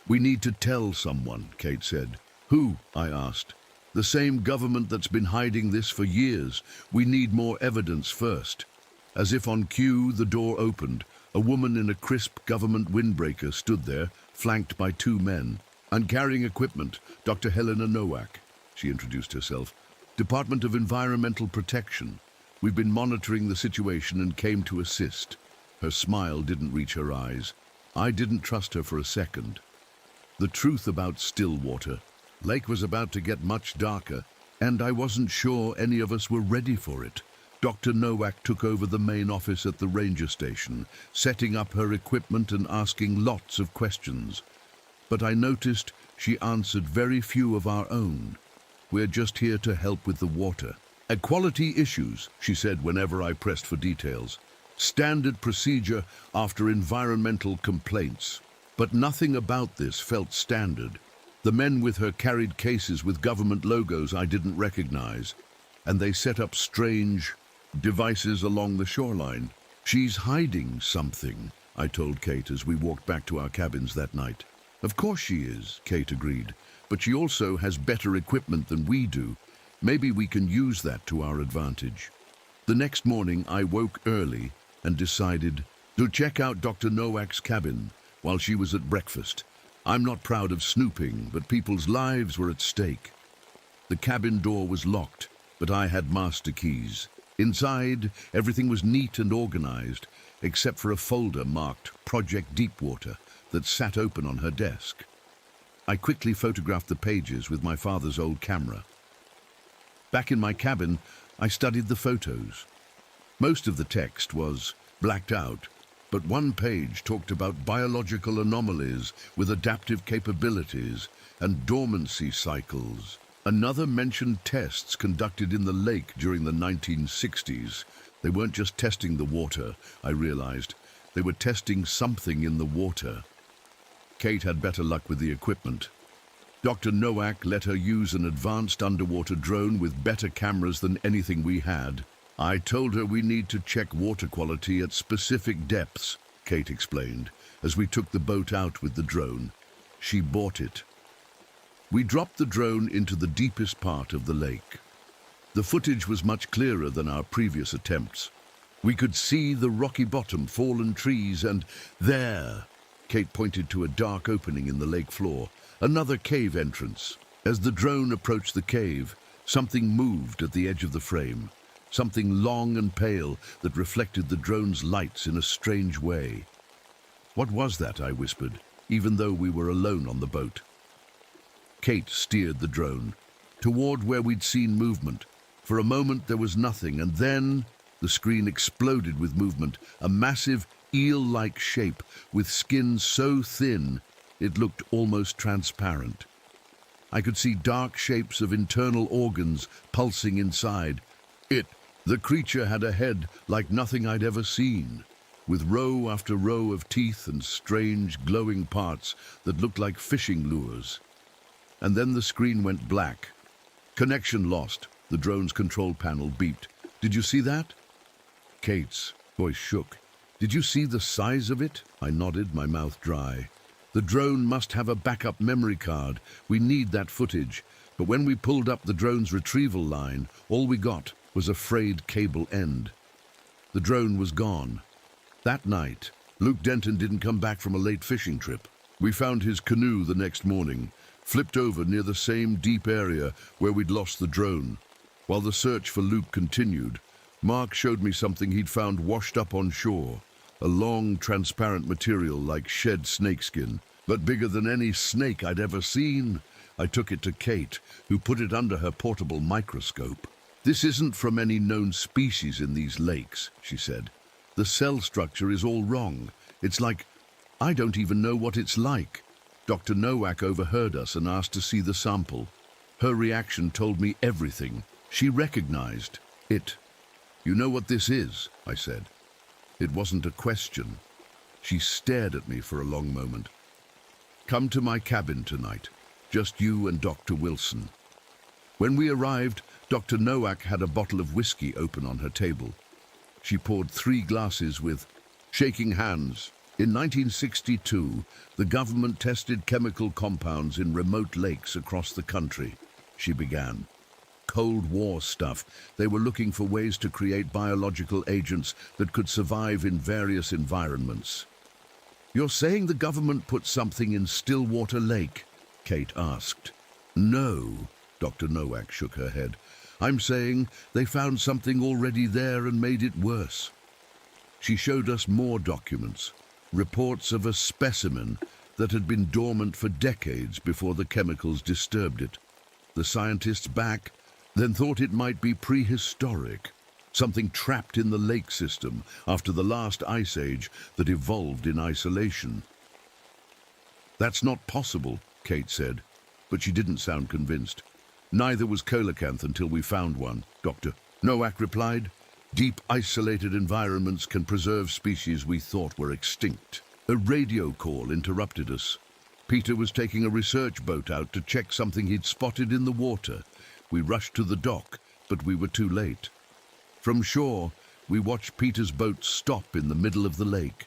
We need to tell someone, Kate said. Who? I asked. The same government that's been hiding this for years. We need more evidence first. As if on cue, the door opened. A woman in a crisp government windbreaker stood there, flanked by 2 men. And carrying equipment, Dr. Helena Nowak, she introduced herself. Department of Environmental Protection. We've been monitoring the situation and came to assist. Her smile didn't reach her eyes. I didn't trust her for a second. The truth about Stillwater. Lake was about to get much darker, and I wasn't sure any of us were ready for it. Dr. Nowak took over the main office at the ranger station, setting up her equipment and asking lots of questions. But I noticed she answered very few of our own. We're just here to help with the water. Equality issues, she said whenever I pressed for details. Standard procedure after environmental complaints. But nothing about this felt standard. The men with her carried cases with government logos I didn't recognize, and they set up strange devices along the shoreline. She's hiding something, I told Kate as we walked back to our cabins that night. Of course she is, Kate agreed, but she also has better equipment than we do. Maybe we can use that to our advantage. The next morning I woke early and decided to check out Dr. Nowak's cabin while she was at breakfast. I'm not proud of snooping, but people's lives were at stake. The cabin door was locked, but I had master keys. Inside, everything was neat and organized, except for a folder marked Project Deepwater that sat open on her desk. I quickly photographed the pages with my father's old camera. Back in my cabin, I studied the photos. Most of the text was blacked out, but one page talked about biological anomalies with adaptive capabilities and dormancy cycles. Another mentioned tests conducted in the lake during the 1960s. They weren't just testing the water, I realized. They were testing something in the water. Kate had better luck with the equipment. Dr. Nowak let her use an advanced underwater drone with better cameras than anything we had. I told her we need to check water quality at specific depths, Kate explained, as we took the boat out with the drone. She bought it. We dropped the drone into the deepest part of the lake. The footage was much clearer than our previous attempts. We could see the rocky bottom, fallen trees, and there, Kate pointed to a dark opening in the lake floor, another cave entrance. As the drone approached the cave, something moved at the edge of the frame, something long and pale that reflected the drone's lights in a strange way. What was that? I whispered, even though we were alone on the boat. Kate steered the drone toward where we'd seen movement. For a moment there was nothing, and then the screen exploded with movement, a massive eel-like shape with skin so thin it looked almost transparent. I could see dark shapes of internal organs pulsing inside. The creature had a head like nothing I'd ever seen, with row after row of teeth and strange glowing parts that looked like fishing lures. And then the screen went black. Connection lost. The drone's control panel beeped. Did you see that? Kate's voice shook. Did you see the size of it? I nodded, my mouth dry. The drone must have a backup memory card. We need that footage. But when we pulled up the drone's retrieval line, all we got was a frayed cable end. The drone was gone. That night, Luke Denton didn't come back from a late fishing trip. We found his canoe the next morning, flipped over near the same deep area where we'd lost the drone. While the search for Luke continued, Mark showed me something he'd found washed up on shore, a long, transparent material like shed snakeskin, but bigger than any snake I'd ever seen. I took it to Kate, who put it under her portable microscope. This isn't from any known species in these lakes, she said. The cell structure is all wrong. It's like, I don't even know what it's like. Dr. Nowak overheard us and asked to see the sample. Her reaction told me everything. She recognized it. You know what this is? I said. It wasn't a question. She stared at me for a long moment. Come to my cabin tonight. Just you and Dr. Wilson. When we arrived, Dr. Nowak had a bottle of whiskey open on her table. She poured 3 glasses with shaking hands. In 1962, the government tested chemical compounds in remote lakes across the country. She began. Cold War stuff. They were looking for ways to create biological agents that could survive in various environments. "You're saying the government put something in Stillwater Lake?" Kate asked. "No," Dr. Nowak shook her head. "I'm saying they found something already there and made it worse." She showed us more documents, reports of a specimen that had been dormant for decades before the chemicals disturbed it. The scientists back then thought it might be prehistoric, something trapped in the lake system after the last ice age that evolved in isolation. "That's not possible," Kate said, but she didn't sound convinced. "Neither was coelacanth until we found one," Dr. Nowak replied. "Deep, isolated environments can preserve species we thought were extinct." A radio call interrupted us. Peter was taking a research boat out to check something he'd spotted in the water. We rushed to the dock, but we were too late. From shore, we watched Peter's boat stop in the middle of the lake.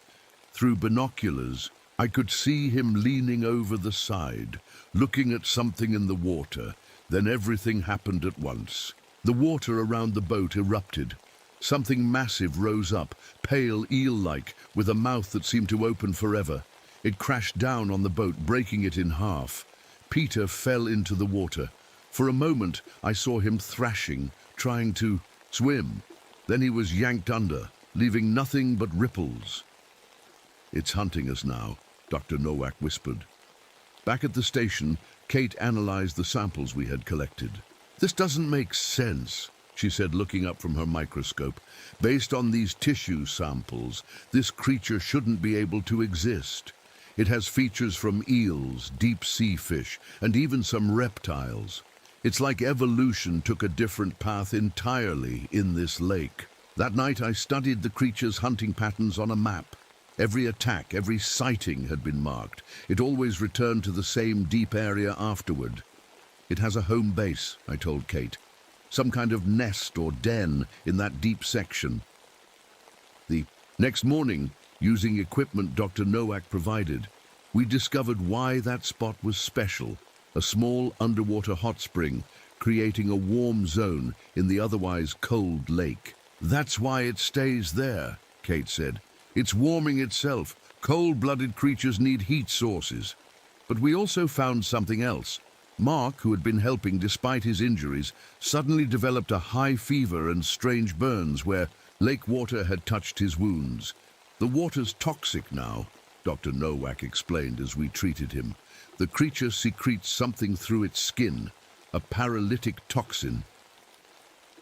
Through binoculars, I could see him leaning over the side, looking at something in the water. Then everything happened at once. The water around the boat erupted. Something massive rose up, pale eel-like, with a mouth that seemed to open forever. It crashed down on the boat, breaking it in half. Peter fell into the water. For a moment, I saw him thrashing, trying to swim. Then he was yanked under, leaving nothing but ripples. "It's hunting us now," Dr. Nowak whispered. Back at the station, Kate analyzed the samples we had collected. "This doesn't make sense," she said, looking up from her microscope. "Based on these tissue samples, this creature shouldn't be able to exist. It has features from eels, deep-sea fish, and even some reptiles. It's like evolution took a different path entirely in this lake." That night I studied the creature's hunting patterns on a map. Every attack, every sighting had been marked. It always returned to the same deep area afterward. "It has a home base," I told Kate. "Some kind of nest or den in that deep section." The next morning, using equipment Dr. Nowak provided, we discovered why that spot was special. A small underwater hot spring, creating a warm zone in the otherwise cold lake. "That's why it stays there," Kate said. "It's warming itself. Cold-blooded creatures need heat sources." But we also found something else. Mark, who had been helping despite his injuries, suddenly developed a high fever and strange burns where lake water had touched his wounds. "The water's toxic now," Dr. Nowak explained as we treated him. "The creature secretes something through its skin, a paralytic toxin."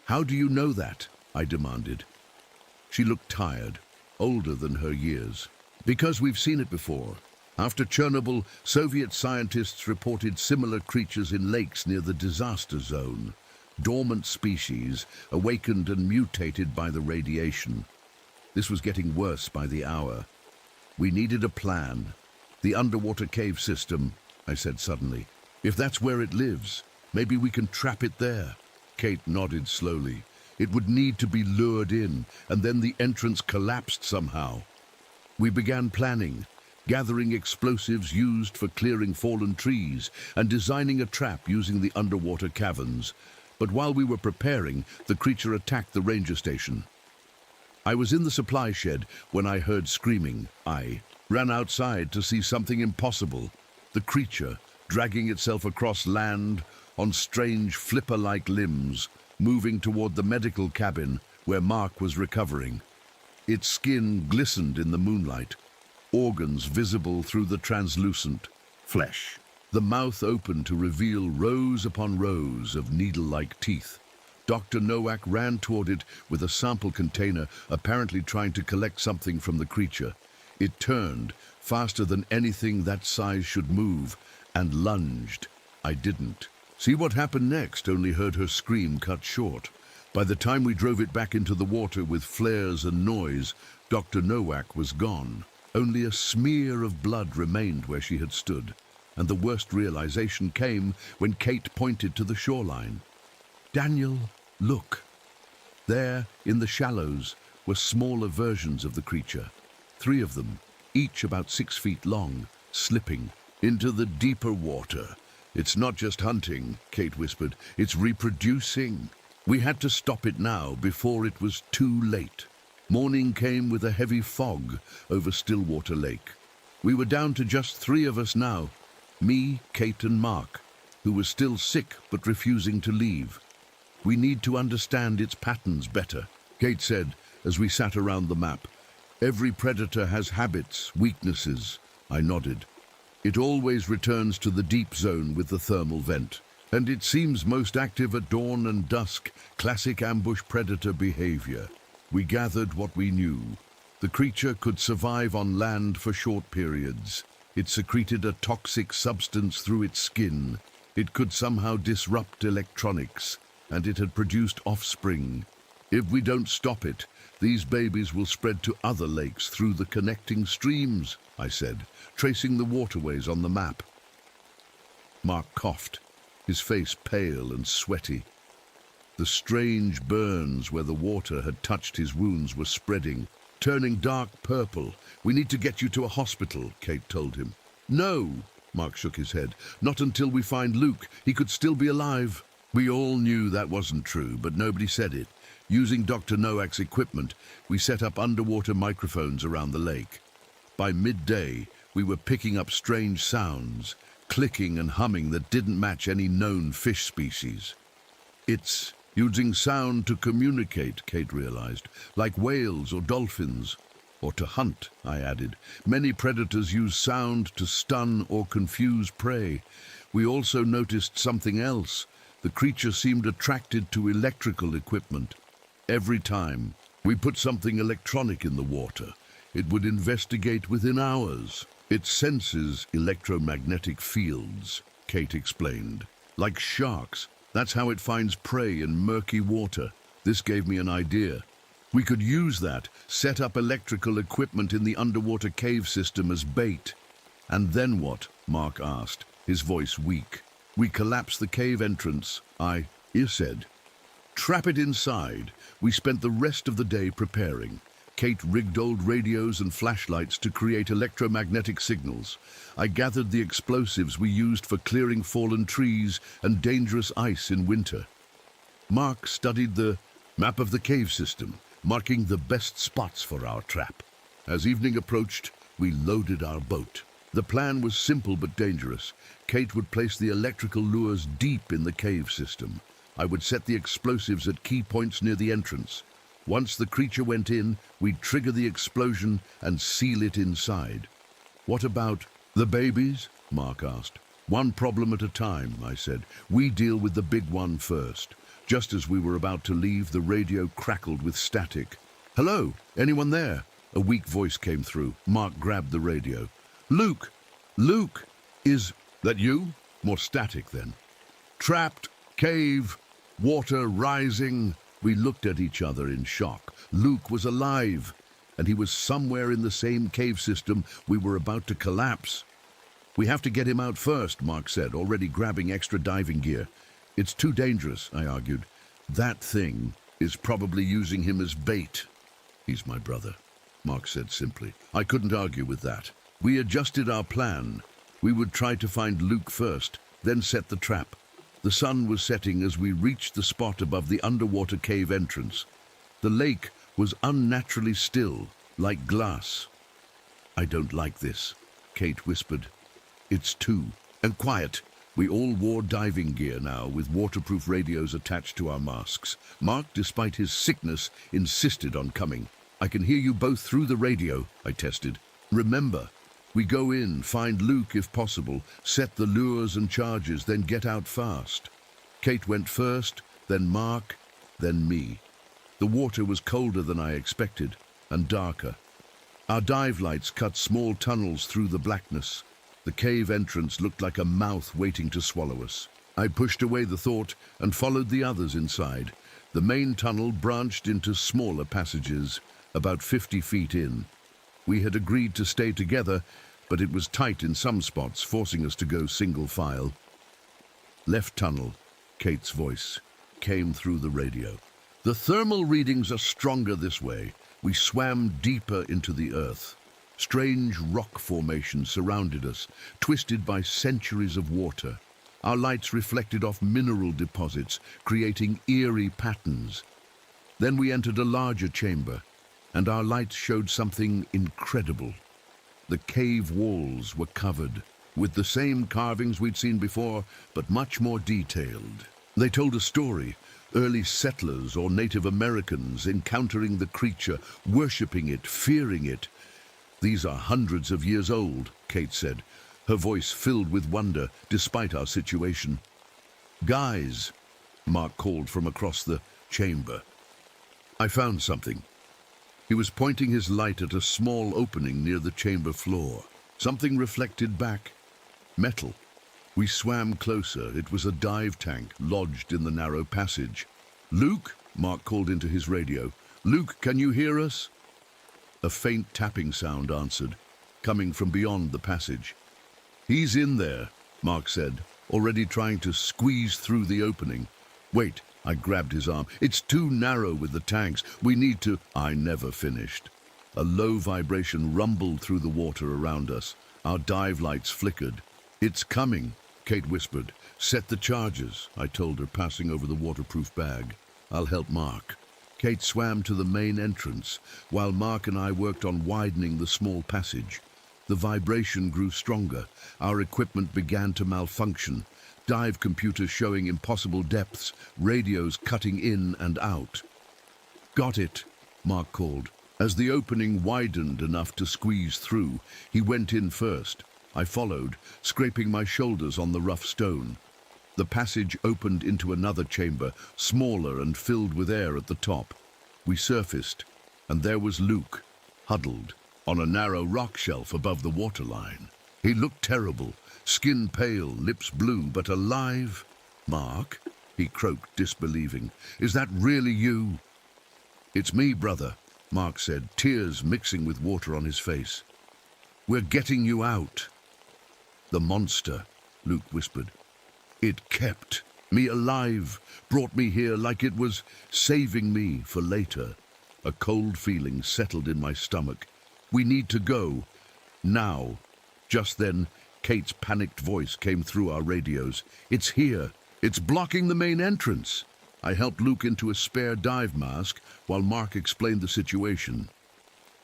"How do you know that?" I demanded. She looked tired, older than her years. "Because we've seen it before. After Chernobyl, Soviet scientists reported similar creatures in lakes near the disaster zone. Dormant species, awakened and mutated by the radiation. This was getting worse by the hour. We needed a plan. The underwater cave system," I said suddenly. "If that's where it lives, maybe we can trap it there." Kate nodded slowly. "It would need to be lured in, and then the entrance collapsed somehow." We began planning, gathering explosives used for clearing fallen trees, and designing a trap using the underwater caverns. But while we were preparing, the creature attacked the ranger station. I was in the supply shed when I heard screaming. I ran outside to see something impossible. The creature, dragging itself across land on strange flipper-like limbs, moving toward the medical cabin where Mark was recovering. Its skin glistened in the moonlight, organs visible through the translucent flesh. The mouth opened to reveal rows upon rows of needle-like teeth. Dr. Nowak ran toward it with a sample container, apparently trying to collect something from the creature. It turned, faster than anything that size should move, and lunged. I didn't see what happened next, only heard her scream cut short. By the time we drove it back into the water with flares and noise, Dr. Nowak was gone. Only a smear of blood remained where she had stood, and the worst realization came when Kate pointed to the shoreline. "Daniel, look." There, in the shallows, were smaller versions of the creature. 3 of them, each about 6 feet long, slipping into the deeper water. "It's not just hunting," Kate whispered. "It's reproducing." We had to stop it now before it was too late. Morning came with a heavy fog over Stillwater Lake. We were down to just 3 of us now, me, Kate and Mark, who was still sick but refusing to leave. "We need to understand its patterns better," Kate said as we sat around the map. "Every predator has habits, weaknesses." I nodded. "It always returns to the deep zone with the thermal vent, and it seems most active at dawn and dusk, classic ambush predator behavior." We gathered what we knew. The creature could survive on land for short periods. It secreted a toxic substance through its skin. It could somehow disrupt electronics, and it had produced offspring. "If we don't stop it, these babies will spread to other lakes through the connecting streams," I said, tracing the waterways on the map. Mark coughed, his face pale and sweaty. The strange burns where the water had touched his wounds were spreading, turning dark purple. "We need to get you to a hospital," Kate told him. "No," Mark shook his head. "Not until we find Luke. He could still be alive." We all knew that wasn't true, but nobody said it. Using Dr. Nowak's equipment, we set up underwater microphones around the lake. By midday, we were picking up strange sounds, clicking and humming that didn't match any known fish species. "It's using sound to communicate," Kate realized, "like whales or dolphins. Or to hunt," I added. "Many predators use sound to stun or confuse prey." We also noticed something else. The creature seemed attracted to electrical equipment. Every time we put something electronic in the water, it would investigate within hours. "It senses electromagnetic fields," Kate explained. "Like sharks. That's how it finds prey in murky water." This gave me an idea. We could use that, set up electrical equipment in the underwater cave system as bait. "And then what?" Mark asked, his voice weak. "We collapse the cave entrance," I said. "Trap it inside." We spent the rest of the day preparing. Kate rigged old radios and flashlights to create electromagnetic signals. I gathered the explosives we used for clearing fallen trees and dangerous ice in winter. Mark studied the map of the cave system, marking the best spots for our trap. As evening approached, we loaded our boat. The plan was simple but dangerous. Kate would place the electrical lures deep in the cave system. I would set the explosives at key points near the entrance. Once the creature went in, we'd trigger the explosion and seal it inside. "What about the babies?" Mark asked. "One problem at a time," I said. "We deal with the big one first." Just as we were about to leave, the radio crackled with static. "Hello? Anyone there?" A weak voice came through. Mark grabbed the radio. "Luke! Luke! Is that you?" More static then. "Trapped, cave, water rising." We looked at each other in shock. Luke was alive, and he was somewhere in the same cave system we were about to collapse. "We have to get him out first," Mark said, already grabbing extra diving gear. "It's too dangerous," I argued. "That thing is probably using him as bait." "He's my brother," Mark said simply. I couldn't argue with that. We adjusted our plan. We would try to find Luke first, then set the trap. The sun was setting as we reached the spot above the underwater cave entrance. The lake was unnaturally still, like glass. "I don't like this," Kate whispered. "It's too." "And quiet." We all wore diving gear now, with waterproof radios attached to our masks. Mark, despite his sickness, insisted on coming. "I can hear you both through the radio," I tested. "Remember, we go in, find Luke if possible, set the lures and charges, then get out fast." Kate went first, then Mark, then me. The water was colder than I expected, and darker. Our dive lights cut small tunnels through the blackness. The cave entrance looked like a mouth waiting to swallow us. I pushed away the thought and followed the others inside. The main tunnel branched into smaller passages, about 50 feet in. We had agreed to stay together, but it was tight in some spots, forcing us to go single file. "Left tunnel," Kate's voice came through the radio. "The thermal readings are stronger this way. We swam deeper into the earth. Strange rock formations surrounded us, twisted by centuries of water. Our lights reflected off mineral deposits, creating eerie patterns. Then we entered a larger chamber, and our lights showed something incredible. The cave walls were covered with the same carvings we'd seen before, but much more detailed. They told a story, early settlers or Native Americans encountering the creature, worshipping it, fearing it. "These are hundreds of years old," Kate said, her voice filled with wonder despite our situation. "Guys," Mark called from across the chamber. "I found something." He was pointing his light at a small opening near the chamber floor. Something reflected back. Metal. We swam closer. It was a dive tank lodged in the narrow passage. "Luke," Mark called into his radio. "Luke, can you hear us?" A faint tapping sound answered, coming from beyond the passage. "He's in there," Mark said, already trying to squeeze through the opening. "Wait," I grabbed his arm. "It's too narrow with the tanks. We need to—" I never finished. A low vibration rumbled through the water around us. Our dive lights flickered. "It's coming," Kate whispered. "Set the charges," I told her, passing over the waterproof bag. "I'll help Mark." Kate swam to the main entrance, while Mark and I worked on widening the small passage. The vibration grew stronger. Our equipment began to malfunction. Dive computers showing impossible depths, radios cutting in and out. "Got it," Mark called. As the opening widened enough to squeeze through, he went in first. I followed, scraping my shoulders on the rough stone. The passage opened into another chamber, smaller and filled with air at the top. We surfaced, and there was Luke, huddled on a narrow rock shelf above the waterline. He looked terrible, skin pale, lips blue, but alive. "Mark," he croaked, disbelieving. "Is that really you?" "It's me, brother," Mark said, tears mixing with water on his face. "We're getting you out." "The monster," Luke whispered. "It kept me alive, brought me here like it was saving me for later." A cold feeling settled in my stomach. "We need to go. Now." Just then, Kate's panicked voice came through our radios. "It's here. It's blocking the main entrance." I helped Luke into a spare dive mask while Mark explained the situation.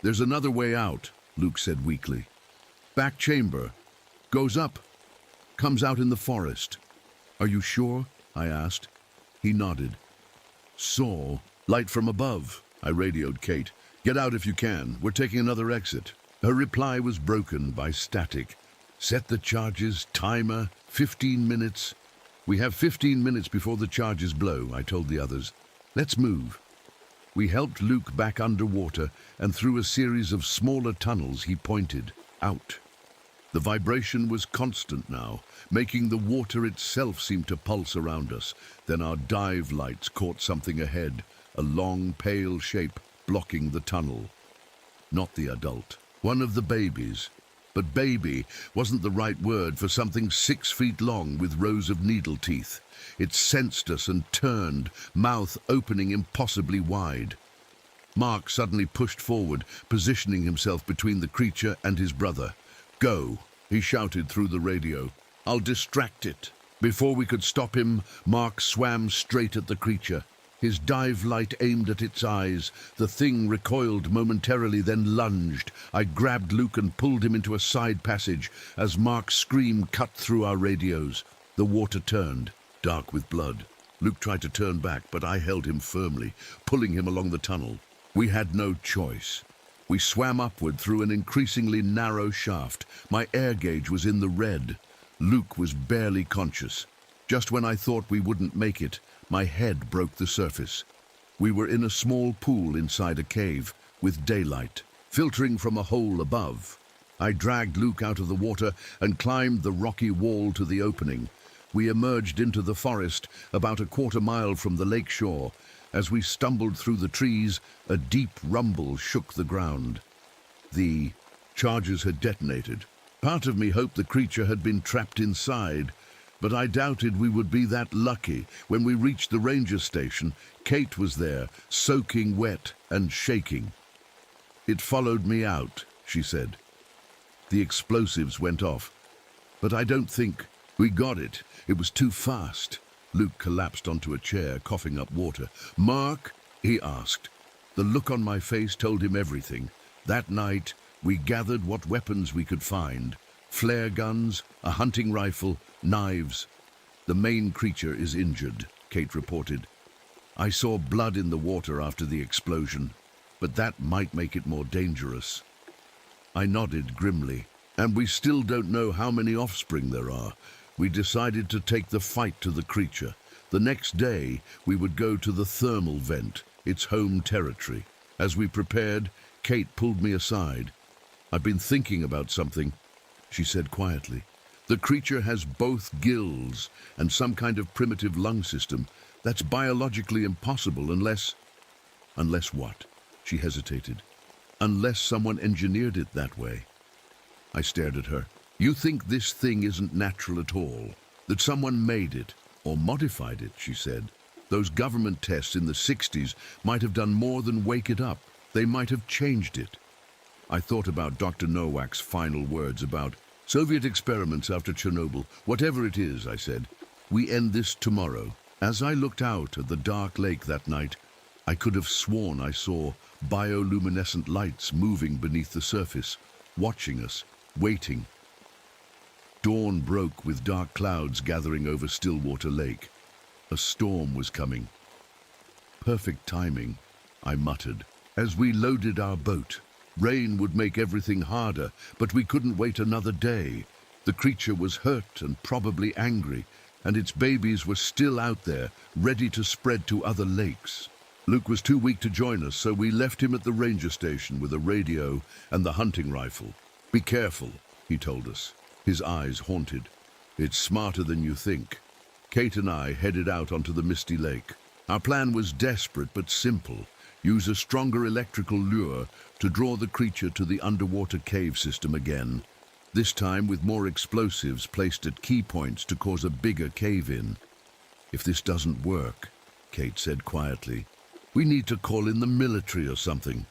"There's another way out," Luke said weakly. "Back chamber. Goes up. Comes out in the forest." "Are you sure?" I asked. He nodded. "Saw light from above," I radioed Kate. "Get out if you can. We're taking another exit." Her reply was broken by static. "Set the charges, timer, 15 minutes. "We have 15 minutes before the charges blow," I told the others. "Let's move." We helped Luke back underwater, and through a series of smaller tunnels he pointed out. The vibration was constant now, making the water itself seem to pulse around us. Then our dive lights caught something ahead, a long, pale shape blocking the tunnel. Not the adult, one of the babies. But baby wasn't the right word for something 6 feet long with rows of needle teeth. It sensed us and turned, mouth opening impossibly wide. Mark suddenly pushed forward, positioning himself between the creature and his brother. "Go," he shouted through the radio. "I'll distract it." Before we could stop him, Mark swam straight at the creature. His dive light aimed at its eyes. The thing recoiled momentarily, then lunged. I grabbed Luke and pulled him into a side passage as Mark's scream cut through our radios. The water turned, dark with blood. Luke tried to turn back, but I held him firmly, pulling him along the tunnel. We had no choice. We swam upward through an increasingly narrow shaft. My air gauge was in the red. Luke was barely conscious. Just when I thought we wouldn't make it, my head broke the surface. We were in a small pool inside a cave, with daylight filtering from a hole above. I dragged Luke out of the water and climbed the rocky wall to the opening. We emerged into the forest about a quarter mile from the lake shore. As we stumbled through the trees, a deep rumble shook the ground. The charges had detonated. Part of me hoped the creature had been trapped inside, but I doubted we would be that lucky. When we reached the ranger station, Kate was there, soaking wet and shaking. It followed me out, she said. The explosives went off. But I don't think we got it. It was too fast. Luke collapsed onto a chair, coughing up water. Mark, he asked. The look on my face told him everything. That night, we gathered what weapons we could find. Flare guns, a hunting rifle, knives. The main creature is injured, Kate reported. I saw blood in the water after the explosion, but that might make it more dangerous. I nodded grimly. And we still don't know how many offspring there are. We decided to take the fight to the creature. The next day, we would go to the thermal vent, its home territory. As we prepared, Kate pulled me aside. I've been thinking about something, she said quietly. The creature has both gills and some kind of primitive lung system. That's biologically impossible unless... Unless what? She hesitated. Unless someone engineered it that way. I stared at her. You think this thing isn't natural at all? That someone made it, or modified it, she said. Those government tests in the 60s might have done more than wake it up. They might have changed it. I thought about Dr. Nowak's final words about Soviet experiments after Chernobyl. Whatever it is, I said, we end this tomorrow. As I looked out at the dark lake that night, I could have sworn I saw bioluminescent lights moving beneath the surface, watching us. Waiting. Dawn broke with dark clouds gathering over Stillwater Lake. A storm was coming. Perfect timing, I muttered. As we loaded our boat, rain would make everything harder, but we couldn't wait another day. The creature was hurt and probably angry, and its babies were still out there, ready to spread to other lakes. Luke was too weak to join us, so we left him at the ranger station with a radio and the hunting rifle. Be careful, he told us, his eyes haunted. It's smarter than you think. Kate and I headed out onto the misty lake. Our plan was desperate but simple. Use a stronger electrical lure to draw the creature to the underwater cave system again. This time with more explosives placed at key points to cause a bigger cave-in. If this doesn't work, Kate said quietly, we need to call in the military or something.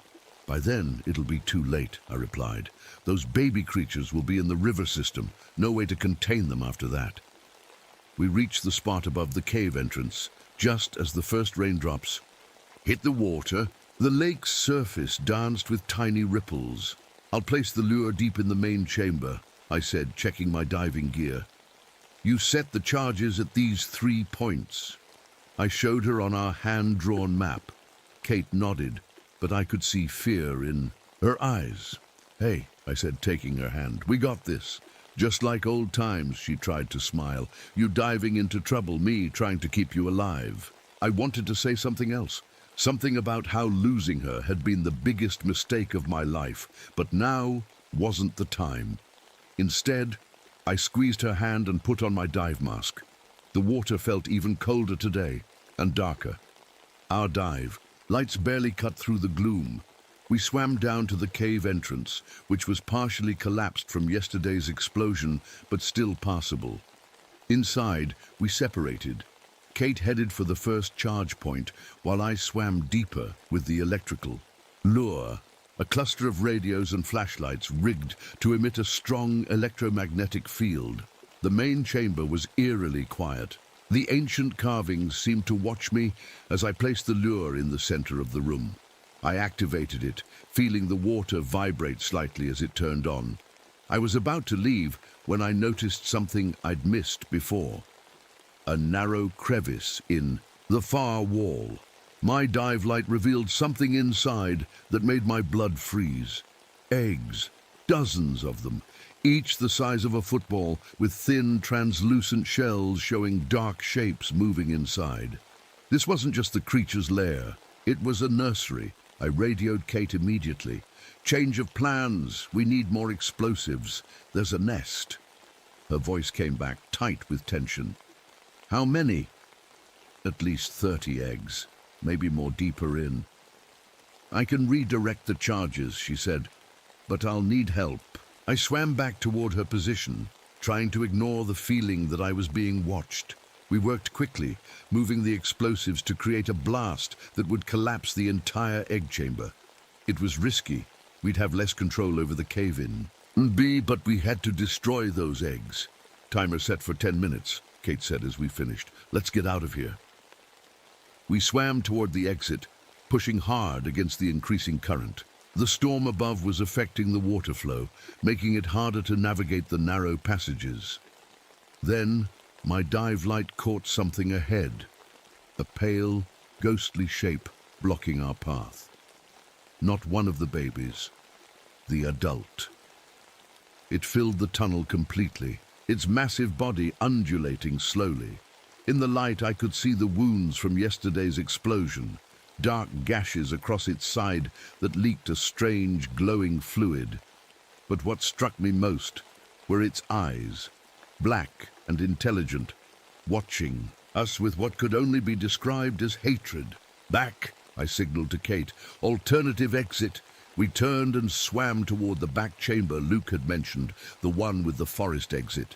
By then, it'll be too late, I replied. Those baby creatures will be in the river system. No way to contain them after that. We reached the spot above the cave entrance, just as the first raindrops hit the water. The lake's surface danced with tiny ripples. I'll place the lure deep in the main chamber, I said, checking my diving gear. You set the charges at these 3 points. I showed her on our hand-drawn map. Kate nodded, but I could see fear in her eyes. Hey, I said, taking her hand, we got this. Just like old times, she tried to smile. You diving into trouble, me trying to keep you alive. I wanted to say something else. Something about how losing her had been the biggest mistake of my life, but now wasn't the time. Instead, I squeezed her hand and put on my dive mask. The water felt even colder today, and darker. Our dive, lights barely cut through the gloom. We swam down to the cave entrance, which was partially collapsed from yesterday's explosion, but still passable. Inside, we separated. Kate headed for the first charge point, while I swam deeper with the electrical lure, a cluster of radios and flashlights rigged to emit a strong electromagnetic field. The main chamber was eerily quiet. The ancient carvings seemed to watch me as I placed the lure in the center of the room. I activated it, feeling the water vibrate slightly as it turned on. I was about to leave when I noticed something I'd missed before. A narrow crevice in the far wall. My dive light revealed something inside that made my blood freeze. Eggs, dozens of them, each the size of a football, with thin, translucent shells showing dark shapes moving inside. This wasn't just the creature's lair. It was a nursery. I radioed Kate immediately. Change of plans. We need more explosives. There's a nest. Her voice came back tight with tension. How many? At least 30 eggs, maybe more deeper in. I can redirect the charges, she said, but I'll need help. I swam back toward her position, trying to ignore the feeling that I was being watched. We worked quickly, moving the explosives to create a blast that would collapse the entire egg chamber. It was risky, we'd have less control over the cave-in. B, but we had to destroy those eggs. Timer set for 10 minutes, Kate said as we finished. Let's get out of here. We swam toward the exit, pushing hard against the increasing current. The storm above was affecting the water flow, making it harder to navigate the narrow passages. Then, my dive light caught something ahead, a pale, ghostly shape blocking our path. Not one of the babies, the adult. It filled the tunnel completely, its massive body undulating slowly. In the light, I could see the wounds from yesterday's explosion, dark gashes across its side that leaked a strange, glowing fluid. But what struck me most were its eyes, black and intelligent, watching us with what could only be described as hatred. Back, I signaled to Kate. Alternative exit. We turned and swam toward the back chamber Luke had mentioned, the one with the forest exit.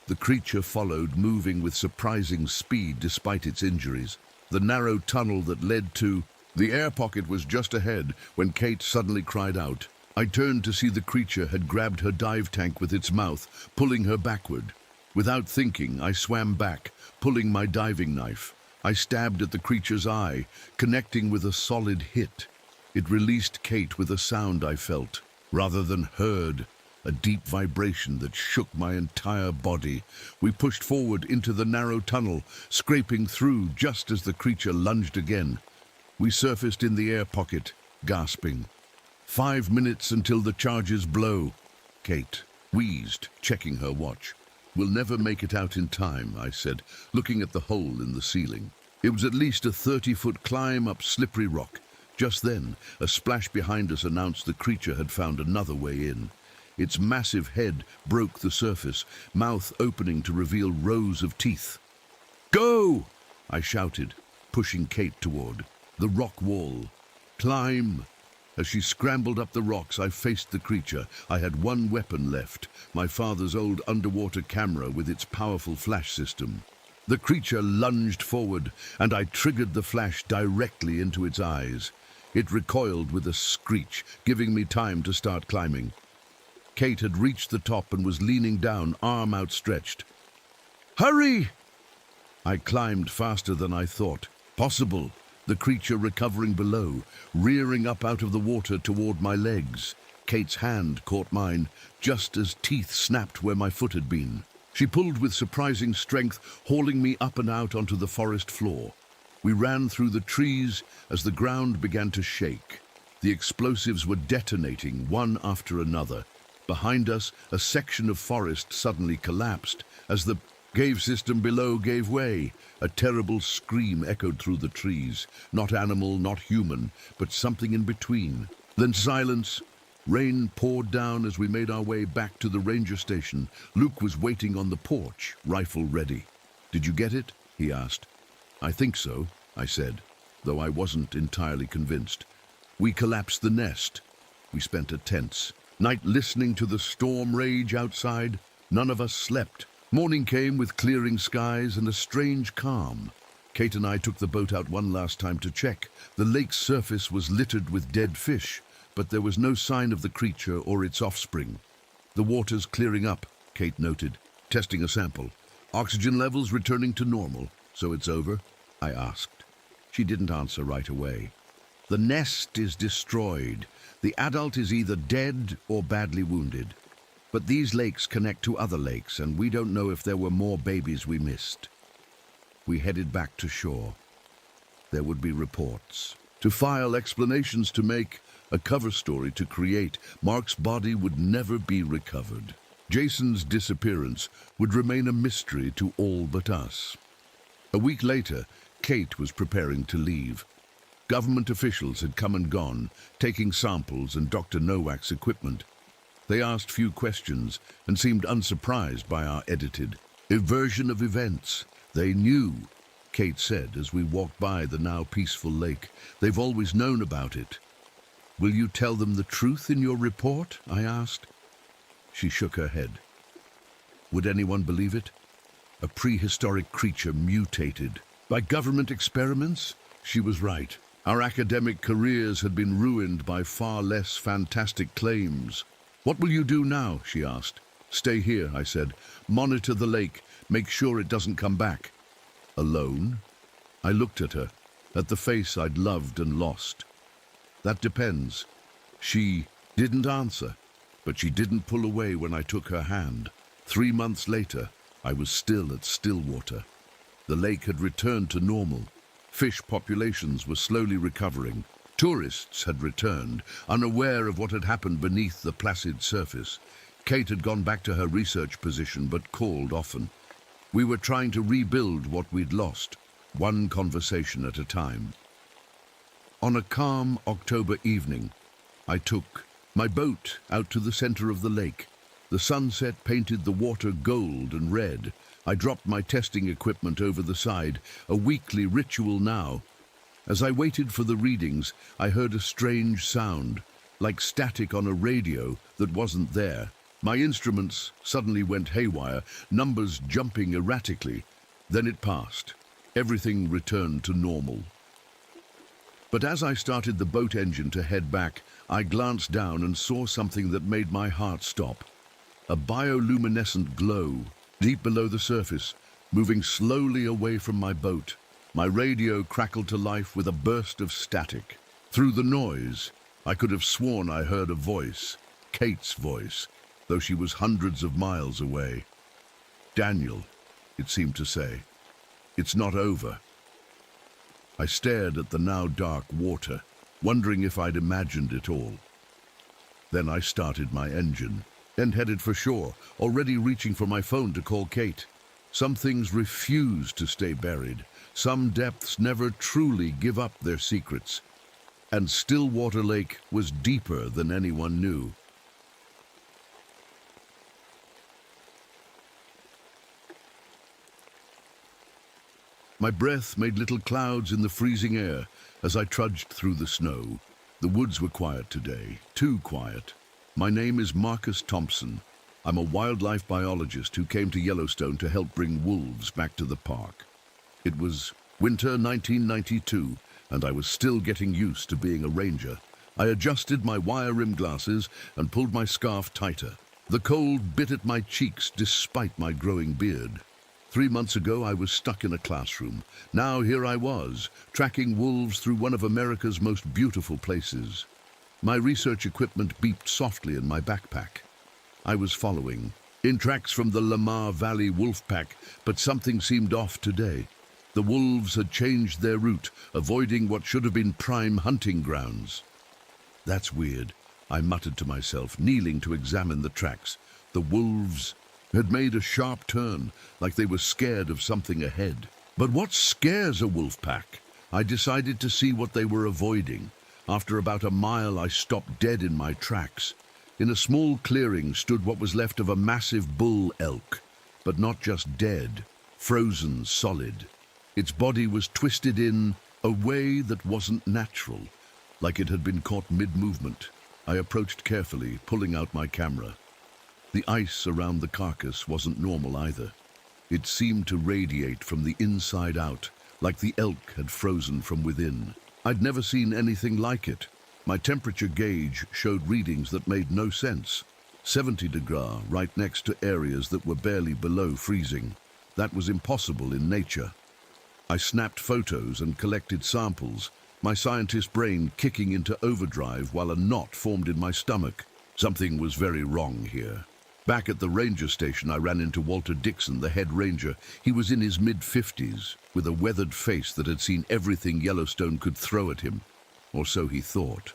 The creature followed, moving with surprising speed despite its injuries. The narrow tunnel that led to the air pocket was just ahead when Kate suddenly cried out. I turned to see the creature had grabbed her dive tank with its mouth, pulling her backward. Without thinking, I swam back, pulling my diving knife. I stabbed at the creature's eye, connecting with a solid hit. It released Kate with a sound I felt, rather than heard, a deep vibration that shook my entire body. We pushed forward into the narrow tunnel, scraping through just as the creature lunged again. We surfaced in the air pocket, gasping. 5 minutes until the charges blow. Kate wheezed, checking her watch. We'll never make it out in time, I said, looking at the hole in the ceiling. It was at least a 30-foot climb up slippery rock. Just then, a splash behind us announced the creature had found another way in. Its massive head broke the surface, mouth opening to reveal rows of teeth. Go! I shouted, pushing Kate toward the rock wall. Climb! As she scrambled up the rocks, I faced the creature. I had one weapon left, my father's old underwater camera with its powerful flash system. The creature lunged forward, and I triggered the flash directly into its eyes. It recoiled with a screech, giving me time to start climbing. Kate had reached the top and was leaning down, arm outstretched. Hurry! I climbed faster than I thought possible, the creature recovering below, rearing up out of the water toward my legs. Kate's hand caught mine, just as teeth snapped where my foot had been. She pulled with surprising strength, hauling me up and out onto the forest floor. We ran through the trees as the ground began to shake. The explosives were detonating one after another. Behind us, a section of forest suddenly collapsed as the cave system below gave way. A terrible scream echoed through the trees. Not animal, not human, but something in between. Then silence. Rain poured down as we made our way back to the ranger station. Luke was waiting on the porch, rifle ready. Did you get it? He asked. I think so, I said, though I wasn't entirely convinced. We collapsed the nest. We spent a tense night listening to the storm rage outside. None of us slept. Morning came with clearing skies and a strange calm. Kate and I took the boat out one last time to check. The lake's surface was littered with dead fish, but there was no sign of the creature or its offspring. The water's clearing up, Kate noted, testing a sample. Oxygen levels returning to normal. So it's over? I asked. She didn't answer right away. The nest is destroyed. The adult is either dead or badly wounded. But these lakes connect to other lakes, and we don't know if there were more babies we missed. We headed back to shore. There would be reports to file, explanations to make, a cover story to create. Mark's body would never be recovered. Jason's disappearance would remain a mystery to all but us. A week later, Kate was preparing to leave. Government officials had come and gone, taking samples and Dr. Nowak's equipment. They asked few questions and seemed unsurprised by our edited version of events. They knew, Kate said as we walked by the now peaceful lake. They've always known about it. Will you tell them the truth in your report? I asked. She shook her head. Would anyone believe it? A prehistoric creature mutated by government experiments? She was right. Our academic careers had been ruined by far less fantastic claims. "What will you do now?" she asked. "Stay here," I said. "Monitor the lake. Make sure it doesn't come back." "Alone?" I looked at her, at the face I'd loved and lost. "That depends." She didn't answer, but she didn't pull away when I took her hand. 3 months later, I was still at Stillwater. The lake had returned to normal. Fish populations were slowly recovering. Tourists had returned, unaware of what had happened beneath the placid surface. Kate had gone back to her research position, but called often. We were trying to rebuild what we'd lost, one conversation at a time. On a calm October evening, I took my boat out to the center of the lake. The sunset painted the water gold and red. I dropped my testing equipment over the side, a weekly ritual now. As I waited for the readings, I heard a strange sound, like static on a radio that wasn't there. My instruments suddenly went haywire, numbers jumping erratically. Then it passed. Everything returned to normal. But as I started the boat engine to head back, I glanced down and saw something that made my heart stop. A bioluminescent glow, deep below the surface, moving slowly away from my boat. My radio crackled to life with a burst of static. Through the noise, I could have sworn I heard a voice, Kate's voice, though she was hundreds of miles away. "Daniel," it seemed to say, "it's not over." I stared at the now dark water, wondering if I'd imagined it all. Then I started my engine and headed for shore, already reaching for my phone to call Kate. Some things refuse to stay buried. Some depths never truly give up their secrets. And Stillwater Lake was deeper than anyone knew. My breath made little clouds in the freezing air as I trudged through the snow. The woods were quiet today, too quiet. My name is Marcus Thompson. I'm a wildlife biologist who came to Yellowstone to help bring wolves back to the park. It was winter 1992, and I was still getting used to being a ranger. I adjusted my wire-rimmed glasses and pulled my scarf tighter. The cold bit at my cheeks despite my growing beard. 3 months ago, I was stuck in a classroom. Now here I was, tracking wolves through one of America's most beautiful places. My research equipment beeped softly in my backpack. I was following, in tracks from the Lamar Valley wolf pack, but something seemed off today. The wolves had changed their route, avoiding what should have been prime hunting grounds. "That's weird," I muttered to myself, kneeling to examine the tracks. The wolves had made a sharp turn, like they were scared of something ahead. But what scares a wolf pack? I decided to see what they were avoiding. After about a mile, I stopped dead in my tracks. In a small clearing stood what was left of a massive bull elk, but not just dead, frozen solid. Its body was twisted in a way that wasn't natural, like it had been caught mid-movement. I approached carefully, pulling out my camera. The ice around the carcass wasn't normal either. It seemed to radiate from the inside out, like the elk had frozen from within. I'd never seen anything like it. My temperature gauge showed readings that made no sense. 70 degrees right next to areas that were barely below freezing. That was impossible in nature. I snapped photos and collected samples, my scientist brain kicking into overdrive while a knot formed in my stomach. Something was very wrong here. Back at the ranger station, I ran into Walter Dixon, the head ranger. He was in his mid-50s, with a weathered face that had seen everything Yellowstone could throw at him. Or so he thought.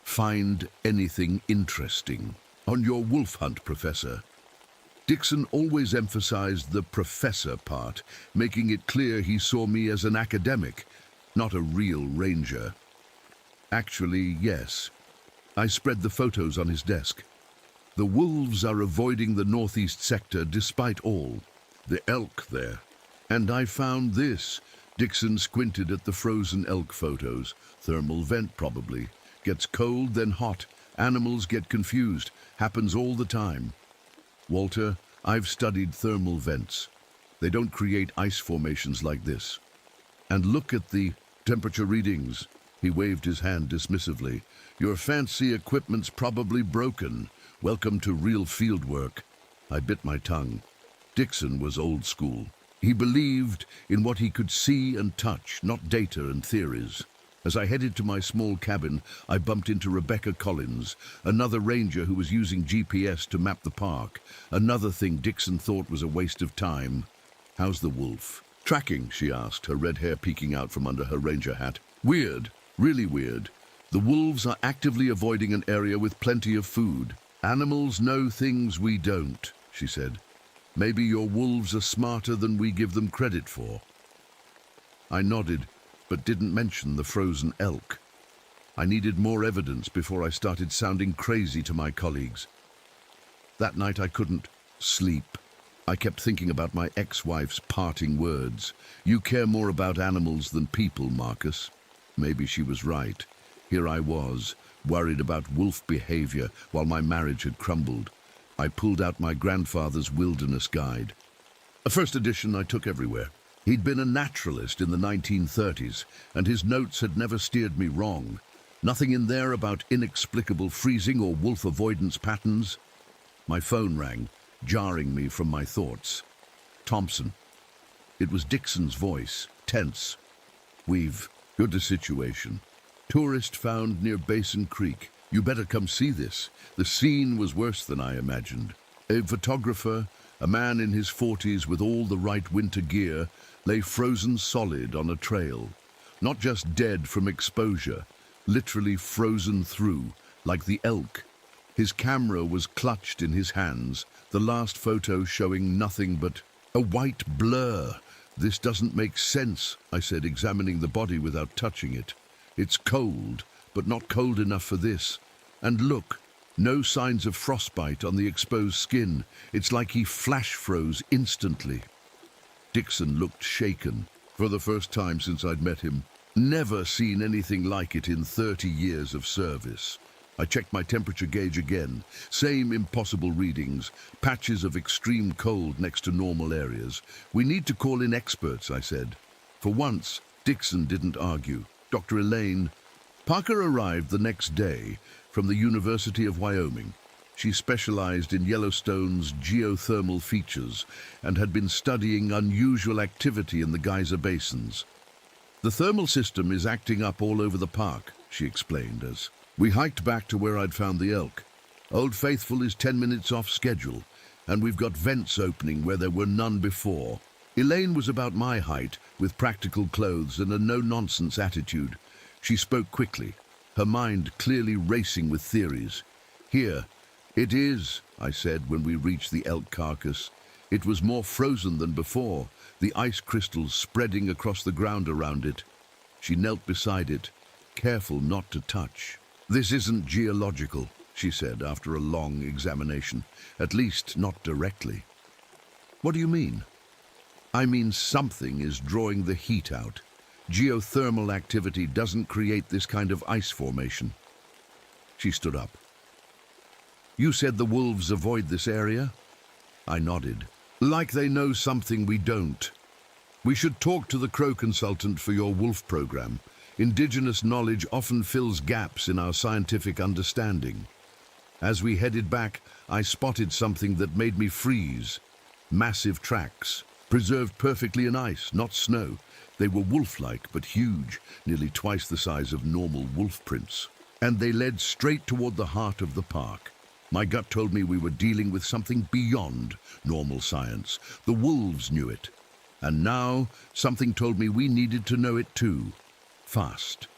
"Find anything interesting on your wolf hunt, Professor?" Dixon always emphasized the professor part, making it clear he saw me as an academic, not a real ranger. Actually, yes. I spread the photos on his desk. The wolves are avoiding the northeast sector despite all. The elk there. And I found this. Dixon squinted at the frozen elk photos. Thermal vent, probably. Gets cold, then hot. Animals get confused. Happens all the time. Walter, I've studied thermal vents. They don't create ice formations like this. And look at the temperature readings. He waved his hand dismissively. Your fancy equipment's probably broken. Welcome to real field work. I bit my tongue. Dixon was old school. He believed in what he could see and touch, not data and theories. As I headed to my small cabin, I bumped into Rebecca Collins, another ranger who was using GPS to map the park. Another thing Dixon thought was a waste of time. How's the wolf? Tracking, she asked, her red hair peeking out from under her ranger hat. Weird, really weird. The wolves are actively avoiding an area with plenty of food. Animals know things we don't, she said. Maybe your wolves are smarter than we give them credit for. I nodded, but didn't mention the frozen elk. I needed more evidence before I started sounding crazy to my colleagues. That night I couldn't sleep. I kept thinking about my ex-wife's parting words. You care more about animals than people, Marcus. Maybe she was right. Here I was, worried about wolf behavior while my marriage had crumbled. I pulled out my grandfather's wilderness guide. A first edition I took everywhere. He'd been a naturalist in the 1930s, and his notes had never steered me wrong. Nothing in there about inexplicable freezing or wolf avoidance patterns. My phone rang, jarring me from my thoughts. Thompson. It was Dixon's voice, tense. We've got a situation. Tourist found near Basin Creek. You better come see this. The scene was worse than I imagined. A photographer, a man in his 40s with all the right winter gear, lay frozen solid on a trail. Not just dead from exposure, literally frozen through, like the elk. His camera was clutched in his hands, the last photo showing nothing but a white blur. This doesn't make sense, I said, examining the body without touching it. It's cold, but not cold enough for this. And look, no signs of frostbite on the exposed skin. It's like he flash froze instantly. Dixon looked shaken, for the first time since I'd met him. Never seen anything like it in 30 years of service. I checked my temperature gauge again. Same impossible readings, patches of extreme cold next to normal areas. We need to call in experts, I said. For once, Dixon didn't argue. Dr. Elaine Parker arrived the next day from the University of Wyoming. She specialized in Yellowstone's geothermal features and had been studying unusual activity in the geyser basins. The thermal system is acting up all over the park, she explained as we hiked back to where I'd found the elk. Old Faithful is 10 minutes off schedule, and we've got vents opening where there were none before. Elaine was about my height, with practical clothes and a no-nonsense attitude. She spoke quickly, her mind clearly racing with theories. Here, it is, I said when we reached the elk carcass. It was more frozen than before, the ice crystals spreading across the ground around it. She knelt beside it, careful not to touch. This isn't geological, she said after a long examination, at least not directly. What do you mean? I mean something is drawing the heat out. Geothermal activity doesn't create this kind of ice formation. She stood up. You said the wolves avoid this area? I nodded. Like they know something we don't. We should talk to the Crow consultant for your wolf program. Indigenous knowledge often fills gaps in our scientific understanding. As we headed back, I spotted something that made me freeze. Massive tracks, preserved perfectly in ice, not snow. They were wolf-like, but huge, nearly twice the size of normal wolf prints. And they led straight toward the heart of the park. My gut told me we were dealing with something beyond normal science. The wolves knew it. And now, something told me we needed to know it too. Fast.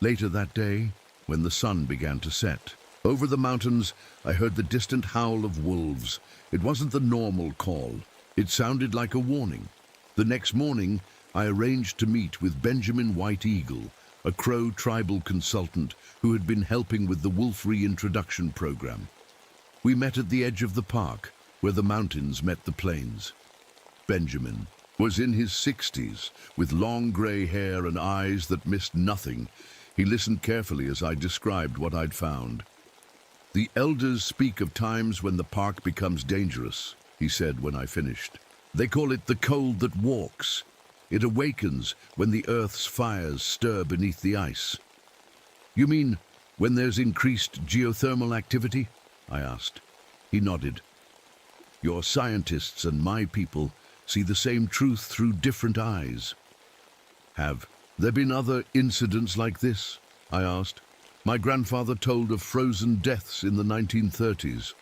Later that day, when the sun began to set, over the mountains, I heard the distant howl of wolves. It wasn't the normal call. It sounded like a warning. The next morning, I arranged to meet with Benjamin White Eagle, a Crow tribal consultant who had been helping with the wolf reintroduction program. We met at the edge of the park, where the mountains met the plains. Benjamin was in his 60s, with long gray hair and eyes that missed nothing. He listened carefully as I described what I'd found. The elders speak of times when the park becomes dangerous, he said when I finished. They call it the cold that walks. It awakens when the Earth's fires stir beneath the ice. You mean when there's increased geothermal activity? I asked. He nodded. Your scientists and my people see the same truth through different eyes. Have there been other incidents like this? I asked. My grandfather told of frozen deaths in the 1930s,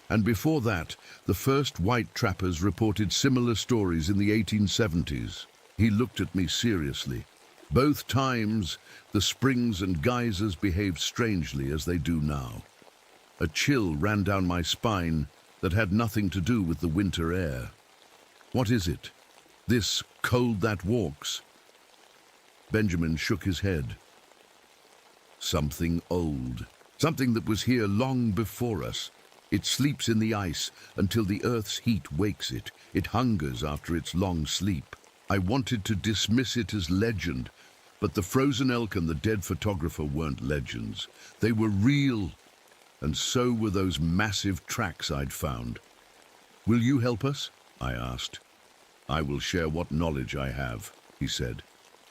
and before that, the first white trappers reported similar stories in the 1870s. He looked at me seriously. Both times, the springs and geysers behaved strangely as they do now. A chill ran down my spine that had nothing to do with the winter air. What is it? This cold that walks? Benjamin shook his head. Something old. Something that was here long before us. It sleeps in the ice until the Earth's heat wakes it. It hungers after its long sleep. I wanted to dismiss it as legend, but the frozen elk and the dead photographer weren't legends. They were real, and so were those massive tracks I'd found. Will you help us? I asked. I will share what knowledge I have, he said.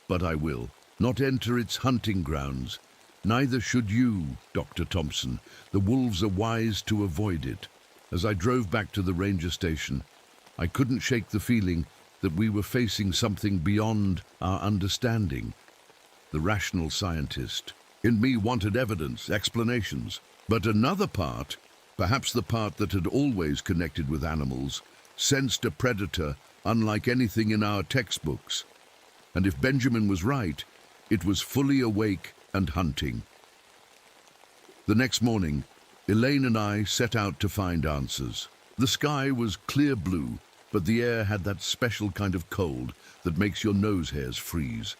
But I will not enter its hunting grounds. Neither should you, Dr. Thompson. The wolves are wise to avoid it. As I drove back to the ranger station, I couldn't shake the feeling that we were facing something beyond our understanding. The rational scientist in me wanted evidence, explanations. But another part, perhaps the part that had always connected with animals, sensed a predator unlike anything in our textbooks. And if Benjamin was right, it was fully awake and hunting. The next morning, Elaine and I set out to find answers. The sky was clear blue, but the air had that special kind of cold that makes your nose hairs freeze.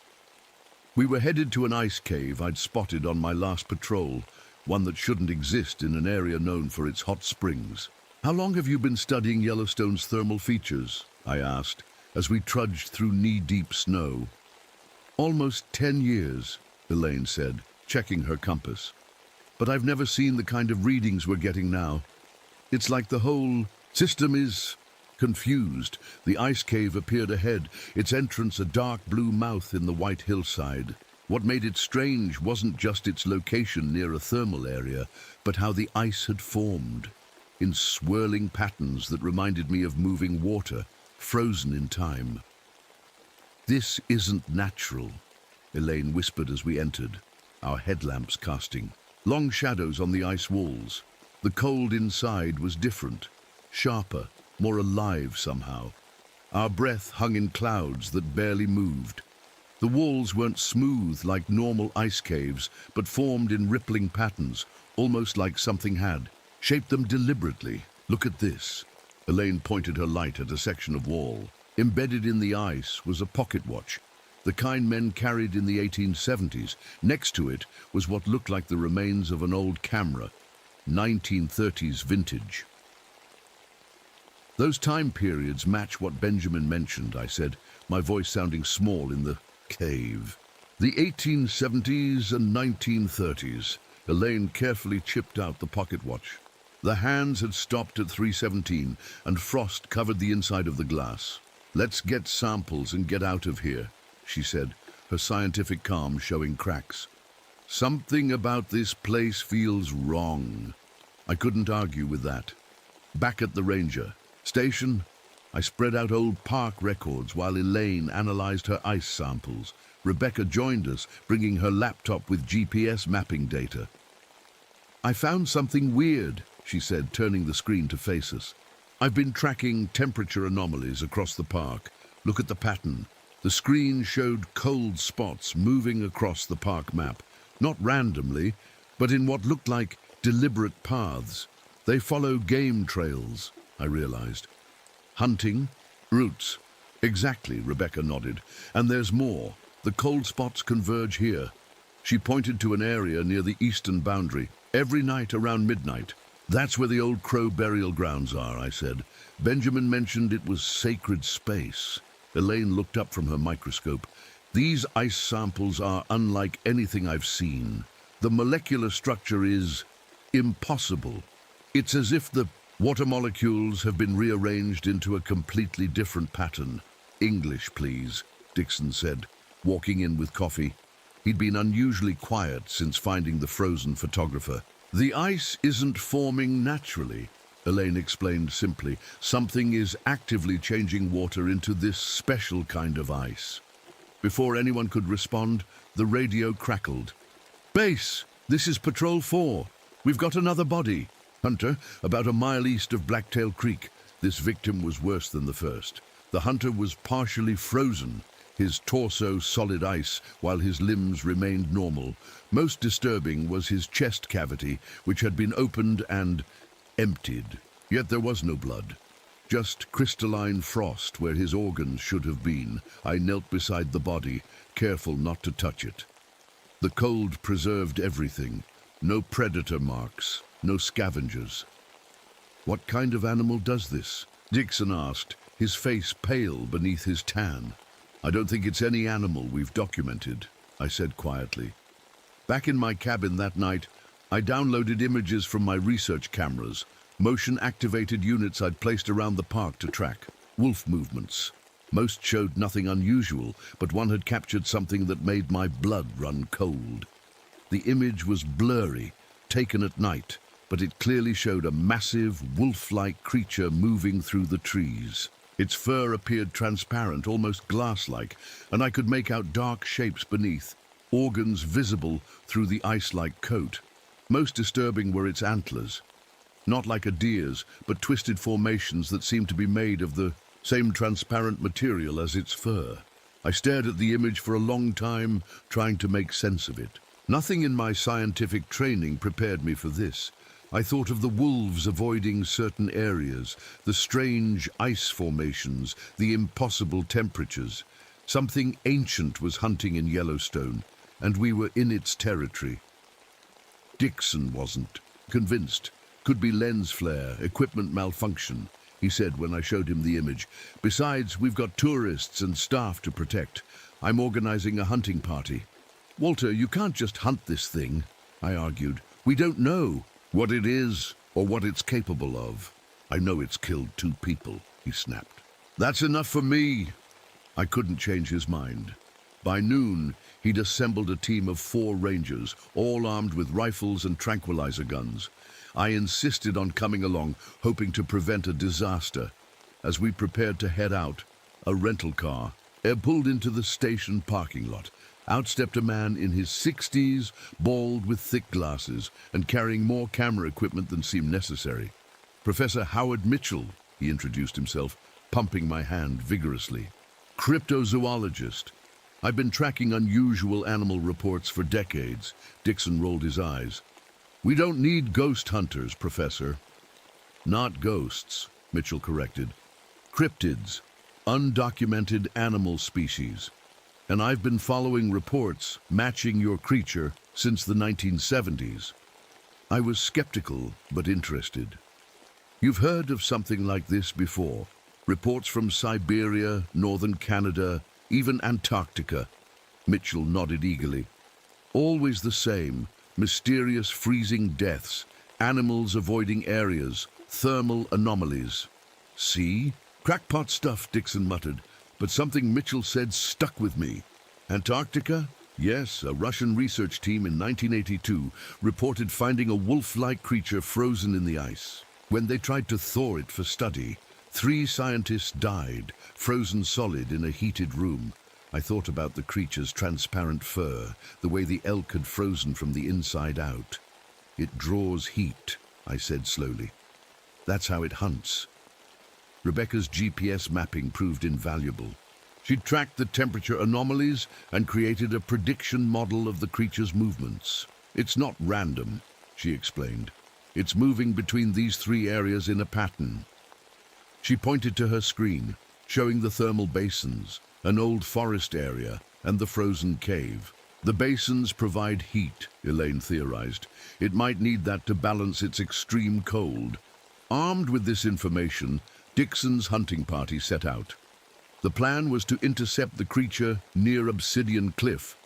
We were headed to an ice cave I'd spotted on my last patrol, one that shouldn't exist in an area known for its hot springs. How long have you been studying Yellowstone's thermal features? I asked, as we trudged through knee-deep snow. Almost 10 years, Elaine said, checking her compass. But I've never seen the kind of readings we're getting now. It's like the whole system is confused. The ice cave appeared ahead, its entrance a dark blue mouth in the white hillside. What made it strange wasn't just its location near a thermal area, but how the ice had formed, in swirling patterns that reminded me of moving water, frozen in time. This isn't natural, Elaine whispered as we entered, our headlamps casting long shadows on the ice walls. The cold inside was different, sharper, more alive somehow. Our breath hung in clouds that barely moved. The walls weren't smooth like normal ice caves, but formed in rippling patterns, almost like something had shaped them deliberately. Look at this. Elaine pointed her light at a section of wall. Embedded in the ice was a pocket watch, the kind men carried in the 1870s. Next to it was what looked like the remains of an old camera, 1930s vintage. Those time periods match what Benjamin mentioned, I said, my voice sounding small in the cave. The 1870s and 1930s. Elaine carefully chipped out the pocket watch. The hands had stopped at 3:17, and frost covered the inside of the glass. Let's get samples and get out of here, she said, her scientific calm showing cracks. Something about this place feels wrong. I couldn't argue with that. Back at the ranger station, I spread out old park records while Elaine analyzed her ice samples. Rebecca joined us, bringing her laptop with GPS mapping data. I found something weird, she said, turning the screen to face us. I've been tracking temperature anomalies across the park. Look at the pattern. The screen showed cold spots moving across the park map, not randomly, but in what looked like deliberate paths. They follow game trails, I realized. Hunting, routes. Exactly, Rebecca nodded. And there's more. The cold spots converge here. She pointed to an area near the eastern boundary. Every night around midnight. That's where the old Crow burial grounds are, I said. Benjamin mentioned it was sacred space. Elaine looked up from her microscope. These ice samples are unlike anything I've seen. The molecular structure is impossible. It's as if the water molecules have been rearranged into a completely different pattern. English, please. Dixon said, walking in with coffee. He'd been unusually quiet since finding the frozen photographer. The ice isn't forming naturally, Elaine explained simply. Something is actively changing water into this special kind of ice. Before anyone could respond, the radio crackled. "Base, this is Patrol 4. We've got another body. Hunter, about a mile east of Blacktail Creek. This victim was worse than the first. The hunter was partially frozen, his torso solid ice, while his limbs remained normal. Most disturbing was his chest cavity, which had been opened and emptied. Yet there was no blood. Just crystalline frost where his organs should have been. I knelt beside the body, careful not to touch it. The cold preserved everything. No predator marks, no scavengers. "What kind of animal does this?" Dixon asked, his face pale beneath his tan. "I don't think it's any animal we've documented," I said quietly. Back in my cabin that night, I downloaded images from my research cameras, motion-activated units I'd placed around the park to track wolf movements. Most showed nothing unusual, but one had captured something that made my blood run cold. The image was blurry, taken at night, but it clearly showed a massive, wolf-like creature moving through the trees. Its fur appeared transparent, almost glass-like, and I could make out dark shapes beneath, organs visible through the ice-like coat. Most disturbing were its antlers. Not like a deer's, but twisted formations that seemed to be made of the same transparent material as its fur. I stared at the image for a long time, trying to make sense of it. Nothing in my scientific training prepared me for this. I thought of the wolves avoiding certain areas, the strange ice formations, the impossible temperatures. Something ancient was hunting in Yellowstone, and we were in its territory. Dixon wasn't. Convinced. Could be lens flare, equipment malfunction, he said when I showed him the image. Besides, we've got tourists and staff to protect. I'm organizing a hunting party. "Walter, you can't just hunt this thing," I argued. "We don't know what it is or what it's capable of." "I know it's killed 2 people, he snapped. "That's enough for me." I couldn't change his mind. By noon, he'd assembled a team of 4 rangers, all armed with rifles and tranquilizer guns. I insisted on coming along, hoping to prevent a disaster. As we prepared to head out, a rental car pulled into the station parking lot. Out stepped a man in his 60s, bald with thick glasses, and carrying more camera equipment than seemed necessary. "Professor Howard Mitchell," he introduced himself, pumping my hand vigorously. "Cryptozoologist. I've been tracking unusual animal reports for decades." Dixon rolled his eyes. "We don't need ghost hunters, Professor." "Not ghosts," Mitchell corrected. "Cryptids, undocumented animal species. And I've been following reports matching your creature since the 1970s. I was skeptical, but interested. You've heard of something like this before. Reports from Siberia, northern Canada, even Antarctica." Mitchell nodded eagerly. "Always the same, mysterious freezing deaths, animals avoiding areas, thermal anomalies." "See? Crackpot stuff," Dixon muttered. "But something Mitchell said stuck with me." "Antarctica?" "Yes, a Russian research team in 1982 reported finding a wolf-like creature frozen in the ice. When they tried to thaw it for study, 3 scientists died, frozen solid in a heated room. I thought about the creature's transparent fur, the way the elk had frozen from the inside out. "It draws heat," I said slowly. "That's how it hunts." Rebecca's GPS mapping proved invaluable. She'd tracked the temperature anomalies and created a prediction model of the creature's movements. "It's not random," she explained. "It's moving between these 3 areas in a pattern." She pointed to her screen, showing the thermal basins, an old forest area, and the frozen cave. "The basins provide heat," Elaine theorized. "It might need that to balance its extreme cold." Armed with this information, Dixon's hunting party set out. The plan was to intercept the creature near Obsidian Cliff,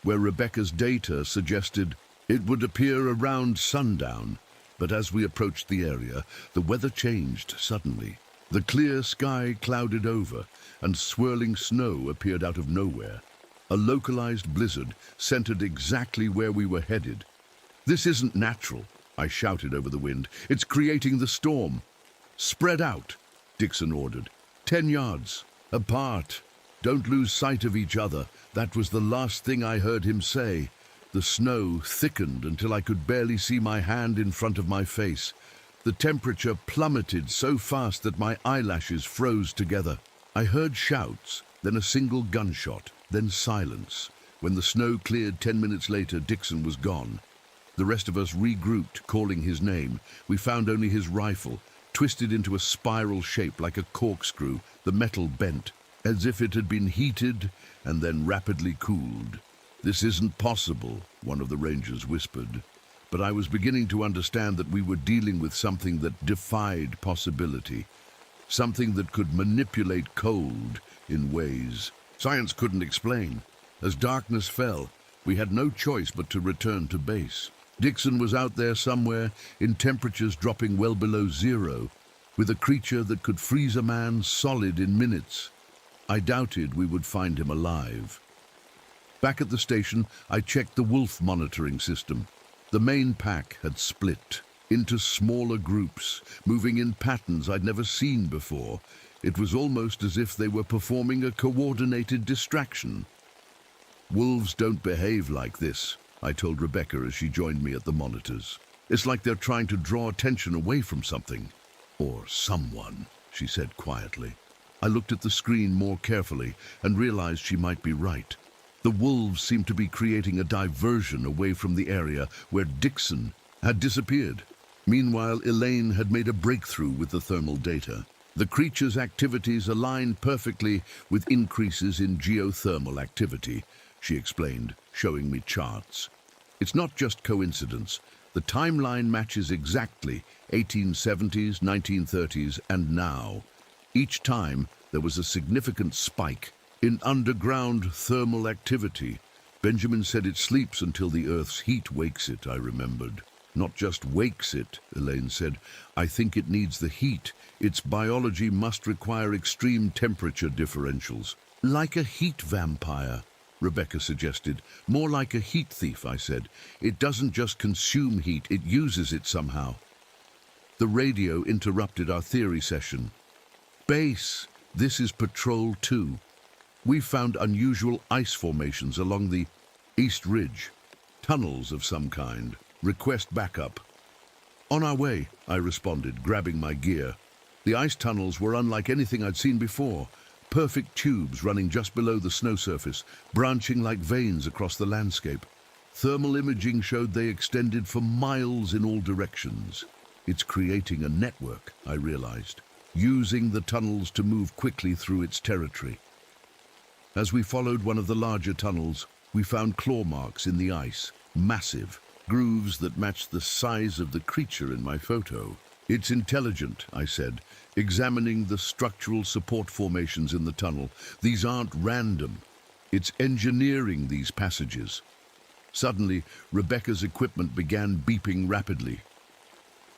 where Rebecca's data suggested it would appear around sundown. But as we approached the area, the weather changed suddenly. The clear sky clouded over, and swirling snow appeared out of nowhere. A localized blizzard centered exactly where we were headed. "This isn't natural," I shouted over the wind. "It's creating the storm." "Spread out," Dixon ordered. 10 yards, apart. Don't lose sight of each other." That was the last thing I heard him say. The snow thickened until I could barely see my hand in front of my face. The temperature plummeted so fast that my eyelashes froze together. I heard shouts, then a single gunshot, then silence. When the snow cleared 10 minutes later, Dixon was gone. The rest of us regrouped, calling his name. We found only his rifle, twisted into a spiral shape like a corkscrew, the metal bent, as if it had been heated and then rapidly cooled. "This isn't possible," one of the rangers whispered. But I was beginning to understand that we were dealing with something that defied possibility, something that could manipulate cold in ways science couldn't explain. As darkness fell, we had no choice but to return to base. Dixon was out there somewhere, in temperatures dropping well below zero, with a creature that could freeze a man solid in minutes. I doubted we would find him alive. Back at the station, I checked the wolf monitoring system. The main pack had split into smaller groups, moving in patterns I'd never seen before. It was almost as if they were performing a coordinated distraction. "Wolves don't behave like this," I told Rebecca as she joined me at the monitors. "It's like they're trying to draw attention away from something. Or someone," she said quietly. I looked at the screen more carefully and realized she might be right. The wolves seemed to be creating a diversion away from the area where Dixon had disappeared. Meanwhile, Elaine had made a breakthrough with the thermal data. The creature's activities aligned perfectly with increases in geothermal activity, she explained, showing me charts. "It's not just coincidence. The timeline matches exactly 1870s, 1930s, and now. Each time, there was a significant spike in underground thermal activity. Benjamin said it sleeps until the Earth's heat wakes it," I remembered. "Not just wakes it," Elaine said. "I think it needs the heat. Its biology must require extreme temperature differentials." "Like a heat vampire," Rebecca suggested. "More like a heat thief," I said. "It doesn't just consume heat, it uses it somehow." The radio interrupted our theory session. "Base, this is Patrol 2. We've found unusual ice formations along the East Ridge. Tunnels of some kind. Request backup." "On our way," I responded, grabbing my gear. The ice tunnels were unlike anything I'd seen before. Perfect tubes running just below the snow surface, branching like veins across the landscape. Thermal imaging showed they extended for miles in all directions. "It's creating a network," I realized, using the tunnels to move quickly through its territory. As we followed one of the larger tunnels, we found claw marks in the ice, massive, grooves that matched the size of the creature in my photo. "It's intelligent," I said, examining the structural support formations in the tunnel. "These aren't random. It's engineering these passages." Suddenly, Rebecca's equipment began beeping rapidly.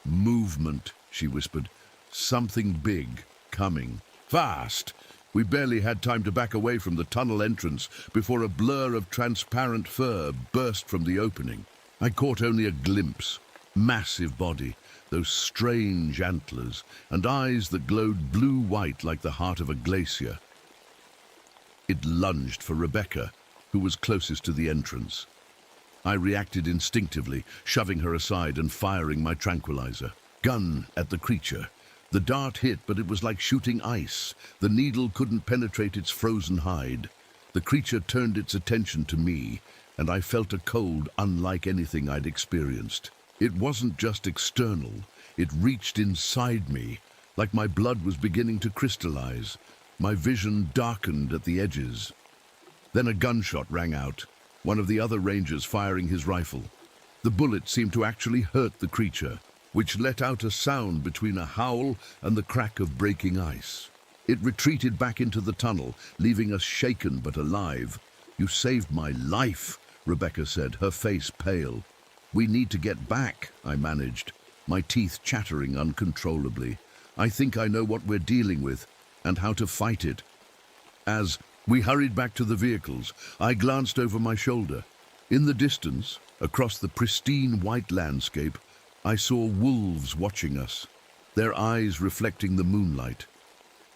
"Movement," she whispered. "Something big, coming. Fast!" We barely had time to back away from the tunnel entrance before a blur of transparent fur burst from the opening. I caught only a glimpse. Massive body, those strange antlers, and eyes that glowed blue-white like the heart of a glacier. It lunged for Rebecca, who was closest to the entrance. I reacted instinctively, shoving her aside and firing my tranquilizer. Gun at the creature. The dart hit, but it was like shooting ice. The needle couldn't penetrate its frozen hide. The creature turned its attention to me, and I felt a cold unlike anything I'd experienced. It wasn't just external. It reached inside me, like my blood was beginning to crystallize. My vision darkened at the edges. Then a gunshot rang out, one of the other rangers firing his rifle. The bullet seemed to actually hurt the creature, which let out a sound between a howl and the crack of breaking ice. It retreated back into the tunnel, leaving us shaken but alive. "You saved my life," Rebecca said, her face pale. "We need to get back," I managed, my teeth chattering uncontrollably. I think I know what we're dealing with and how to fight it. As we hurried back to the vehicles, I glanced over my shoulder. In the distance, across the pristine white landscape, I saw wolves watching us, their eyes reflecting the moonlight.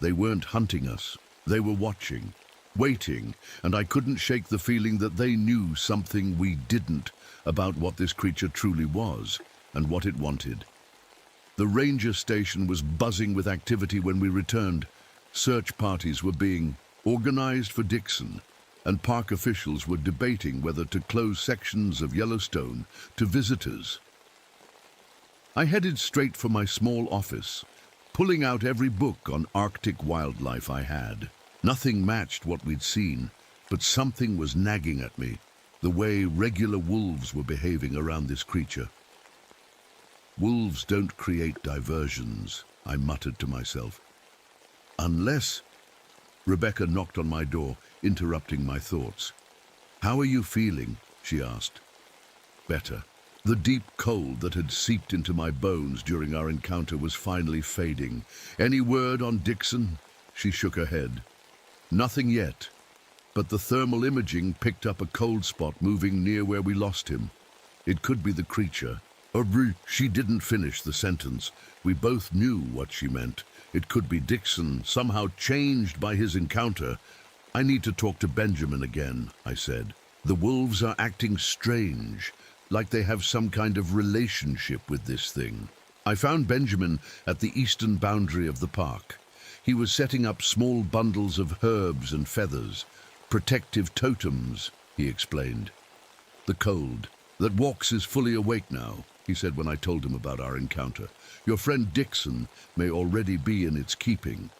They weren't hunting us. They were watching, waiting, and I couldn't shake the feeling that they knew something we didn't about what this creature truly was and what it wanted. The ranger station was buzzing with activity when we returned. Search parties were being organized for Dixon, and park officials were debating whether to close sections of Yellowstone to visitors. I headed straight for my small office, pulling out every book on Arctic wildlife I had. Nothing matched what we'd seen, but something was nagging at me, the way regular wolves were behaving around this creature. Wolves don't create diversions, I muttered to myself. Unless... Rebecca knocked on my door, interrupting my thoughts. "How are you feeling?" she asked. Better. The deep cold that had seeped into my bones during our encounter was finally fading. "Any word on Dixon?" She shook her head. "Nothing yet, but the thermal imaging picked up a cold spot moving near where we lost him. It could be the creature." She didn't finish the sentence. We both knew what she meant. It could be Dixon, somehow changed by his encounter. "I need to talk to Benjamin again," I said. "The wolves are acting strange, like they have some kind of relationship with this thing." I found Benjamin at the eastern boundary of the park. He was setting up small bundles of herbs and feathers, protective totems, he explained. "The cold that walks is fully awake now," he said when I told him about our encounter. "Your friend Dixon may already be in its keeping."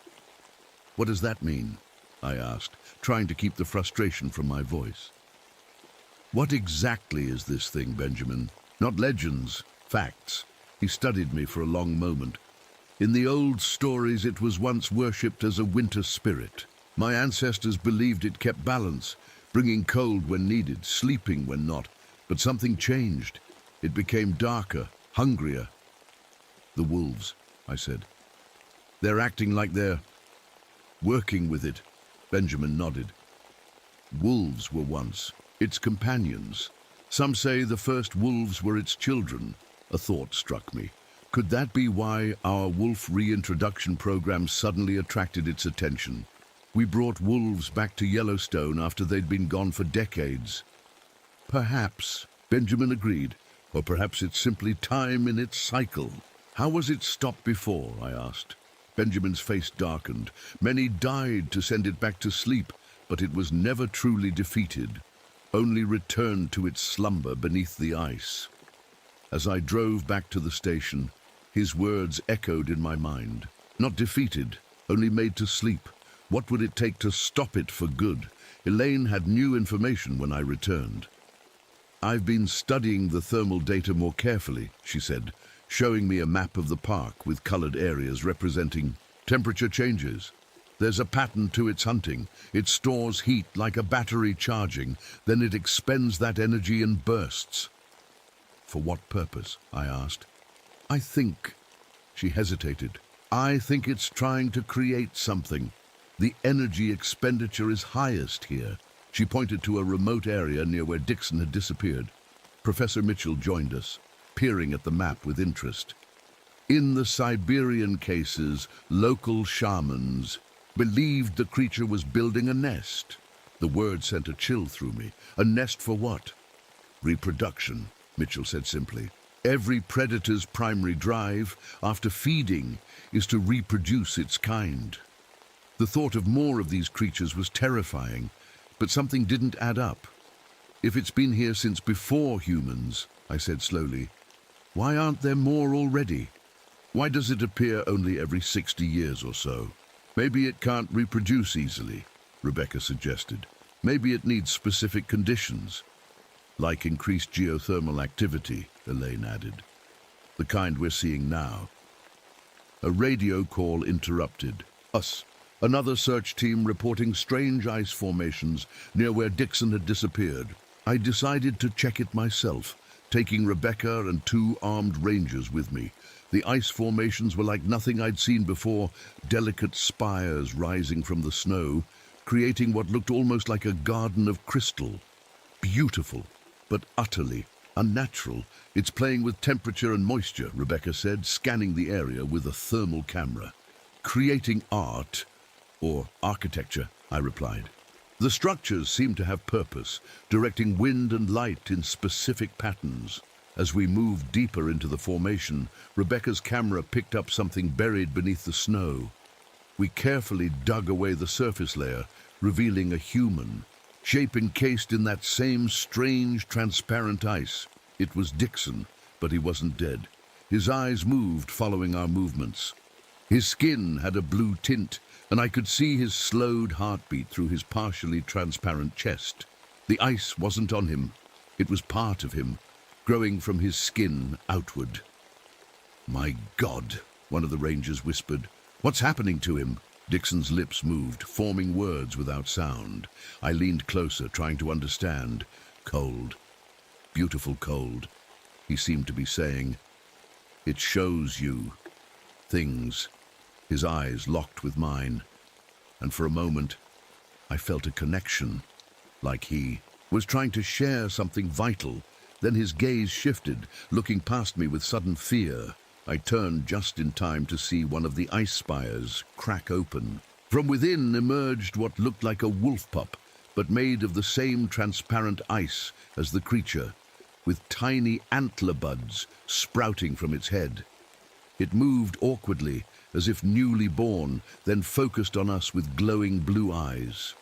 "What does that mean?" I asked, trying to keep the frustration from my voice. "What exactly is this thing, Benjamin? Not legends, facts." He studied me for a long moment. "In the old stories, it was once worshipped as a winter spirit. My ancestors believed it kept balance, bringing cold when needed, sleeping when not. But something changed. It became darker, hungrier." "The wolves," I said. "They're acting like they're working with it." Benjamin nodded. "Wolves were once its companions. Some say the first wolves were its children." A thought struck me. Could that be why our wolf reintroduction program suddenly attracted its attention? We brought wolves back to Yellowstone after they'd been gone for decades. "Perhaps," Benjamin agreed, "or perhaps it's simply time in its cycle." "How was it stopped before?" I asked. Benjamin's face darkened. "Many died to send it back to sleep, but it was never truly defeated, only returned to its slumber beneath the ice." As I drove back to the station, his words echoed in my mind. Not defeated, only made to sleep. What would it take to stop it for good? Elaine had new information when I returned. "I've been studying the thermal data more carefully," she said, showing me a map of the park with colored areas representing temperature changes. "There's a pattern to its hunting. It stores heat like a battery charging, then it expends that energy in bursts." "For what purpose?" I asked. "I think," she hesitated, "I think it's trying to create something. The energy expenditure is highest here." She pointed to a remote area near where Dixon had disappeared. Professor Mitchell joined us, peering at the map with interest. "In the Siberian cases, local shamans believed the creature was building a nest." The word sent a chill through me. "A nest for what?" "Reproduction," Mitchell said simply. "Every predator's primary drive, after feeding, is to reproduce its kind." The thought of more of these creatures was terrifying, but something didn't add up. "If it's been here since before humans," I said slowly, "why aren't there more already? Why does it appear only every 60 years or so?" "Maybe it can't reproduce easily," Rebecca suggested. "Maybe it needs specific conditions." "Like increased geothermal activity," Elaine added. "The kind we're seeing now." A radio call interrupted. "Us. Another search team reporting strange ice formations near where Dixon had disappeared. I decided to check it myself, taking Rebecca and two armed rangers with me. The ice formations were like nothing I'd seen before, delicate spires rising from the snow, creating what looked almost like a garden of crystal. Beautiful, but utterly unnatural. It's playing with temperature and moisture, Rebecca said, scanning the area with a thermal camera. Creating art, or architecture, I replied. The structures seem to have purpose, directing wind and light in specific patterns. As we moved deeper into the formation, Rebecca's camera picked up something buried beneath the snow. We carefully dug away the surface layer, revealing a human, shape encased in that same strange, transparent ice. It was Dixon, but he wasn't dead. His eyes moved following our movements. His skin had a blue tint, and I could see his slowed heartbeat through his partially transparent chest. The ice wasn't on him. It was part of him, growing from his skin outward. "My God," one of the rangers whispered. "What's happening to him?" Dixon's lips moved, forming words without sound. I leaned closer, trying to understand. "Cold. Beautiful cold," he seemed to be saying. "It shows you things." His eyes locked with mine, and for a moment I felt a connection, like he was trying to share something vital. Then his gaze shifted, looking past me with sudden fear. I turned just in time to see one of the ice spires crack open. From within emerged what looked like a wolf pup, but made of the same transparent ice as the creature, with tiny antler buds sprouting from its head. It moved awkwardly, as if newly born, then focused on us with glowing blue eyes.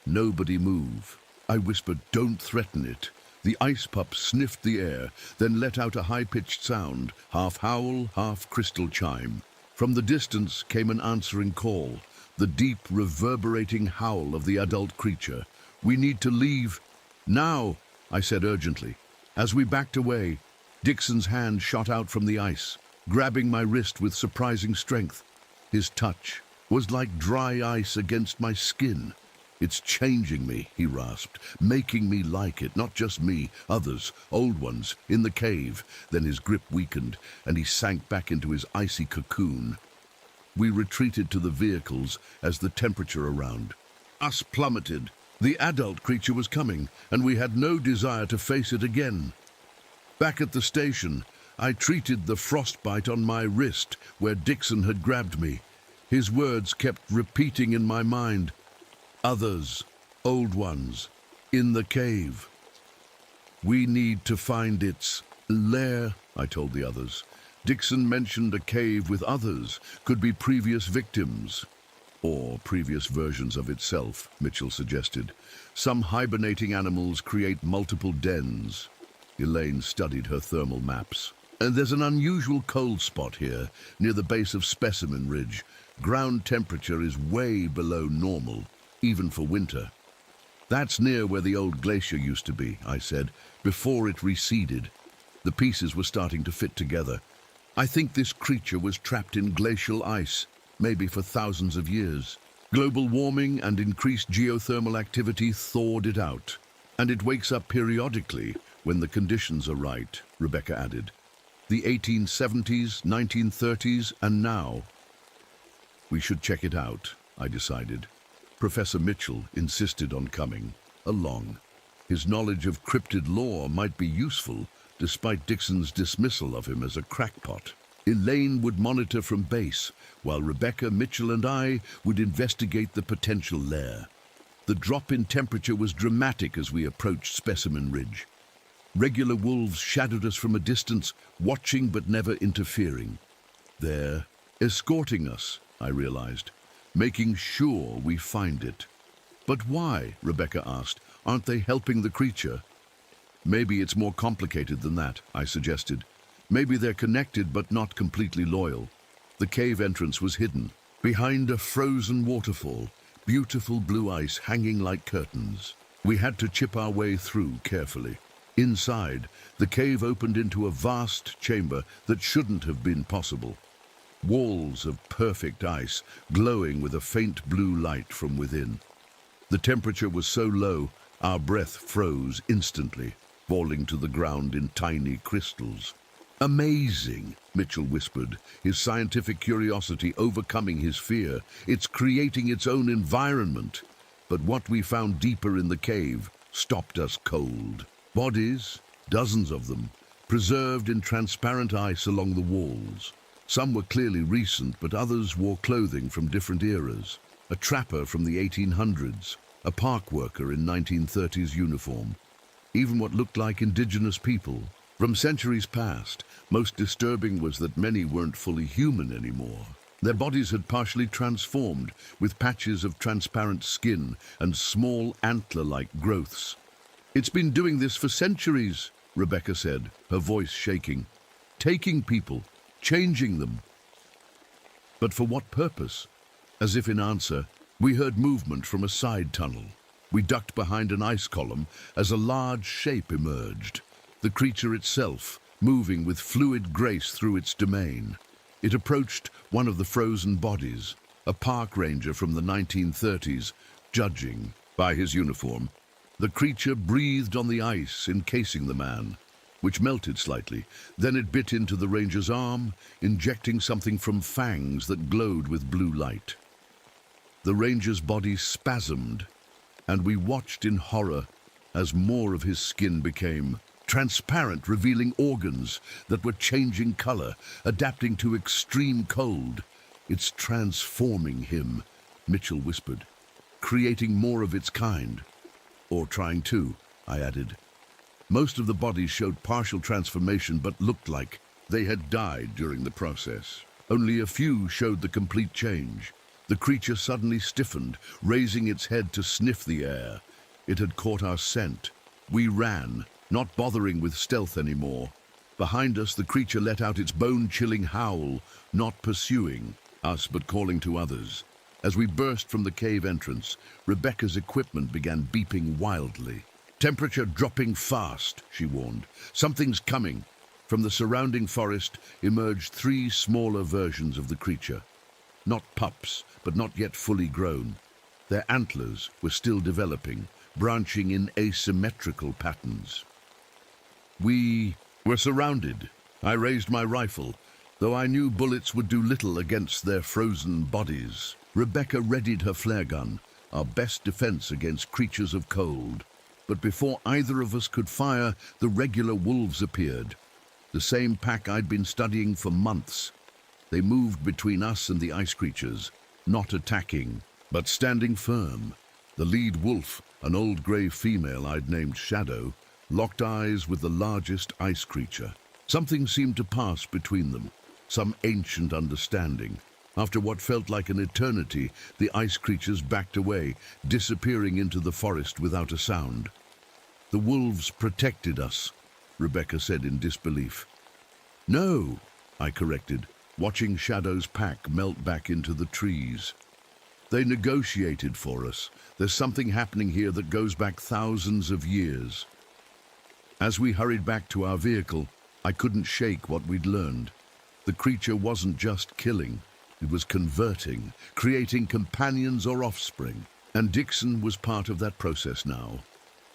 "Nobody move," I whispered. "Don't threaten it." The ice pup sniffed the air, then let out a high-pitched sound, half howl, half crystal chime. From the distance came an answering call, the deep, reverberating howl of the adult creature. "We need to leave now," I said urgently. As we backed away, Dixon's hand shot out from the ice, grabbing my wrist with surprising strength. His touch was like dry ice against my skin. "It's changing me," he rasped, "making me like it, not just me, others, old ones, in the cave." Then his grip weakened, and he sank back into his icy cocoon. We retreated to the vehicles as the temperature around us plummeted. The adult creature was coming, and we had no desire to face it again. Back at the station, I treated the frostbite on my wrist where Dixon had grabbed me. His words kept repeating in my mind. "Others, old ones, in the cave. We need to find its lair," I told the others. Dixon mentioned a cave with others, could be previous victims. "Or previous versions of itself," Mitchell suggested. "Some hibernating animals create multiple dens." Elaine studied her thermal maps. "And there's an unusual cold spot here, near the base of Specimen Ridge. Ground temperature is way below normal, even for winter." "That's near where the old glacier used to be," I said, "before it receded." The pieces were starting to fit together. "I think this creature was trapped in glacial ice, maybe for thousands of years. Global warming and increased geothermal activity thawed it out. And it wakes up periodically when the conditions are right," Rebecca added. "The 1870s, 1930s, and now." "We should check it out," I decided. Professor Mitchell insisted on coming along. His knowledge of cryptid lore might be useful, despite Dixon's dismissal of him as a crackpot. Elaine would monitor from base, while Rebecca, Mitchell, and I would investigate the potential lair. The drop in temperature was dramatic as we approached Specimen Ridge. Regular wolves shadowed us from a distance, watching but never interfering. "They're escorting us," I realized, "making sure we find it." "But why?" Rebecca asked. "Aren't they helping the creature?" "Maybe it's more complicated than that," I suggested. "Maybe they're connected but not completely loyal." The cave entrance was hidden, behind a frozen waterfall, beautiful blue ice hanging like curtains. We had to chip our way through carefully. Inside, the cave opened into a vast chamber that shouldn't have been possible. Walls of perfect ice, glowing with a faint blue light from within. The temperature was so low, our breath froze instantly. falling to the ground in tiny crystals. Amazing, Mitchell whispered, his scientific curiosity overcoming his fear. It's creating its own environment. But what we found deeper in the cave stopped us cold. Bodies, dozens of them, preserved in transparent ice along the walls. Some were clearly recent, but others wore clothing from different eras. A trapper from the 1800s, a park worker in 1930s uniform, even what looked like indigenous people from centuries past. Most disturbing was that many weren't fully human anymore. Their bodies had partially transformed, with patches of transparent skin and small antler-like growths. "It's been doing this for centuries," Rebecca said, her voice shaking. "Taking people, changing them." But for what purpose? As if in answer, we heard movement from a side tunnel. We ducked behind an ice column as a large shape emerged, the creature itself moving with fluid grace through its domain. It approached one of the frozen bodies, a park ranger from the 1930s, judging by his uniform. The creature breathed on the ice encasing the man, which melted slightly. Then it bit into the ranger's arm, injecting something from fangs that glowed with blue light. The ranger's body spasmed, and we watched in horror as more of his skin became transparent, revealing organs that were changing color, adapting to extreme cold. "It's transforming him," Mitchell whispered, "creating more of its kind." "Or trying to," I added. Most of the bodies showed partial transformation but looked like they had died during the process. Only a few showed the complete change. The creature suddenly stiffened, raising its head to sniff the air. It had caught our scent. We ran, not bothering with stealth anymore. Behind us, the creature let out its bone-chilling howl, not pursuing us but calling to others. As we burst from the cave entrance, Rebecca's equipment began beeping wildly. "Temperature dropping fast," she warned. "Something's coming." From the surrounding forest emerged 3 smaller versions of the creature. Not pups, but not yet fully grown. Their antlers were still developing, branching in asymmetrical patterns. We were surrounded. I raised my rifle, though I knew bullets would do little against their frozen bodies. Rebecca readied her flare gun, our best defense against creatures of cold. But before either of us could fire, the regular wolves appeared. The same pack I'd been studying for months. They moved between us and the ice creatures, not attacking, but standing firm. The lead wolf, an old grey female I'd named Shadow, locked eyes with the largest ice creature. Something seemed to pass between them, some ancient understanding. After what felt like an eternity, the ice creatures backed away, disappearing into the forest without a sound. "The wolves protected us," Rebecca said in disbelief. "No," I corrected, watching Shadow's pack melt back into the trees. "They negotiated for us. There's something happening here that goes back thousands of years." As we hurried back to our vehicle, I couldn't shake what we'd learned. The creature wasn't just killing, it was converting, creating companions or offspring. And Dixon was part of that process now.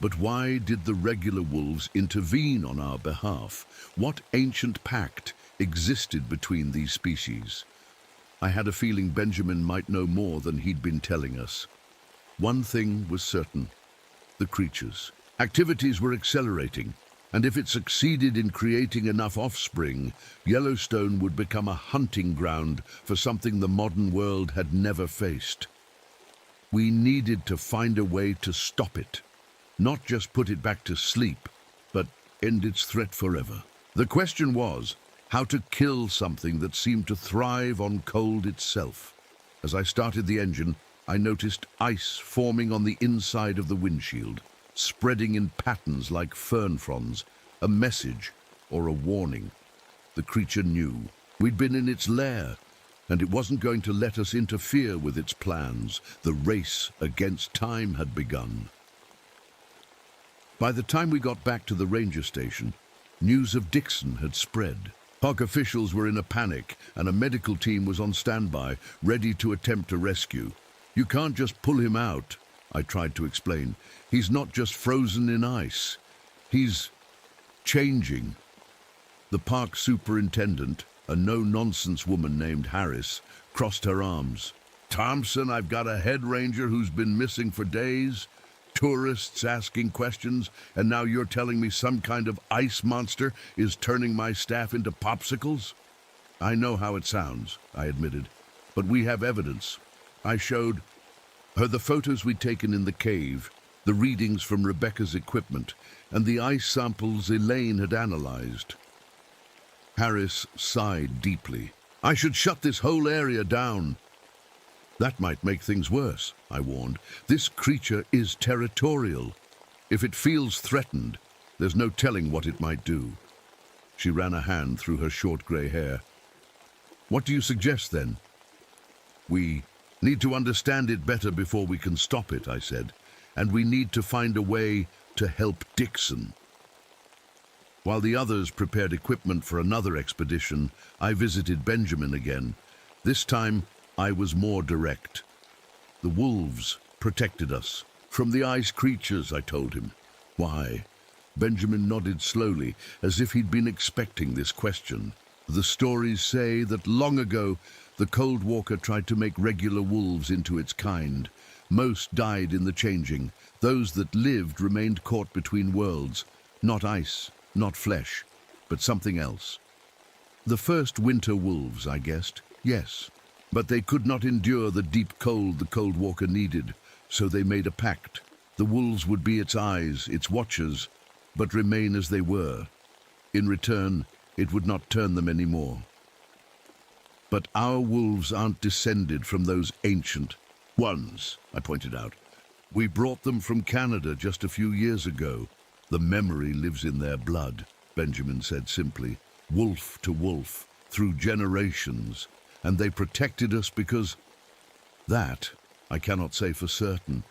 But why did the regular wolves intervene on our behalf? What ancient pact existed between these species? I had a feeling Benjamin might know more than he'd been telling us. One thing was certain: the creatures. Activities were accelerating, and if it succeeded in creating enough offspring, Yellowstone would become a hunting ground for something the modern world had never faced. We needed to find a way to stop it. Not just put it back to sleep, but end its threat forever. The question was, how to kill something that seemed to thrive on cold itself. As I started the engine, I noticed ice forming on the inside of the windshield, spreading in patterns like fern fronds, a message or a warning. The creature knew. We'd been in its lair, and it wasn't going to let us interfere with its plans. The race against time had begun. By the time we got back to the ranger station, news of Dixon had spread. Park officials were in a panic, and a medical team was on standby, ready to attempt a rescue. "You can't just pull him out," I tried to explain. "He's not just frozen in ice. He's..." changing. The park superintendent, a no-nonsense woman named Harris, crossed her arms. Thompson, I've got a head ranger who's been missing for days, tourists asking questions, and now you're telling me some kind of ice monster is turning my staff into popsicles? I know how it sounds, I admitted, but we have evidence. I showed her the photos we'd taken in the cave, the readings from Rebecca's equipment, and the ice samples Elaine had analyzed. Harris sighed deeply. I should shut this whole area down. That might make things worse, I warned. This creature is territorial. If it feels threatened, there's no telling what it might do. She ran a hand through her short grey hair. What do you suggest, then? We need to understand it better before we can stop it, I said, and we need to find a way to help Dixon. While the others prepared equipment for another expedition, I visited Benjamin again. This time, I was more direct. The wolves protected us from the ice creatures, I told him. Why? Benjamin nodded slowly, as if he'd been expecting this question. The stories say that long ago, the Cold Walker tried to make regular wolves into its kind. Most died in the changing. Those that lived remained caught between worlds. Not ice, not flesh, but something else. The first winter wolves, I guessed, yes. But they could not endure the deep cold the Cold Walker needed, so they made a pact. The wolves would be its eyes, its watchers, but remain as they were. In return, it would not turn them anymore. But our wolves aren't descended from those ancient ones, I pointed out. We brought them from Canada just a few years ago. The memory lives in their blood, Benjamin said simply, wolf to wolf, through generations, and they protected us because... That, I cannot say for certain.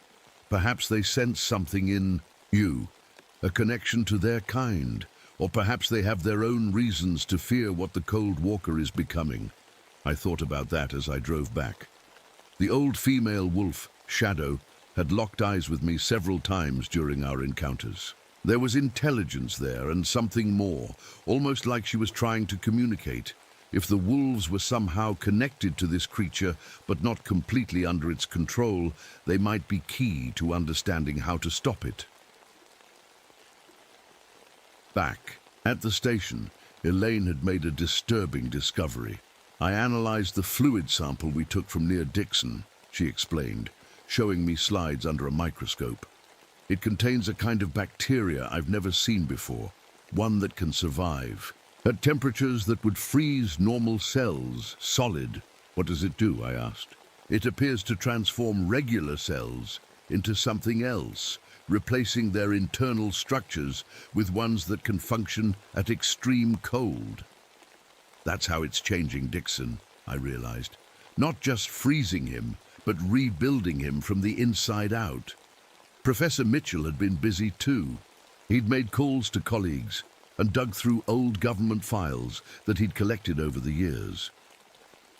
Perhaps they sense something in you, a connection to their kind, or perhaps they have their own reasons to fear what the Cold Walker is becoming. I thought about that as I drove back. The old female wolf, Shadow, had locked eyes with me several times during our encounters. There was intelligence there and something more, almost like she was trying to communicate. If the wolves were somehow connected to this creature, but not completely under its control, they might be key to understanding how to stop it. Back at the station, Elaine had made a disturbing discovery. I analyzed the fluid sample we took from near Dixon, she explained, showing me slides under a microscope. It contains a kind of bacteria I've never seen before, one that can survive. At temperatures that would freeze normal cells solid. What does it do? I asked. It appears to transform regular cells into something else, replacing their internal structures with ones that can function at extreme cold. That's how it's changing Dixon, I realized. Not just freezing him, but rebuilding him from the inside out. Professor Mitchell had been busy too. He'd made calls to colleagues and dug through old government files that he'd collected over the years.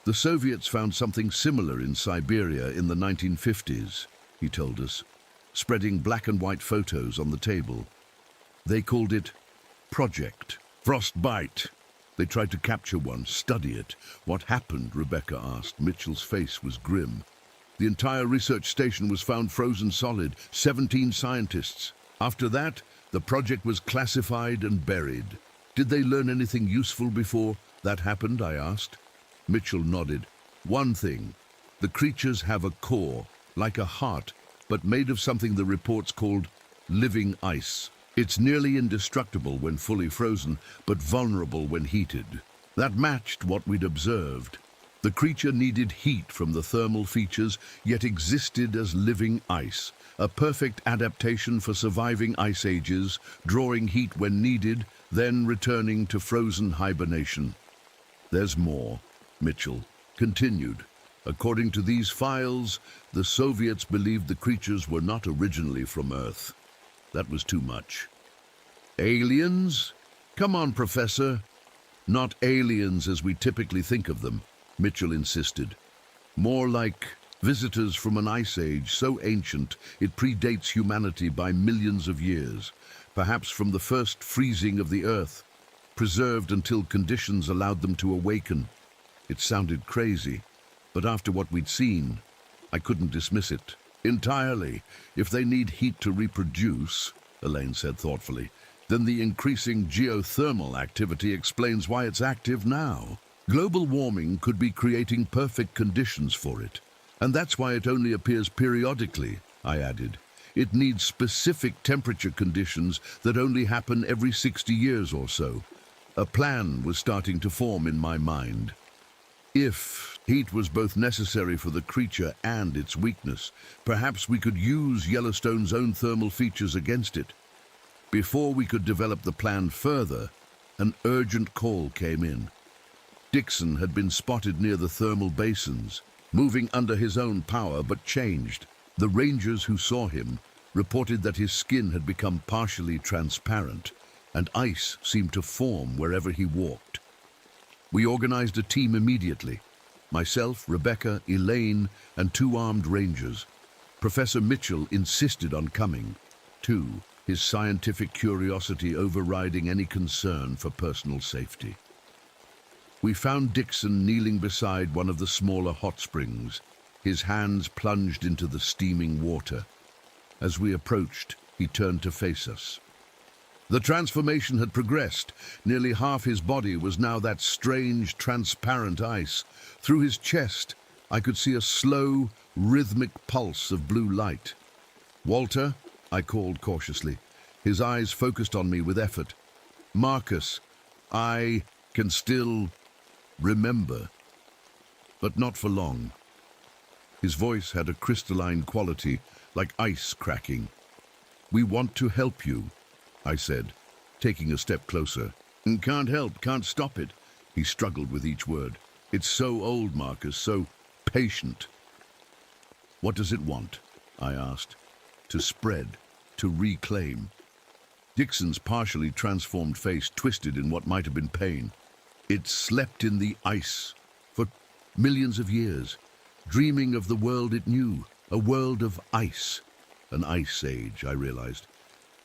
The Soviets found something similar in Siberia in the 1950s, he told us, spreading black and white photos on the table. They called it Project Frostbite. They tried to capture one, study it. What happened, Rebecca asked. Mitchell's face was grim. The entire research station was found frozen solid, 17 scientists. After that, the project was classified and buried. Did they learn anything useful before that happened, I asked. Mitchell nodded. One thing. The creatures have a core, like a heart, but made of something the reports called living ice. It's nearly indestructible when fully frozen, but vulnerable when heated. That matched what we'd observed. The creature needed heat from the thermal features, yet existed as living ice, a perfect adaptation for surviving ice ages, drawing heat when needed, then returning to frozen hibernation. There's more, Mitchell continued. According to these files, the Soviets believed the creatures were not originally from Earth. That was too much. Aliens? Come on, Professor. Not aliens as we typically think of them, Mitchell insisted. More like visitors from an ice age so ancient it predates humanity by millions of years. perhaps from the first freezing of the earth, preserved until conditions allowed them to awaken. It sounded crazy, but after what we'd seen, I couldn't dismiss it entirely. If they need heat to reproduce, Elaine said thoughtfully, then the increasing geothermal activity explains why it's active now. Global warming could be creating perfect conditions for it, and that's why it only appears periodically, I added. It needs specific temperature conditions that only happen every 60 years or so. A plan was starting to form in my mind. If heat was both necessary for the creature and its weakness, perhaps we could use Yellowstone's own thermal features against it. Before we could develop the plan further, an urgent call came in. Dixon had been spotted near the thermal basins, moving under his own power but changed. The rangers who saw him reported that his skin had become partially transparent, and ice seemed to form wherever he walked. We organized a team immediately. Myself, Rebecca, Elaine, and 2 armed rangers. Professor Mitchell insisted on coming, too, his scientific curiosity overriding any concern for personal safety. We found Dixon kneeling beside one of the smaller hot springs, his hands plunged into the steaming water. As we approached, he turned to face us. The transformation had progressed. Nearly half his body was now that strange, transparent ice. Through his chest, I could see a slow, rhythmic pulse of blue light. "Walter," I called cautiously, his eyes focused on me with effort. "Marcus, I can still remember, but not for long." His voice had a crystalline quality, like ice cracking. "We want to help you," I said, taking a step closer. "Can't help, can't stop it." He struggled with each word. "It's so old, Marcus, so patient." "What does it want?" I asked. "To spread, to reclaim." Dixon's partially transformed face twisted in what might have been pain. "It slept in the ice for millions of years, dreaming of the world it knew, a world of ice. An ice age," I realized.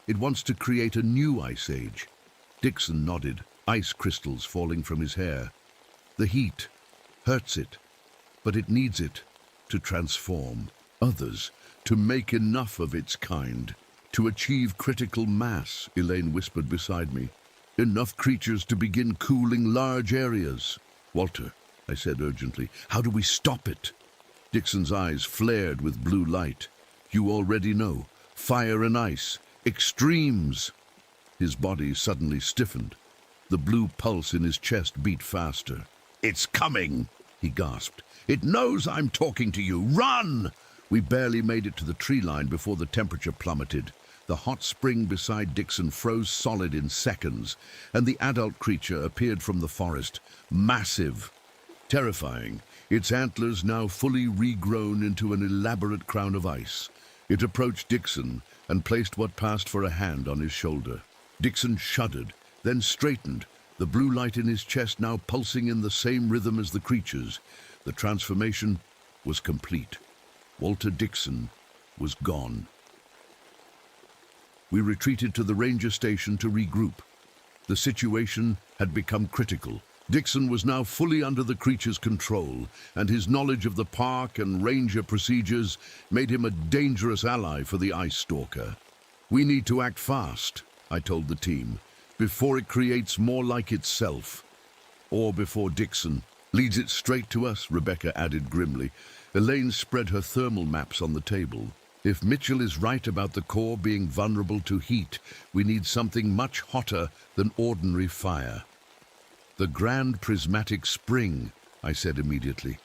"It wants to create a new ice age." Dixon nodded, ice crystals falling from his hair. "The heat hurts it, but it needs it to transform others, to make enough of its kind, to achieve critical mass," Elaine whispered beside me. "Enough creatures to begin cooling large areas." "Walter," I said urgently, "how do we stop it?" Dixon's eyes flared with blue light. "You already know. Fire and ice. Extremes." His body suddenly stiffened. The blue pulse in his chest beat faster. "It's coming," he gasped. "It knows I'm talking to you. Run!" We barely made it to the tree line before the temperature plummeted. The hot spring beside Dixon froze solid in seconds, and the adult creature appeared from the forest, massive, terrifying, its antlers now fully regrown into an elaborate crown of ice. It approached Dixon and placed what passed for a hand on his shoulder. Dixon shuddered, then straightened, the blue light in his chest now pulsing in the same rhythm as the creature's. The transformation was complete. Walter Dixon was gone. We retreated to the ranger station to regroup. The situation had become critical. Dixon was now fully under the creature's control, and his knowledge of the park and ranger procedures made him a dangerous ally for the Ice Stalker. "We need to act fast," I told the team, "before it creates more like itself. Or before Dixon leads it straight to us," Rebecca added grimly. Elaine spread her thermal maps on the table. "If Mitchell is right about the core being vulnerable to heat, we need something much hotter than ordinary fire." "The Grand Prismatic Spring," I said immediately.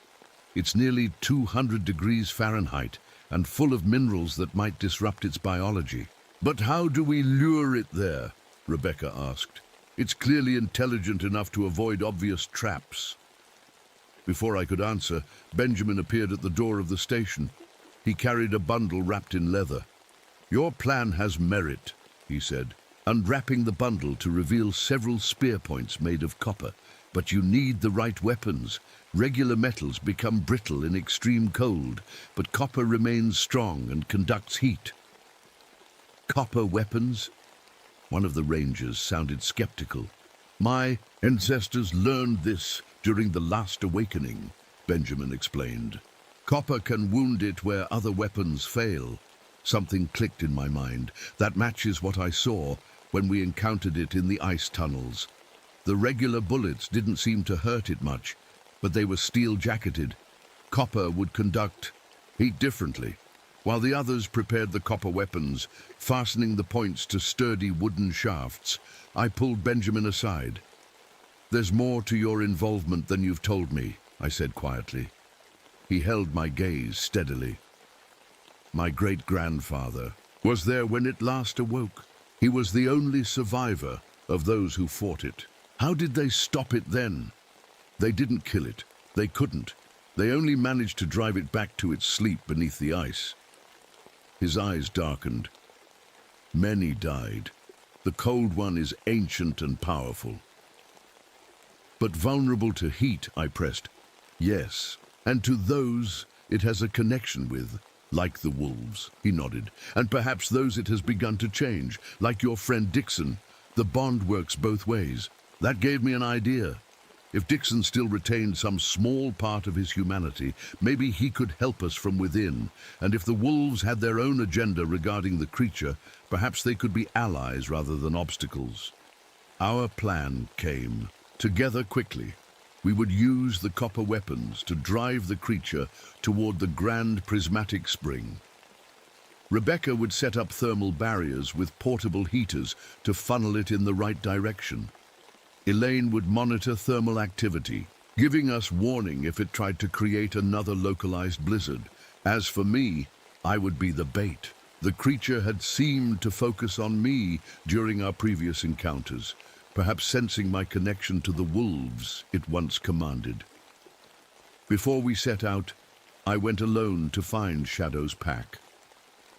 "It's nearly 200 degrees Fahrenheit and full of minerals that might disrupt its biology." "But how do we lure it there?" Rebecca asked. "It's clearly intelligent enough to avoid obvious traps." Before I could answer, Benjamin appeared at the door of the station. He carried a bundle wrapped in leather. "Your plan has merit," he said, unwrapping the bundle to reveal several spear points made of copper. "But you need the right weapons. Regular metals become brittle in extreme cold, but copper remains strong and conducts heat." "Copper weapons?" One of the rangers sounded skeptical. My ancestors learned this during the last awakening, Benjamin explained. Copper can wound it where other weapons fail. Something clicked in my mind. That matches what I saw when we encountered it in the ice tunnels. The regular bullets didn't seem to hurt it much, but they were steel-jacketed. Copper would conduct heat differently, while the others prepared the copper weapons, fastening the points to sturdy wooden shafts. I pulled Benjamin aside. "There's more to your involvement than you've told me," I said quietly. He held my gaze steadily. "My great-grandfather was there when it last awoke. He was the only survivor of those who fought it. How did they stop it then? They didn't kill it. They couldn't. They only managed to drive it back to its sleep beneath the ice." His eyes darkened. "Many died. The Cold One is ancient and powerful." "But vulnerable to heat," I pressed. "Yes, and to those it has a connection with, like the wolves," he nodded. "And perhaps those it has begun to change, like your friend Dixon. The bond works both ways." That gave me an idea. If Dixon still retained some small part of his humanity, maybe he could help us from within. And if the wolves had their own agenda regarding the creature, perhaps they could be allies rather than obstacles. Our plan came together quickly. We would use the copper weapons to drive the creature toward the grand prismatic spring. Rebecca would set up thermal barriers with portable heaters to funnel it in the right direction. Elaine would monitor thermal activity, giving us warning if it tried to create another localized blizzard. As for me, I would be the bait. The creature had seemed to focus on me during our previous encounters, perhaps sensing my connection to the wolves it once commanded. Before we set out, I went alone to find Shadow's pack.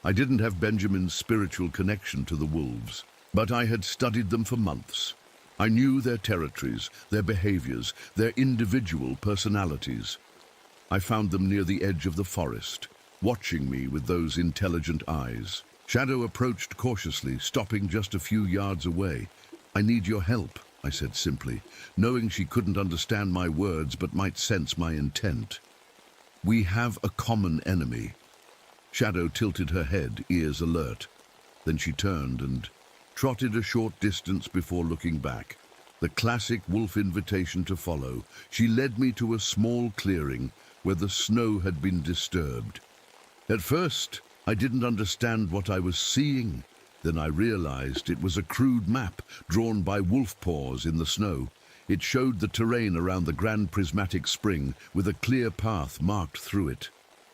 I didn't have Benjamin's spiritual connection to the wolves, but I had studied them for months. I knew their territories, their behaviors, their individual personalities. I found them near the edge of the forest, watching me with those intelligent eyes. Shadow approached cautiously, stopping just a few yards away. "I need your help," I said simply, knowing she couldn't understand my words but might sense my intent. "We have a common enemy." Shadow tilted her head, ears alert. Then she turned and trotted a short distance before looking back. The classic wolf invitation to follow. She led me to a small clearing where the snow had been disturbed. At first, I didn't understand what I was seeing. Then I realized it was a crude map drawn by wolf paws in the snow. It showed the terrain around the Grand Prismatic Spring with a clear path marked through it.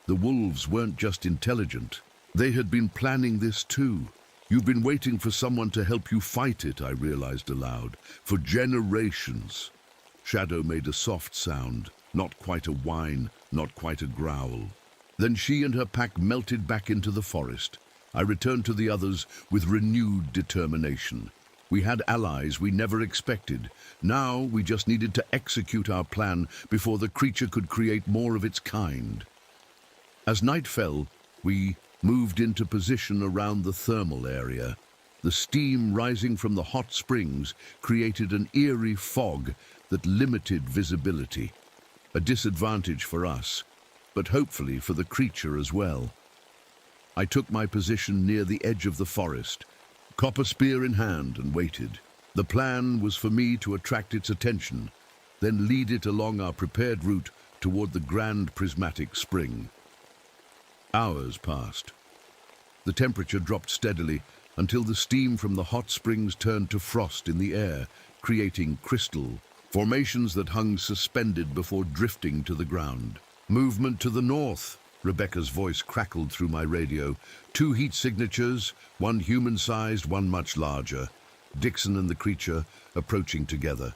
The wolves weren't just intelligent. They had been planning this too. "You've been waiting for someone to help you fight it," I realized aloud, "for generations." Shadow made a soft sound, not quite a whine, not quite a growl. Then she and her pack melted back into the forest. I returned to the others with renewed determination. We had allies we never expected. Now we just needed to execute our plan before the creature could create more of its kind. As night fell, we moved into position around the thermal area. The steam rising from the hot springs created an eerie fog that limited visibility. A disadvantage for us, but hopefully for the creature as well. I took my position near the edge of the forest, copper spear in hand, and waited. The plan was for me to attract its attention, then lead it along our prepared route toward the Grand Prismatic Spring. Hours passed. The temperature dropped steadily until the steam from the hot springs turned to frost in the air, creating crystal formations that hung suspended before drifting to the ground. "Movement to the north," Rebecca's voice crackled through my radio. "2 heat signatures, one human-sized, one much larger. Dixon and the creature approaching together."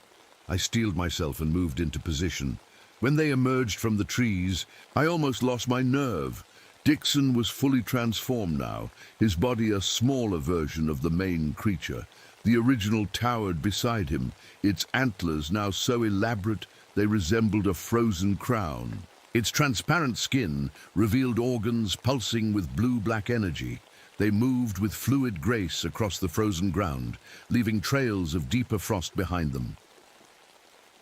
I steeled myself and moved into position. When they emerged from the trees, I almost lost my nerve. Dixon was fully transformed now, his body a smaller version of the main creature. The original towered beside him, its antlers now so elaborate they resembled a frozen crown. Its transparent skin revealed organs pulsing with blue-black energy. They moved with fluid grace across the frozen ground, leaving trails of deeper frost behind them.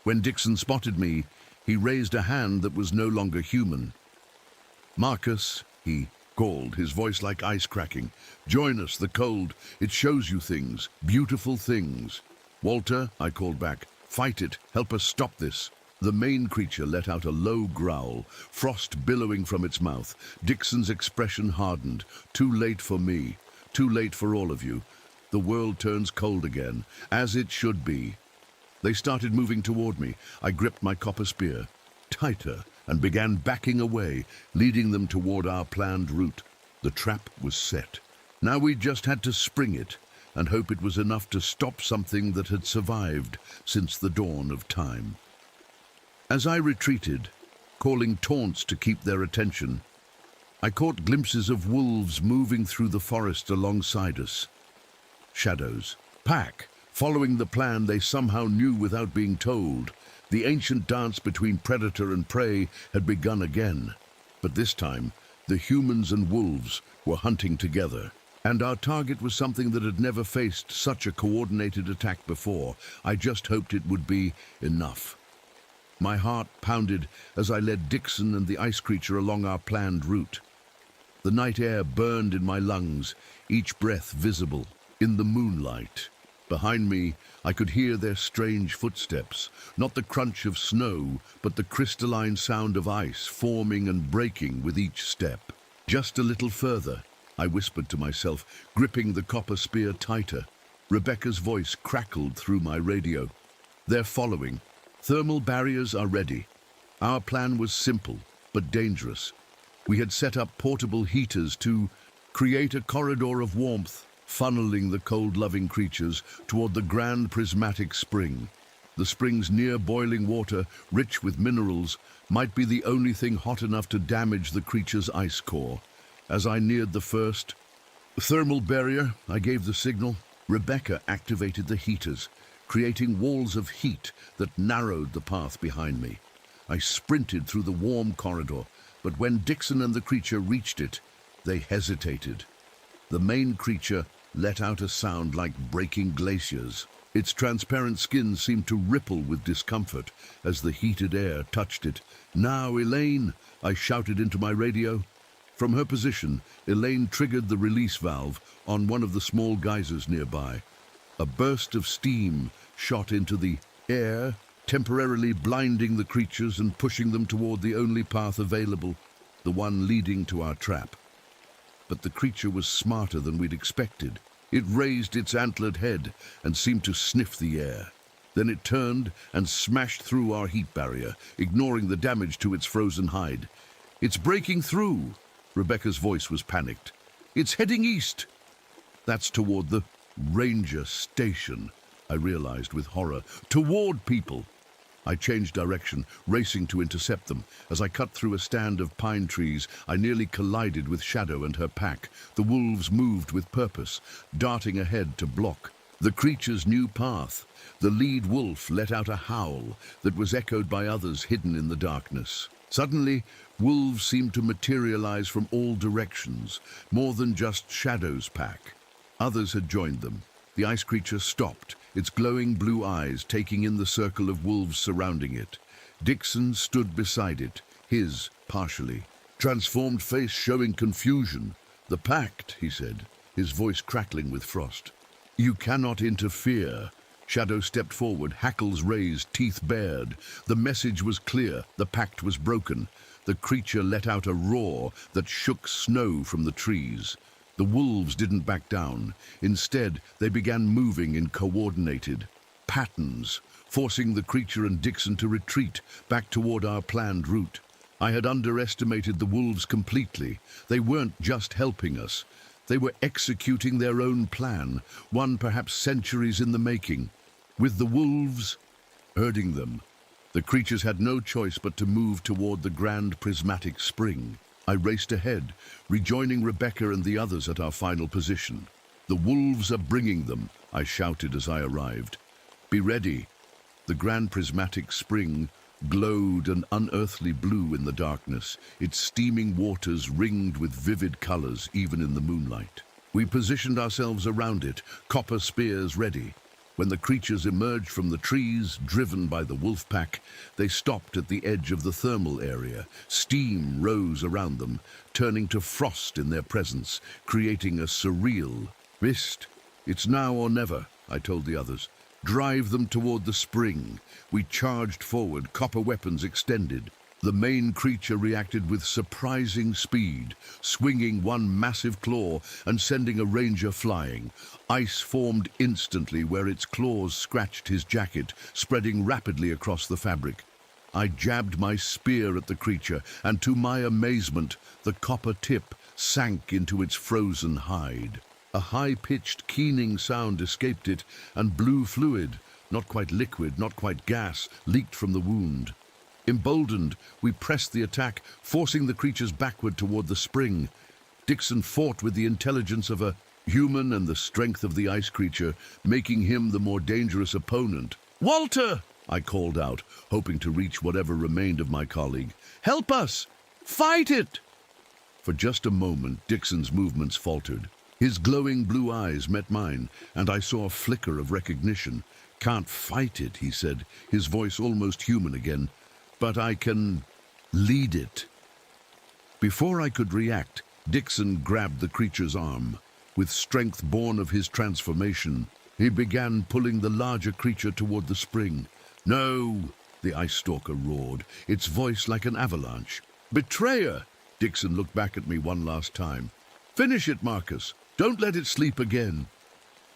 When Dixon spotted me, he raised a hand that was no longer human. "Marcus," he called, his voice like ice cracking. "Join us, the cold. It shows you things, beautiful things." "Walter," I called back, "fight it. Help us stop this." The main creature let out a low growl, frost billowing from its mouth. Dixon's expression hardened. Too late for me. Too late for all of you. The world turns cold again, as it should be. They started moving toward me. I gripped my copper spear tighter and began backing away, leading them toward our planned route. The trap was set. Now we just had to spring it and hope it was enough to stop something that had survived since the dawn of time. As I retreated, calling taunts to keep their attention, I caught glimpses of wolves moving through the forest alongside us. Shadows. Pack. Following the plan they somehow knew without being told. The ancient dance between predator and prey had begun again. But this time, the humans and wolves were hunting together. And our target was something that had never faced such a coordinated attack before. I just hoped it would be enough. My heart pounded as I led Dixon and the ice creature along our planned route. The night air burned in my lungs, each breath visible. In the moonlight, behind me, I could hear their strange footsteps, not the crunch of snow, but the crystalline sound of ice forming and breaking with each step. "Just a little further," I whispered to myself, gripping the copper spear tighter. Rebecca's voice crackled through my radio. "They're following. Thermal barriers are ready." Our plan was simple, but dangerous. We had set up portable heaters to create a corridor of warmth, funneling the cold-loving creatures toward the grand prismatic spring. The spring's near-boiling water, rich with minerals, might be the only thing hot enough to damage the creature's ice core. As I neared the first thermal barrier, I gave the signal. Rebecca activated the heaters, creating walls of heat that narrowed the path behind me. I sprinted through the warm corridor, but when Dixon and the creature reached it, they hesitated. The main creature let out a sound like breaking glaciers. Its transparent skin seemed to ripple with discomfort as the heated air touched it. "Now, Elaine!" I shouted into my radio. From her position, Elaine triggered the release valve on one of the small geysers nearby. A burst of steam shot into the air, temporarily blinding the creatures and pushing them toward the only path available, the one leading to our trap. But the creature was smarter than we'd expected. It raised its antlered head and seemed to sniff the air. Then it turned and smashed through our heat barrier, ignoring the damage to its frozen hide. "It's breaking through!" Rebecca's voice was panicked. "It's heading east!" "That's toward the ranger station," I realized with horror. "Toward people!" I changed direction, racing to intercept them. As I cut through a stand of pine trees, I nearly collided with Shadow and her pack. The wolves moved with purpose, darting ahead to block the creature's new path. The lead wolf let out a howl that was echoed by others hidden in the darkness. Suddenly, wolves seemed to materialize from all directions, more than just Shadow's pack. Others had joined them. The ice creature stopped, its glowing blue eyes taking in the circle of wolves surrounding it. Dixon stood beside it, his partially transformed face showing confusion. "The pact," he said, his voice crackling with frost. "You cannot interfere." Shadow stepped forward, hackles raised, teeth bared. The message was clear. The pact was broken. The creature let out a roar that shook snow from the trees. The wolves didn't back down. Instead, they began moving in coordinated patterns, forcing the creature and Dixon to retreat back toward our planned route. I had underestimated the wolves completely. They weren't just helping us. They were executing their own plan, one perhaps centuries in the making. With the wolves herding them, the creatures had no choice but to move toward the grand prismatic spring. I raced ahead, rejoining Rebecca and the others at our final position. "The wolves are bringing them," I shouted as I arrived. "Be ready." The grand prismatic spring glowed an unearthly blue in the darkness, its steaming waters ringed with vivid colors even in the moonlight. We positioned ourselves around it, copper spears ready. When the creatures emerged from the trees, driven by the wolf pack, they stopped at the edge of the thermal area. Steam rose around them, turning to frost in their presence, creating a surreal mist. It's now or never, I told the others. Drive them toward the spring. We charged forward, copper weapons extended. The main creature reacted with surprising speed, swinging one massive claw and sending a ranger flying. Ice formed instantly where its claws scratched his jacket, spreading rapidly across the fabric. I jabbed my spear at the creature, and to my amazement, the copper tip sank into its frozen hide. A high-pitched, keening sound escaped it, and blue fluid, not quite liquid, not quite gas, leaked from the wound. Emboldened, we pressed the attack, forcing the creatures backward toward the spring. Dixon fought with the intelligence of a human and the strength of the ice creature, making him the more dangerous opponent. "Walter!" I called out, hoping to reach whatever remained of my colleague. "Help us! Fight it!" For just a moment, Dixon's movements faltered. His glowing blue eyes met mine, and I saw a flicker of recognition. "Can't fight it," he said, his voice almost human again. "But I can lead it." Before I could react, Dixon grabbed the creature's arm. With strength born of his transformation, he began pulling the larger creature toward the spring. "No!" the ice stalker roared, its voice like an avalanche. "Betrayer!" Dixon looked back at me one last time. "Finish it, Marcus. Don't let it sleep again."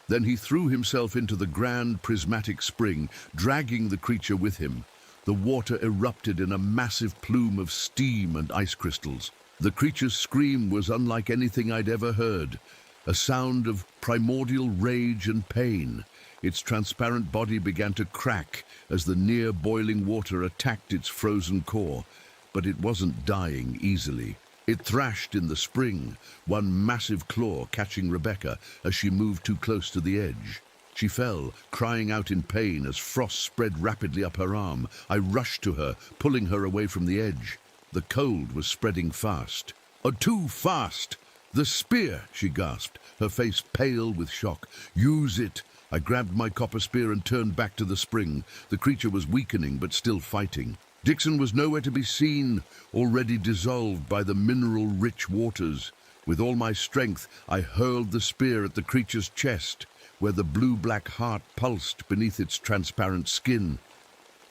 Then he threw himself into the grand prismatic spring, dragging the creature with him. The water erupted in a massive plume of steam and ice crystals. The creature's scream was unlike anything I'd ever heard, a sound of primordial rage and pain. Its transparent body began to crack as the near-boiling water attacked its frozen core, but it wasn't dying easily. It thrashed in the spring, one massive claw catching Rebecca as she moved too close to the edge. She fell, crying out in pain as frost spread rapidly up her arm. I rushed to her, pulling her away from the edge. The cold was spreading fast. "Oh, too fast!" "The spear!" she gasped, her face pale with shock. "Use it!" I grabbed my copper spear and turned back to the spring. The creature was weakening but still fighting. Dixon was nowhere to be seen, already dissolved by the mineral-rich waters. With all my strength, I hurled the spear at the creature's chest, where the blue-black heart pulsed beneath its transparent skin.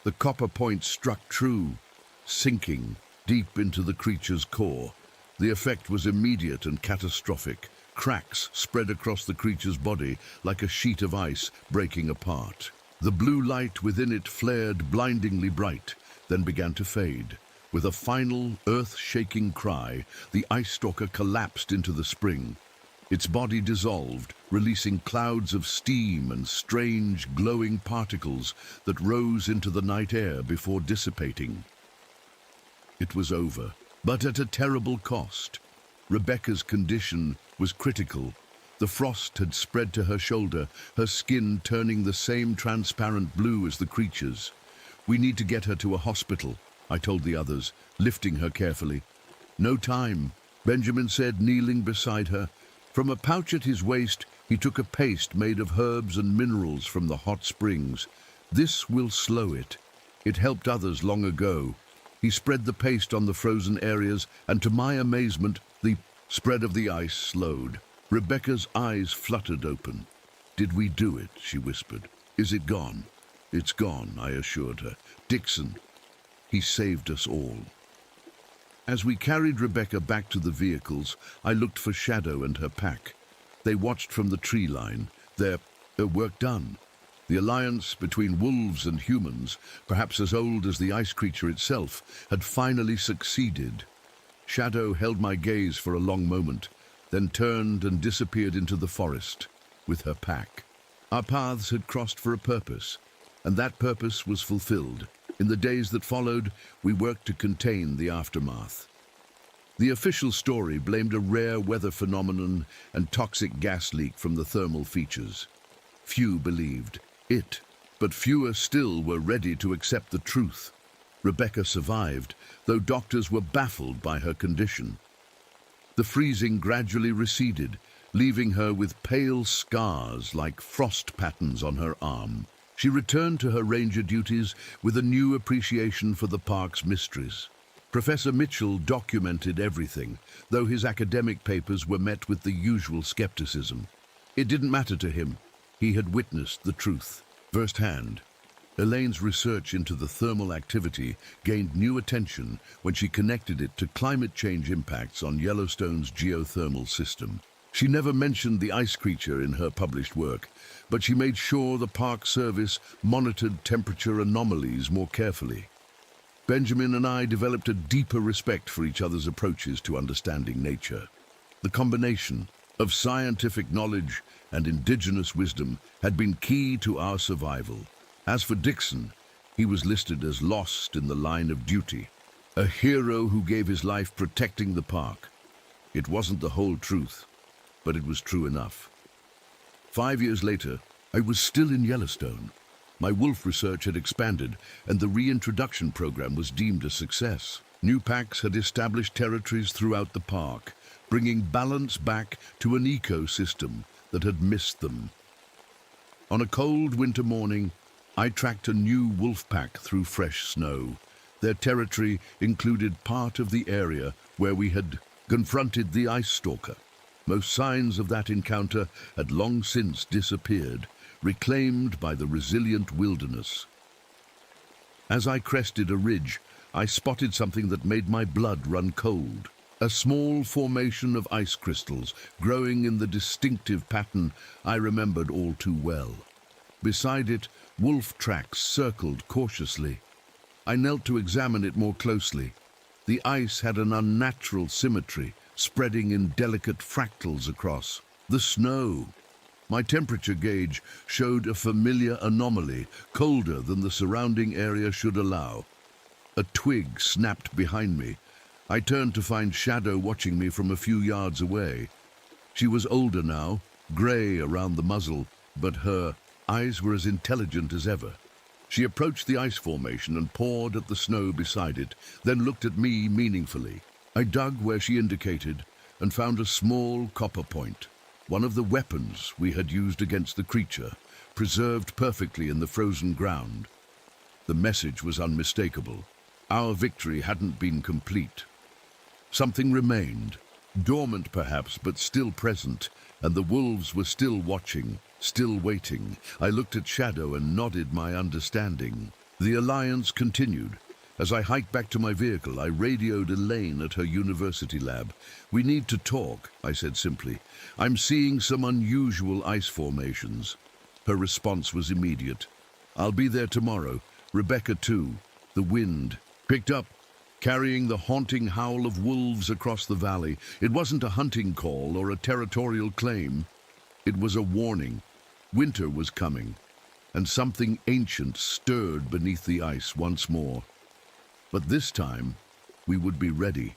The copper point struck true, sinking deep into the creature's core. The effect was immediate and catastrophic. Cracks spread across the creature's body like a sheet of ice breaking apart. The blue light within it flared blindingly bright, then began to fade. With a final, earth-shaking cry, the ice stalker collapsed into the spring. Its body dissolved, releasing clouds of steam and strange, glowing particles that rose into the night air before dissipating. It was over, but at a terrible cost. Rebecca's condition was critical. The frost had spread to her shoulder, her skin turning the same transparent blue as the creature's. "We need to get her to a hospital," I told the others, lifting her carefully. "No time," Benjamin said, kneeling beside her. From a pouch at his waist, he took a paste made of herbs and minerals from the hot springs. "This will slow it. It helped others long ago." He spread the paste on the frozen areas, and to my amazement, the spread of the ice slowed. Rebecca's eyes fluttered open. "Did we do it?" she whispered. "Is it gone?" "It's gone," I assured her. "Dixon, he saved us all." As we carried Rebecca back to the vehicles, I looked for Shadow and her pack. They watched from the tree line, their work done. The alliance between wolves and humans, perhaps as old as the ice creature itself, had finally succeeded. Shadow held my gaze for a long moment, then turned and disappeared into the forest with her pack. Our paths had crossed for a purpose, and that purpose was fulfilled. In the days that followed, we worked to contain the aftermath. The official story blamed a rare weather phenomenon and toxic gas leak from the thermal features. Few believed it, but fewer still were ready to accept the truth. Rebecca survived, though doctors were baffled by her condition. The freezing gradually receded, leaving her with pale scars like frost patterns on her arm. She returned to her ranger duties with a new appreciation for the park's mysteries. Professor Mitchell documented everything, though his academic papers were met with the usual skepticism. It didn't matter to him. He had witnessed the truth firsthand. Elaine's research into the thermal activity gained new attention when she connected it to climate change impacts on Yellowstone's geothermal system. She never mentioned the ice creature in her published work, but she made sure the Park Service monitored temperature anomalies more carefully. Benjamin and I developed a deeper respect for each other's approaches to understanding nature. The combination of scientific knowledge and indigenous wisdom had been key to our survival. As for Dixon, he was listed as lost in the line of duty, a hero who gave his life protecting the park. It wasn't the whole truth, but it was true enough. 5 years later, I was still in Yellowstone. My wolf research had expanded, and the reintroduction program was deemed a success. New packs had established territories throughout the park, bringing balance back to an ecosystem that had missed them. On a cold winter morning, I tracked a new wolf pack through fresh snow. Their territory included part of the area where we had confronted the ice stalker. Most signs of that encounter had long since disappeared, reclaimed by the resilient wilderness. As I crested a ridge, I spotted something that made my blood run cold. A small formation of ice crystals, growing in the distinctive pattern I remembered all too well. Beside it, wolf tracks circled cautiously. I knelt to examine it more closely. The ice had an unnatural symmetry, spreading in delicate fractals across. The snow. My temperature gauge showed a familiar anomaly, colder than the surrounding area should allow. A twig snapped behind me. I turned to find Shadow watching me from a few yards away. She was older now, grey around the muzzle, but her eyes were as intelligent as ever. She approached the ice formation and pawed at the snow beside it, then looked at me meaningfully. I dug where she indicated and found a small copper point, one of the weapons we had used against the creature, preserved perfectly in the frozen ground. The message was unmistakable. Our victory hadn't been complete. Something remained, dormant perhaps, but still present, and the wolves were still watching, still waiting. I looked at Shadow and nodded my understanding. The alliance continued. As I hiked back to my vehicle, I radioed Elaine at her university lab. "We need to talk," I said simply. "I'm seeing some unusual ice formations." Her response was immediate. "I'll be there tomorrow. Rebecca too." The wind picked up, carrying the haunting howl of wolves across the valley. It wasn't a hunting call or a territorial claim. It was a warning. Winter was coming, and something ancient stirred beneath the ice once more. But this time, we would be ready.